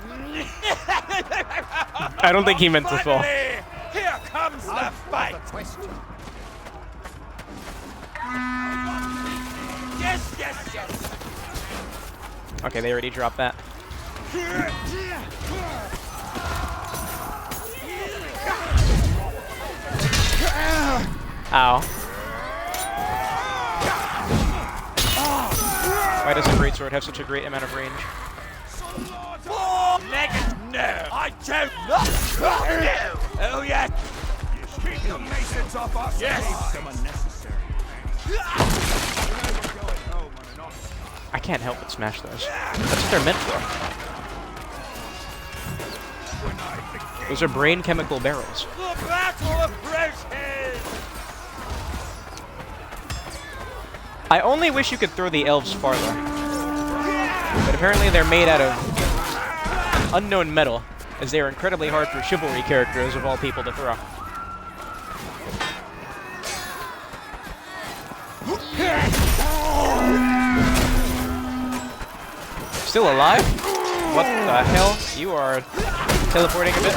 I don't think he meant to fall. Finally, here comes the fight! Yes, yes, yes! Okay, they already dropped that. Ow. Why does a greatsword have such a great amount of range? No, I don't not. No. Oh yeah. Keep the masons off us! Yes. Them unnecessary. I can't help but smash those. That's what they're meant for. Those are brain chemical barrels. The battle approaches. I only wish you could throw the elves farther. But apparently they're made out of unknown metal, as they are incredibly hard for chivalry characters of all people to throw. Still alive? What the hell? You are teleporting a bit.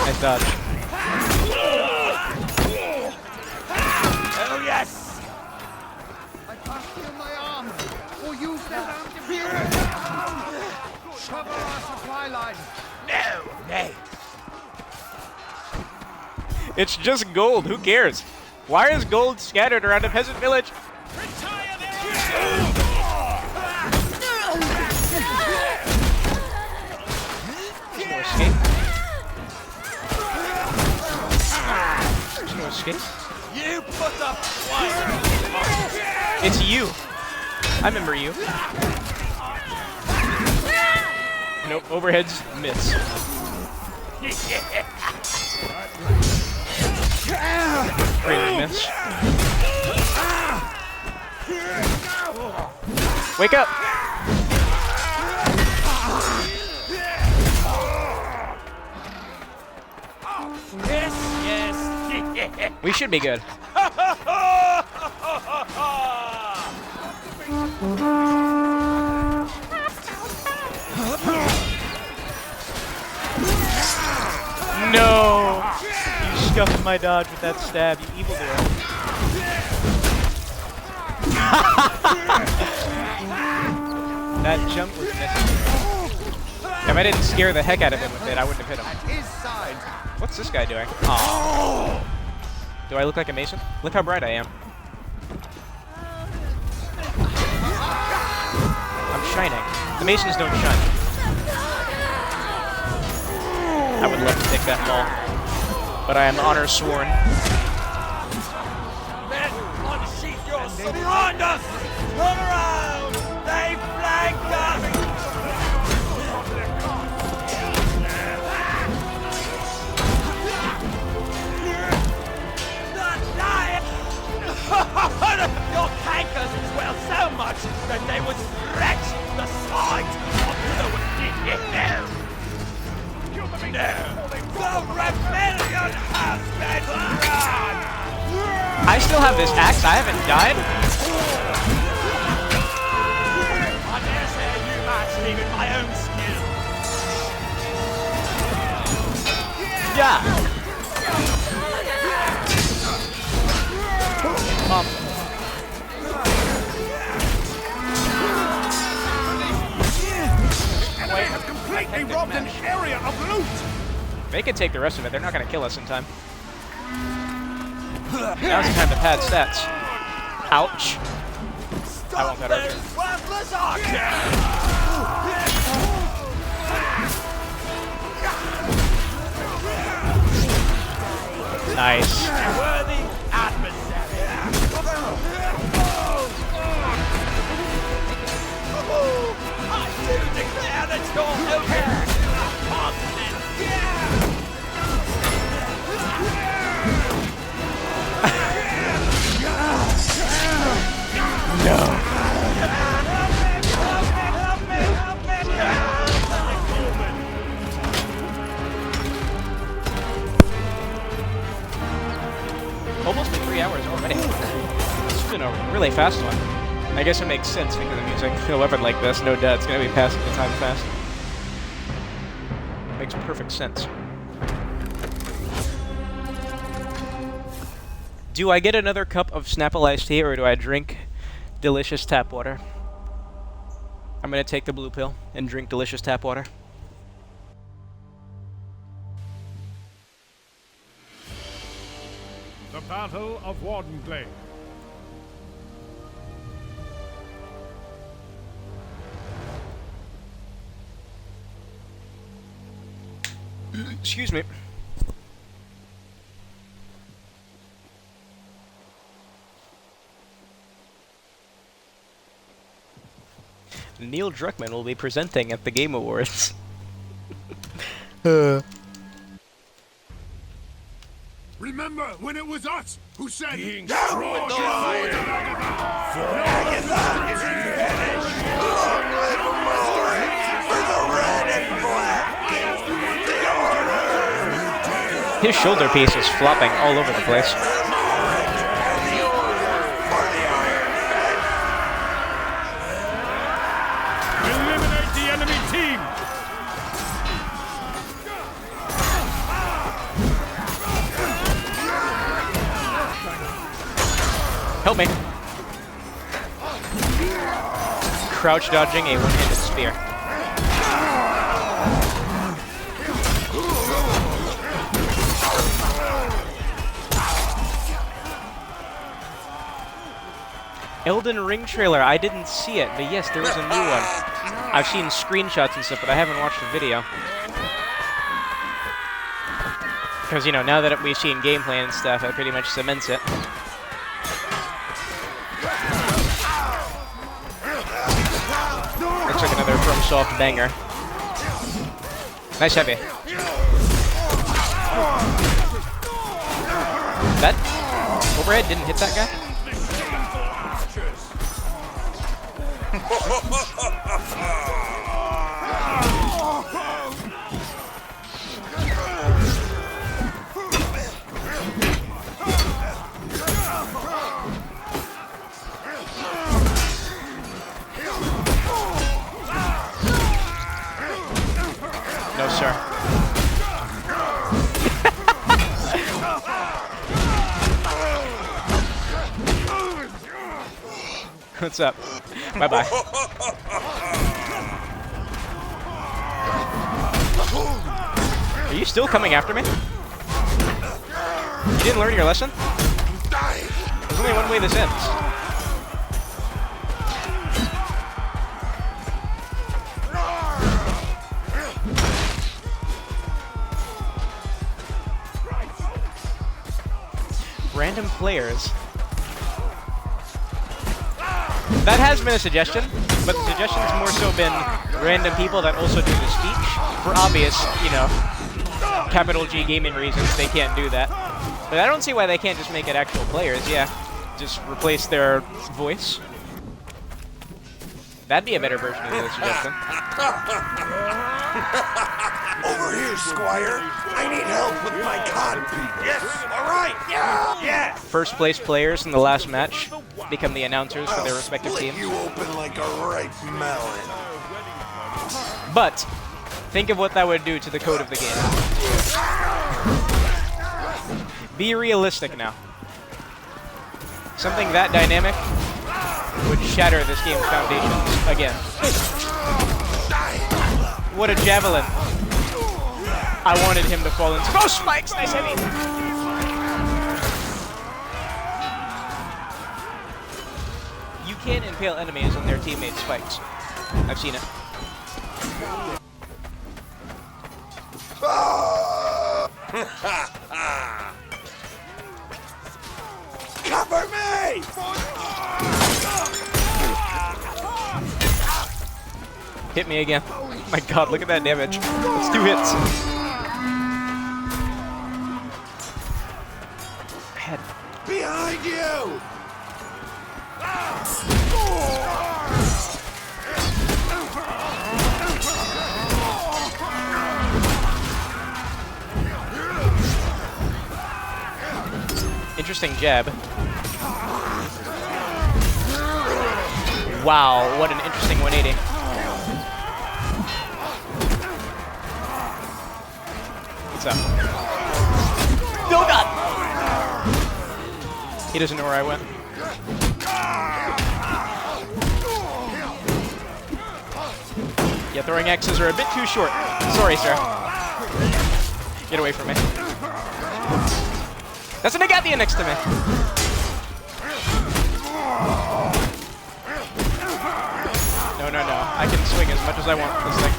Nice dodge. Oh yes. I can't feel my arm. Or use their arm to feel cover our supply line. No, nay. It's just gold. Who cares? Why is gold scattered around a peasant village? Retire there. There's no escape. There's no escape. You put up one. It's you. I remember you. Nope. Overheads miss. Great miss. Wake up! Yes, yes. We should be good. No! You scuffed my dodge with that stab, you evildoer. That jump was necessary. If I didn't scare the heck out of him with it, I wouldn't have hit him. At his side. What's this guy doing? Aww. Do I look like a mason? Look how bright I am. I'm shining. The masons don't shine. I would love to take that ball, but I am honor sworn. Men, unsheath your swords. Surround us! Turn around! They flank us! Your cankers swell so much that they would stretch the sides of the No! The rebellion has been run! I still have this axe. I haven't died. I dare say you match me with my own skill. Yeah. They have completely robbed an area of loot! They can take the rest of it. They're not going to kill us in time. Now's the time to pad stats. Ouch. I won't cut her. Worthless archer! Nice. Worthy adversary! I do declare that you're okay! Almost been 3 hours already. It's been a really fast one. I guess it makes sense because of music. A weapon like this, no doubt, it's gonna be passing the time fast. Makes perfect sense. Do I get another cup of Snapple iced tea or do I drink delicious tap water? I'm gonna take the blue pill and drink delicious tap water. The Battle of Wardenglade. Excuse me. Neil Druckmann will be presenting at the Game Awards. Remember when it was us who said being Down with the lion! Agatha is finished! Long live Maury for the red and black! His shoulder piece is flopping all over the place. eliminate the enemy team! Help me. Crouch dodging a one-handed spear. Elden Ring trailer, I didn't see it, but yes, there was a new one. I've seen screenshots and stuff, but I haven't watched the video. Because, you know, now that we've seen gameplay and stuff, that pretty much cements it. Looks like another FromSoft banger. Nice heavy. That overhead didn't hit that guy? No, sir. What's up? Bye-bye. Are you still coming after me? You didn't learn your lesson? There's only one way this ends. Random players. That has been a suggestion, but the suggestion's more so been random people that also do the speech. For obvious, you know, capital G gaming reasons, they can't do that. But I don't see why they can't just make it actual players, yeah. Just replace their voice. That'd be a better version of the suggestion. Over here, Squire. I need help with my codpiece. Yes, all right. Yeah, yeah. First place players in the last match become the announcers for their respective Split teams. you open like a ripe melon. But think of what that would do to the code of the game. Be realistic now. Something that dynamic would shatter this game's foundations again. What a javelin. I wanted him to fall into those spikes! Nice heavy! You can't impale enemies on their teammates' spikes. I've seen it. Cover me! Hit me again. My god, look at that damage. That's 2 hits. Head. Behind you! Interesting jab. Wow, what an interesting 180. What's up? Oh god! He doesn't know where I went. Yeah, throwing X's are a bit too short. Sorry, sir. Get away from me. That's an Agathian next to me. No, no, no. I can swing as much as I want with this thing.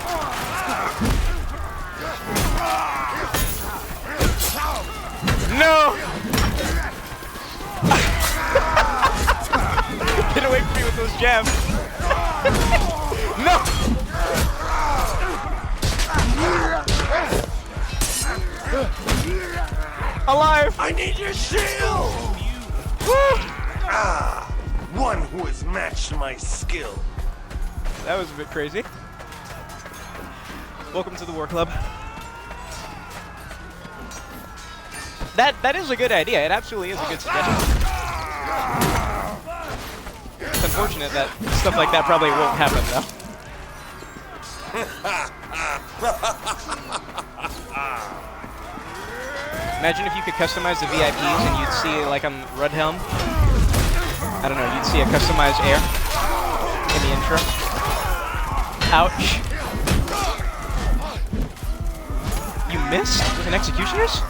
No! Get away from me with those jabs. No! Alive! I need your shield! One who has matched my skill. That was a bit crazy. Welcome to the War Club. That is a good idea. It absolutely is a good suggestion. It's unfortunate that stuff like that probably won't happen, though. Imagine if you could customize the VIPs and you'd see, like on Rudhelm, I don't know, you'd see a customized air in the intro. Ouch. You missed with an Executioner's?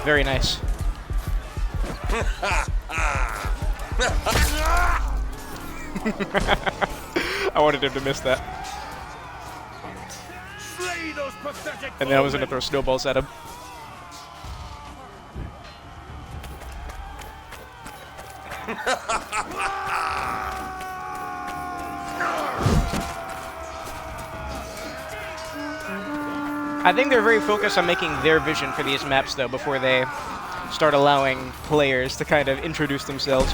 Very nice. I wanted him to miss that. And then I was going to throw snowballs at him. I think they're very focused on making their vision for these maps, though, before they start allowing players to kind of introduce themselves.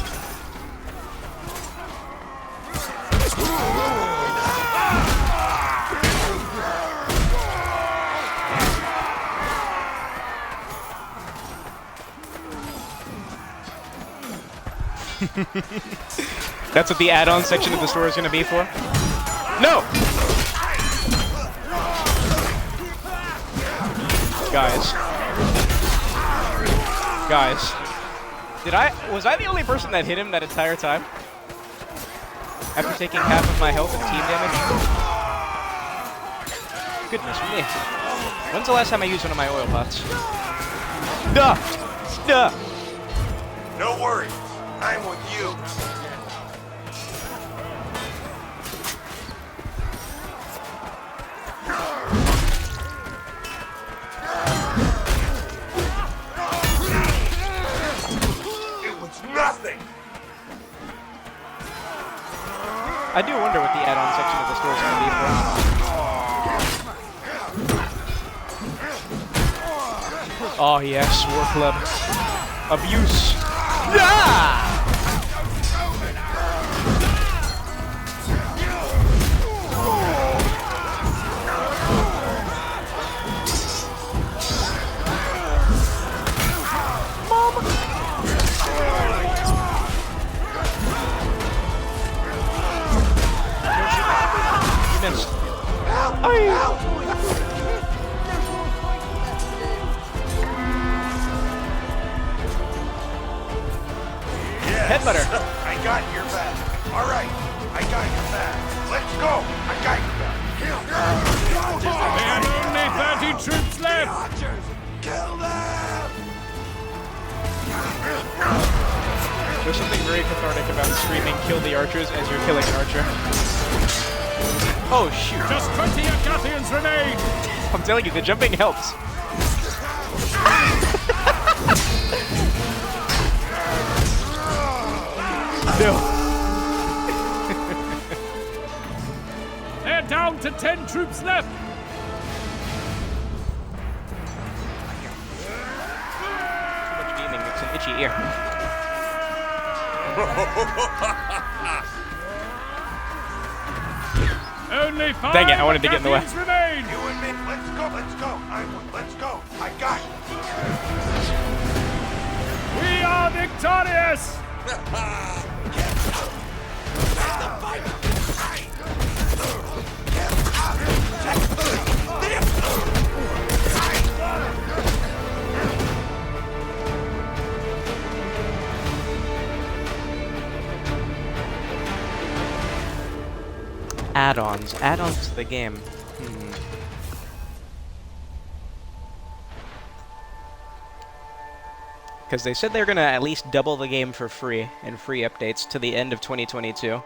That's what the add-on section of the store is going to be for? No! Guys. Guys. Was I the only person that hit him that entire time? After taking half of my health and team damage? Goodness me. When's the last time I used one of my oil pots? Duh! Duh! No worries. I'm with you. It was nothing. I do wonder what the add-on section of the store is going to be for. Oh yes, War Club. Abuse. Yeah! Headbutter. I got your back. All right, I got your back. Let's go. I got your back. There are only 30 troops left. Archers, kill them. There's something very cathartic about screaming "kill the archers" as you're killing an archer. Oh shoot! Just 20 Agathians remain! I'm telling you, the jumping helps. No. They're down to 10 troops left! Too much gaming makes an itchy ear. Only 5 Dang it, I wanted to get in the way. Agathians remain! You and me, let's go, let's go. Let's go. I got you. We are victorious! Add-ons to the game. Because they said they're gonna at least double the game for free in free updates to the end of 2022.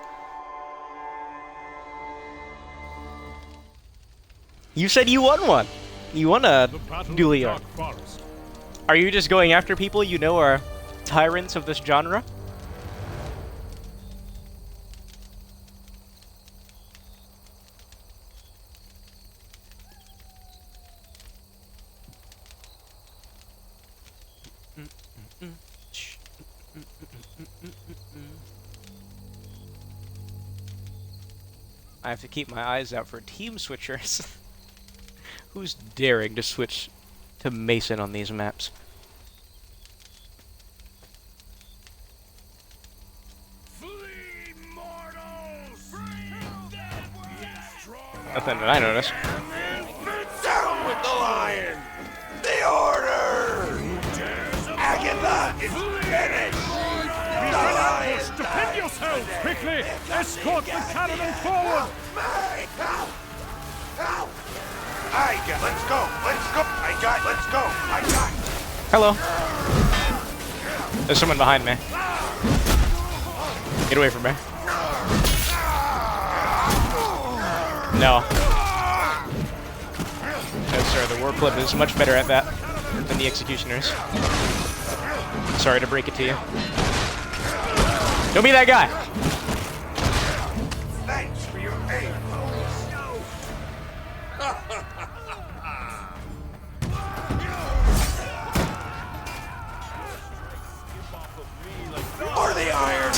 You said you won one! You won a Dulia. Are you just going after people you know are tyrants of this genre? I have to keep my eyes out for team switchers. Who's daring to switch to Mason on these maps? Flee, mortals! Nothing that I noticed. Down with the lion! The order! Agatha is finished! The lion! Defend yourselves! Quickly! Escort the Cavemen forward! Let's go! I got. Hello. There's someone behind me. Get away from me. No. No, sir, the War Club is much better at that than the Executioners. Sorry to break it to you. Don't be that guy! Thanks for your aid. Or the iron.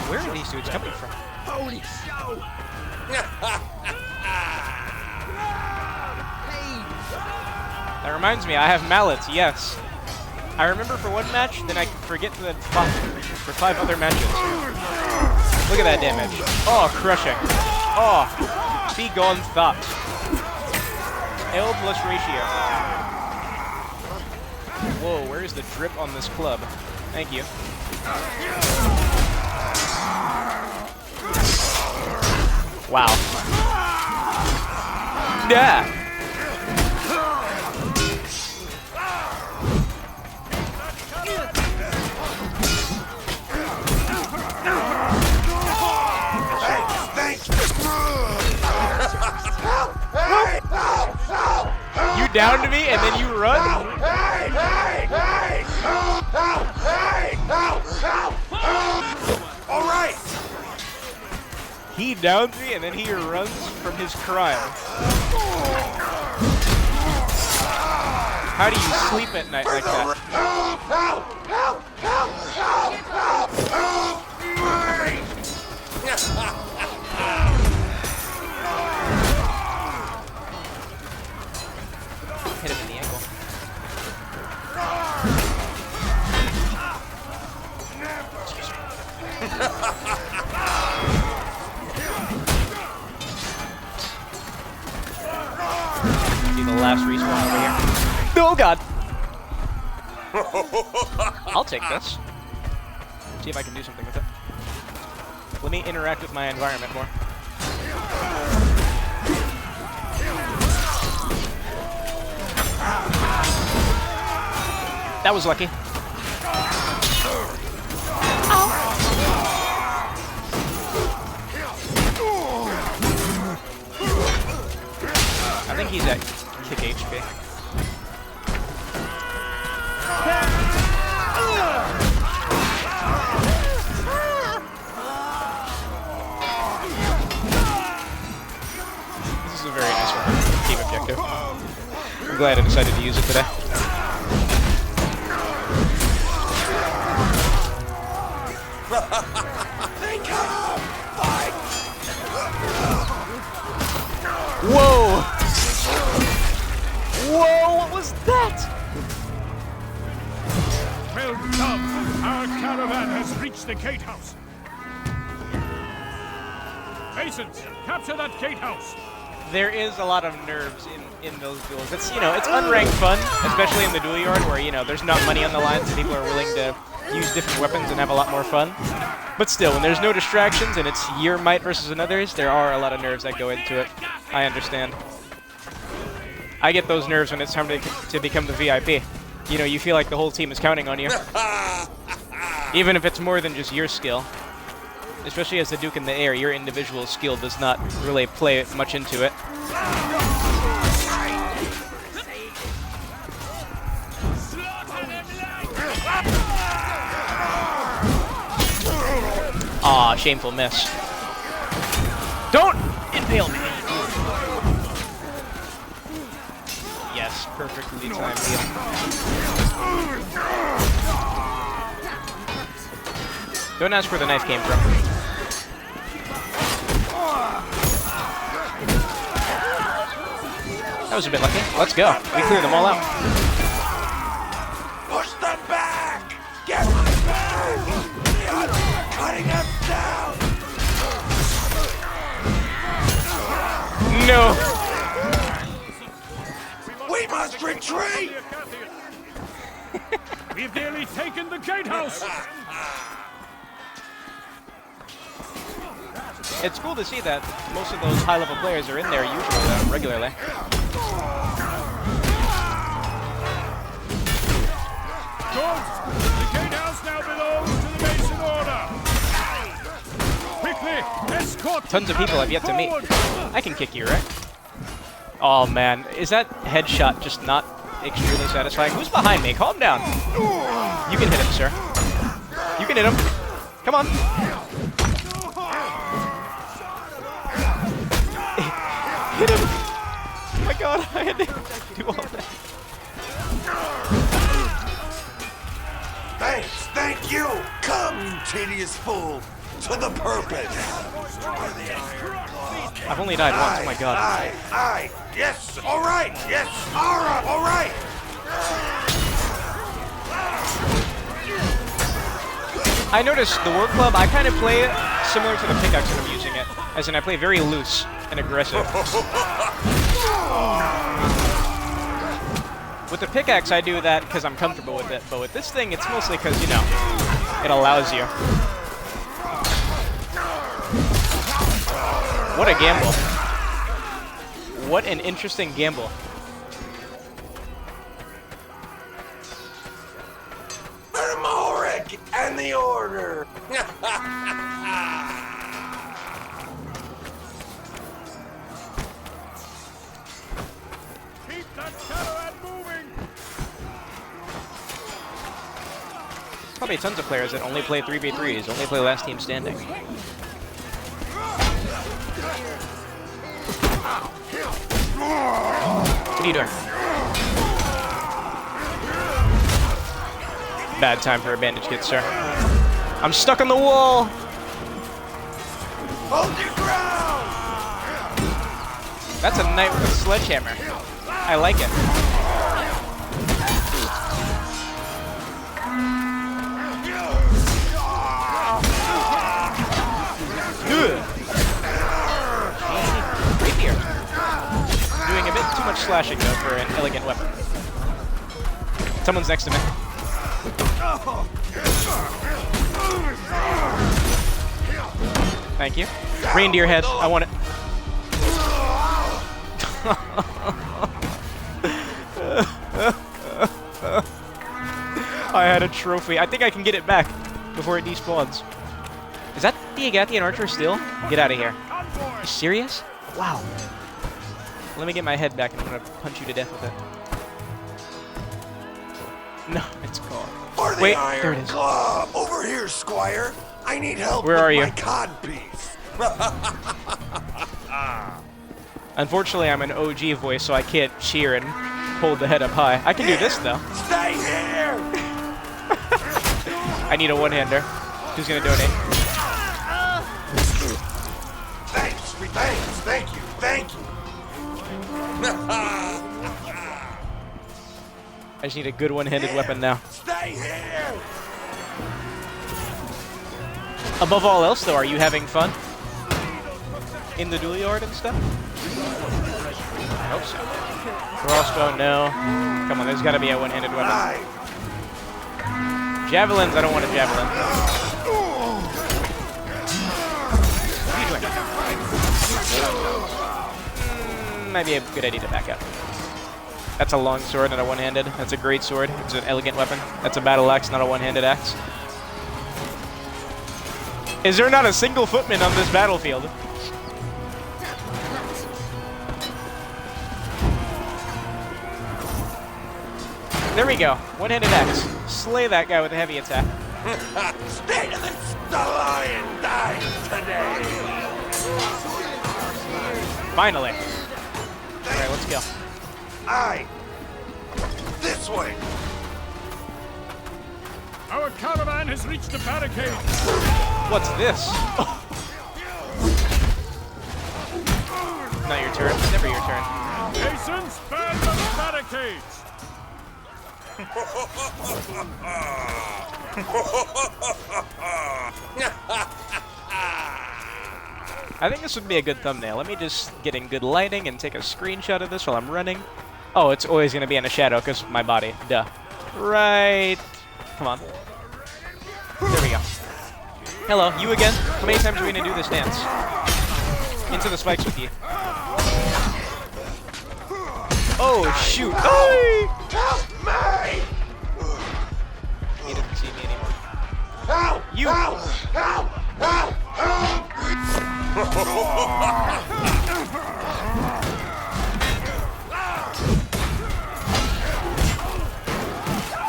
Where are these dudes coming from? Holy show! That reminds me, I have mallets, yes. I remember for one match, then I forget for 5 other matches. Look at that damage. Oh, crushing. Oh, be gone thought. L plus ratio. Whoa, where is the drip on this club? Thank you. Wow. Yeah. You downed me and then you run? All right. He downs me and then he runs from his crime. How do you sleep at night like that? Hit him in the ankle. Excuse me. See the last respawn over here. Oh god! I'll take this. See if I can do something with it. Let me interact with my environment more. That was lucky. team objective. I'm glad I decided to use it today. They come! Fight! Whoa! Whoa, what was that? Well done! Our caravan has reached the gatehouse. Masons, capture that gatehouse! There is a lot of nerves in those duels. It's, you know, it's unranked fun, especially in the duel yard where, you know, there's not money on the line, so people are willing to use different weapons and have a lot more fun. But still, when there's no distractions and it's your might versus another's, there are a lot of nerves that go into it. I understand. I get those nerves when it's time to become the VIP. You know, you feel like the whole team is counting on you. Even if it's more than just your skill. Especially as the Duke in the air, your individual skill does not really play much into it. Aw, shameful miss. Don't impale me! Yes, perfectly timed heal. Don't ask where the knife came from. That was a bit lucky. Let's go. We cleared them all out. Push them back! Get my back! They are cutting us down! No! We must retreat! We've nearly taken the gatehouse! It's cool to see that most of those high-level players are in there usually, regularly. Good! The gatehouse now belongs to the Mason Order! Quickly, escort Tons of people I've yet to meet. I can kick you, right? Oh man, is that headshot just not extremely satisfying? Who's behind me? Calm down. You can hit him, sir. You can hit him. Come on. Hit him. Oh my god, I had to do all that. Thanks, thank you! Come, you tedious fool! To the purpose! I've only died once, oh my god. Aye, yes, alright, yes, alright! I noticed the War Club, I kind of play it similar to the pickaxe when I'm using it. As in, I play very loose and aggressive. With the pickaxe, I do that because I'm comfortable with it. But with this thing, it's mostly because, you know, it allows you. What a gamble. What an interesting gamble. Ermoric and the Order! Keep that caravan moving! Probably tons of players that only play 3v3s, only play last team standing. What are you doing? Bad time for a bandage kit, sir. I'm stuck on the wall! Hold your ground! That's a knight with a sledgehammer. I like it. Rapier. Doing a bit too much slashing, though, for an elegant weapon. Someone's next to me. Thank you. Reindeer head. I want it. I had a trophy. I think I can get it back before it despawns. Is that the Agathian archer still? Get out of here. Are you serious? Wow. Let me get my head back and I'm gonna punch you to death with it. No, it's gone. For the Wait, there Iron it is. Club! Over here, Squire! I need help Where with are you? my codpiece! Unfortunately, I'm an OG voice, so I can't cheer and hold the head up high. I can do this, though. Stay here! I need a one-hander. Who's gonna donate? Thanks, thank you, thank you. I just need a good one-handed weapon now. Stay here! Above all else, though, are you having fun? In the dual yard and stuff? I hope so. Crossbow, no. Come on, there's gotta be a one-handed weapon. Aye. Javelins, I don't want a javelin. What are you doing? Might be a good idea to back up. That's a long sword, not a one-handed. That's a great sword. It's an elegant weapon. That's a battle axe, not a one-handed axe. Is there not a single footman on this battlefield? There we go. One-handed axe. Slay that guy with a heavy attack. Stay to this, the lion dies today. Finally. Alright, let's go. Aye. This way. Our caravan has reached the barricade. What's this? Not your turn. It's never your turn. Hasten, span the barricades. I think this would be a good thumbnail. Let me just get in good lighting and take a screenshot of this while I'm running. Oh, it's always going to be in a shadow because of my body. Duh. Right. Come on. There we go. Hello, you again? How many times are we going to do this dance? Into the spikes with you. Oh, shoot. Oh! Help me! He doesn't see me anymore. Help! You! Help! Help! Help! Help!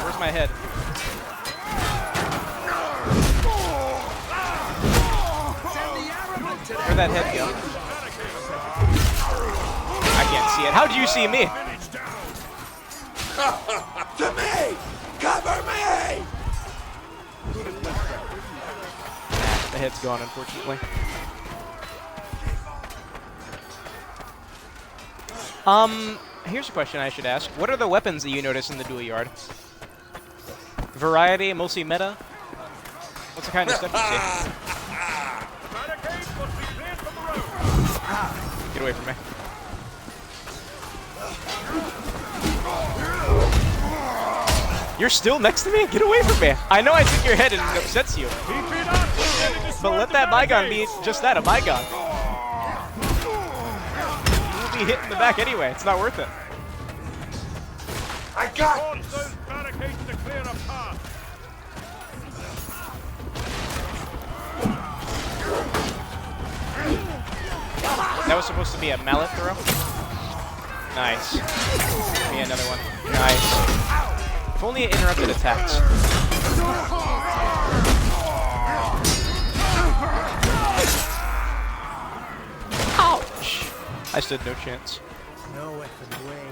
Where's my head? Where'd that head go? I can't see it. How'd you see me? To me! Cover me! The head's gone, unfortunately. Here's a question I should ask. What are the weapons that you notice in the dual yard? Variety, mostly meta? What's the kind of stuff you see? Get away from me. You're still next to me? Get away from me. I know I took your head and it upsets you. But let that bygone be just that, a bygone. You'll be hit in the back anyway. It's not worth it. I got this! Those barricades to clear a path. That was supposed to be a mallet throw. Nice. Give me another one. Nice. If only it interrupted attacks. Ouch! I stood no chance. No weapon way.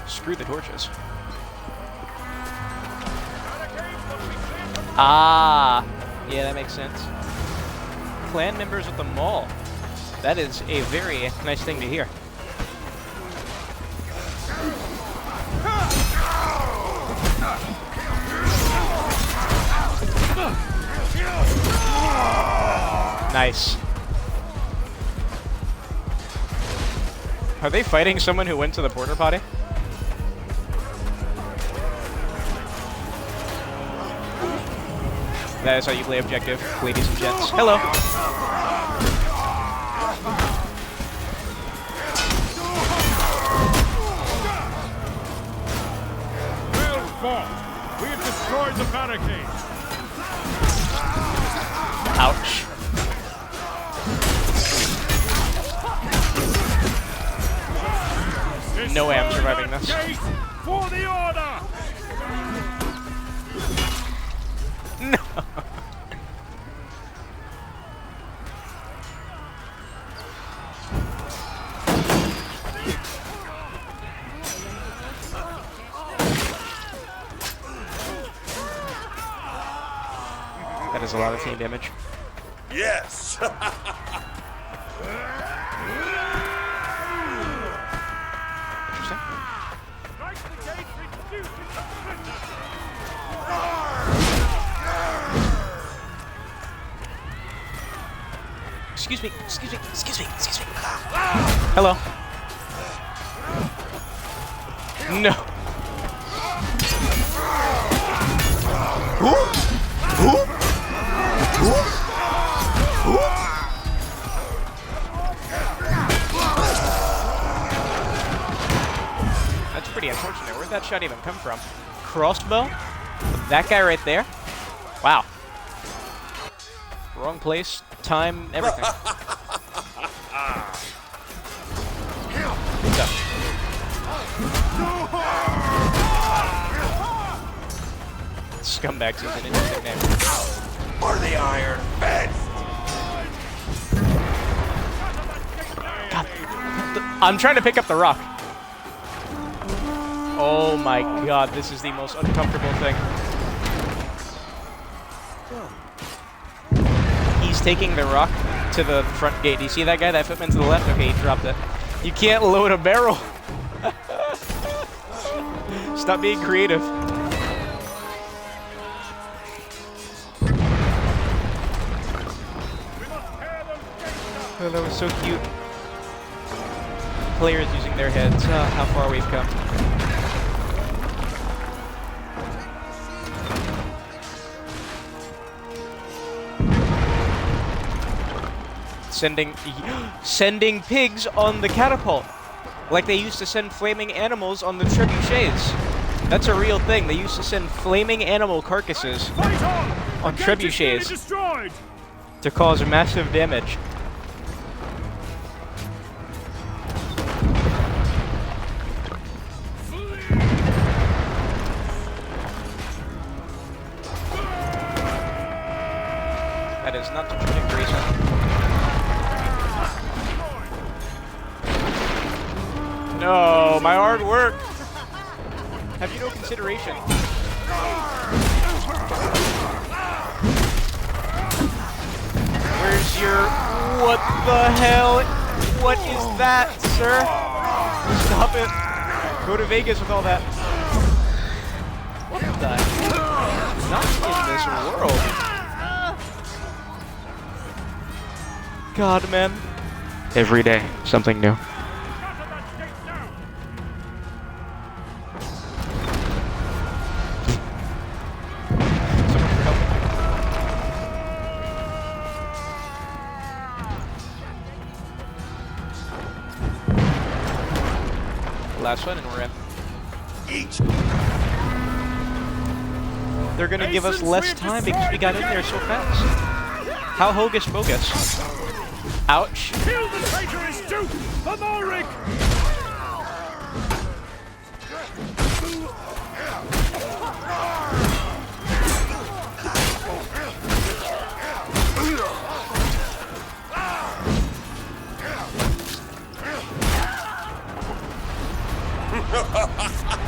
Screw the torches. Ah, yeah, that makes sense. Clan members at the mall. That is a very nice thing to hear. Nice. Are they fighting someone who went to the porta potty? That is how you play objective, ladies and gents. Hello. Well fought. We have destroyed the barricades. Ouch. This no way I'm surviving this. For the order! No. That is a lot of team damage. Yes! Interesting. Excuse me, excuse me, excuse me, excuse me. Hello. No. That's pretty unfortunate. Where'd that shot even come from? Crossbow? That guy right there? Wow. Wrong place, time, everything. What's up? Scumbags is an interesting name. For the Iron Fist! God. I'm trying to pick up the rock. Oh my god, this is the most uncomfortable thing. He's taking the rock to the front gate. Do you see that guy? That footman to the left? Okay, he dropped it. You can't load a barrel. Stop being creative. Oh, that was so cute. Players using their heads. How far we've come. Sending pigs on the catapult, like they used to send flaming animals on the trebuchets. That's a real thing. They used to send flaming animal carcasses on trebuchets to cause massive damage. That is not the trajectory, sir. No, my hard work. Have you no consideration? Where's your... What the hell? What is that, sir? Stop it. Go to Vegas with all that. What the heck? Not in this world. God, man. Every day, something new. Last one and we're in. They're gonna give us less time because we got in there so fast. How hocus pocus. Ouch. Kill the traitorous Duke for Ulrich!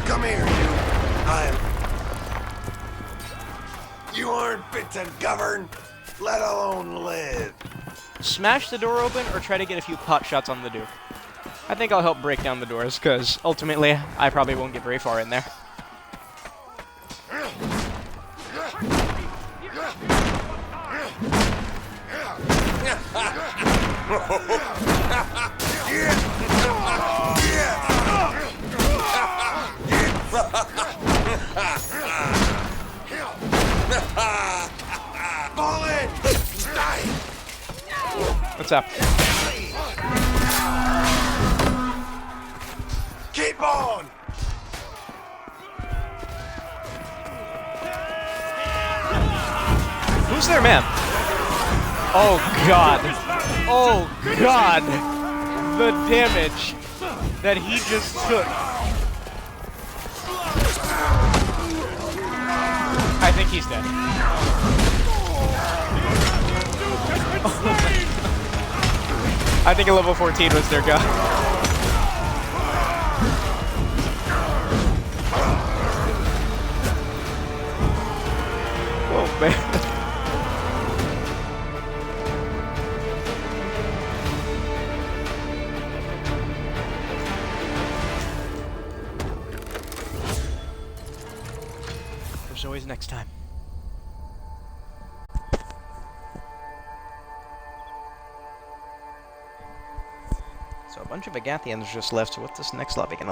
Come here, you aren't fit to govern, let alone live. Smash the door open or try to get a few pot shots on the Duke. I think I'll help break down the doors, because ultimately, I probably won't get very far in there. What's up? Keep on! Who's their man? Oh god. Oh god. The damage. that he just took. I think he's dead. I think a level 14 was their guy. Oh man. There's always next time. So a bunch of Agathians just left, so what's this next lobby gonna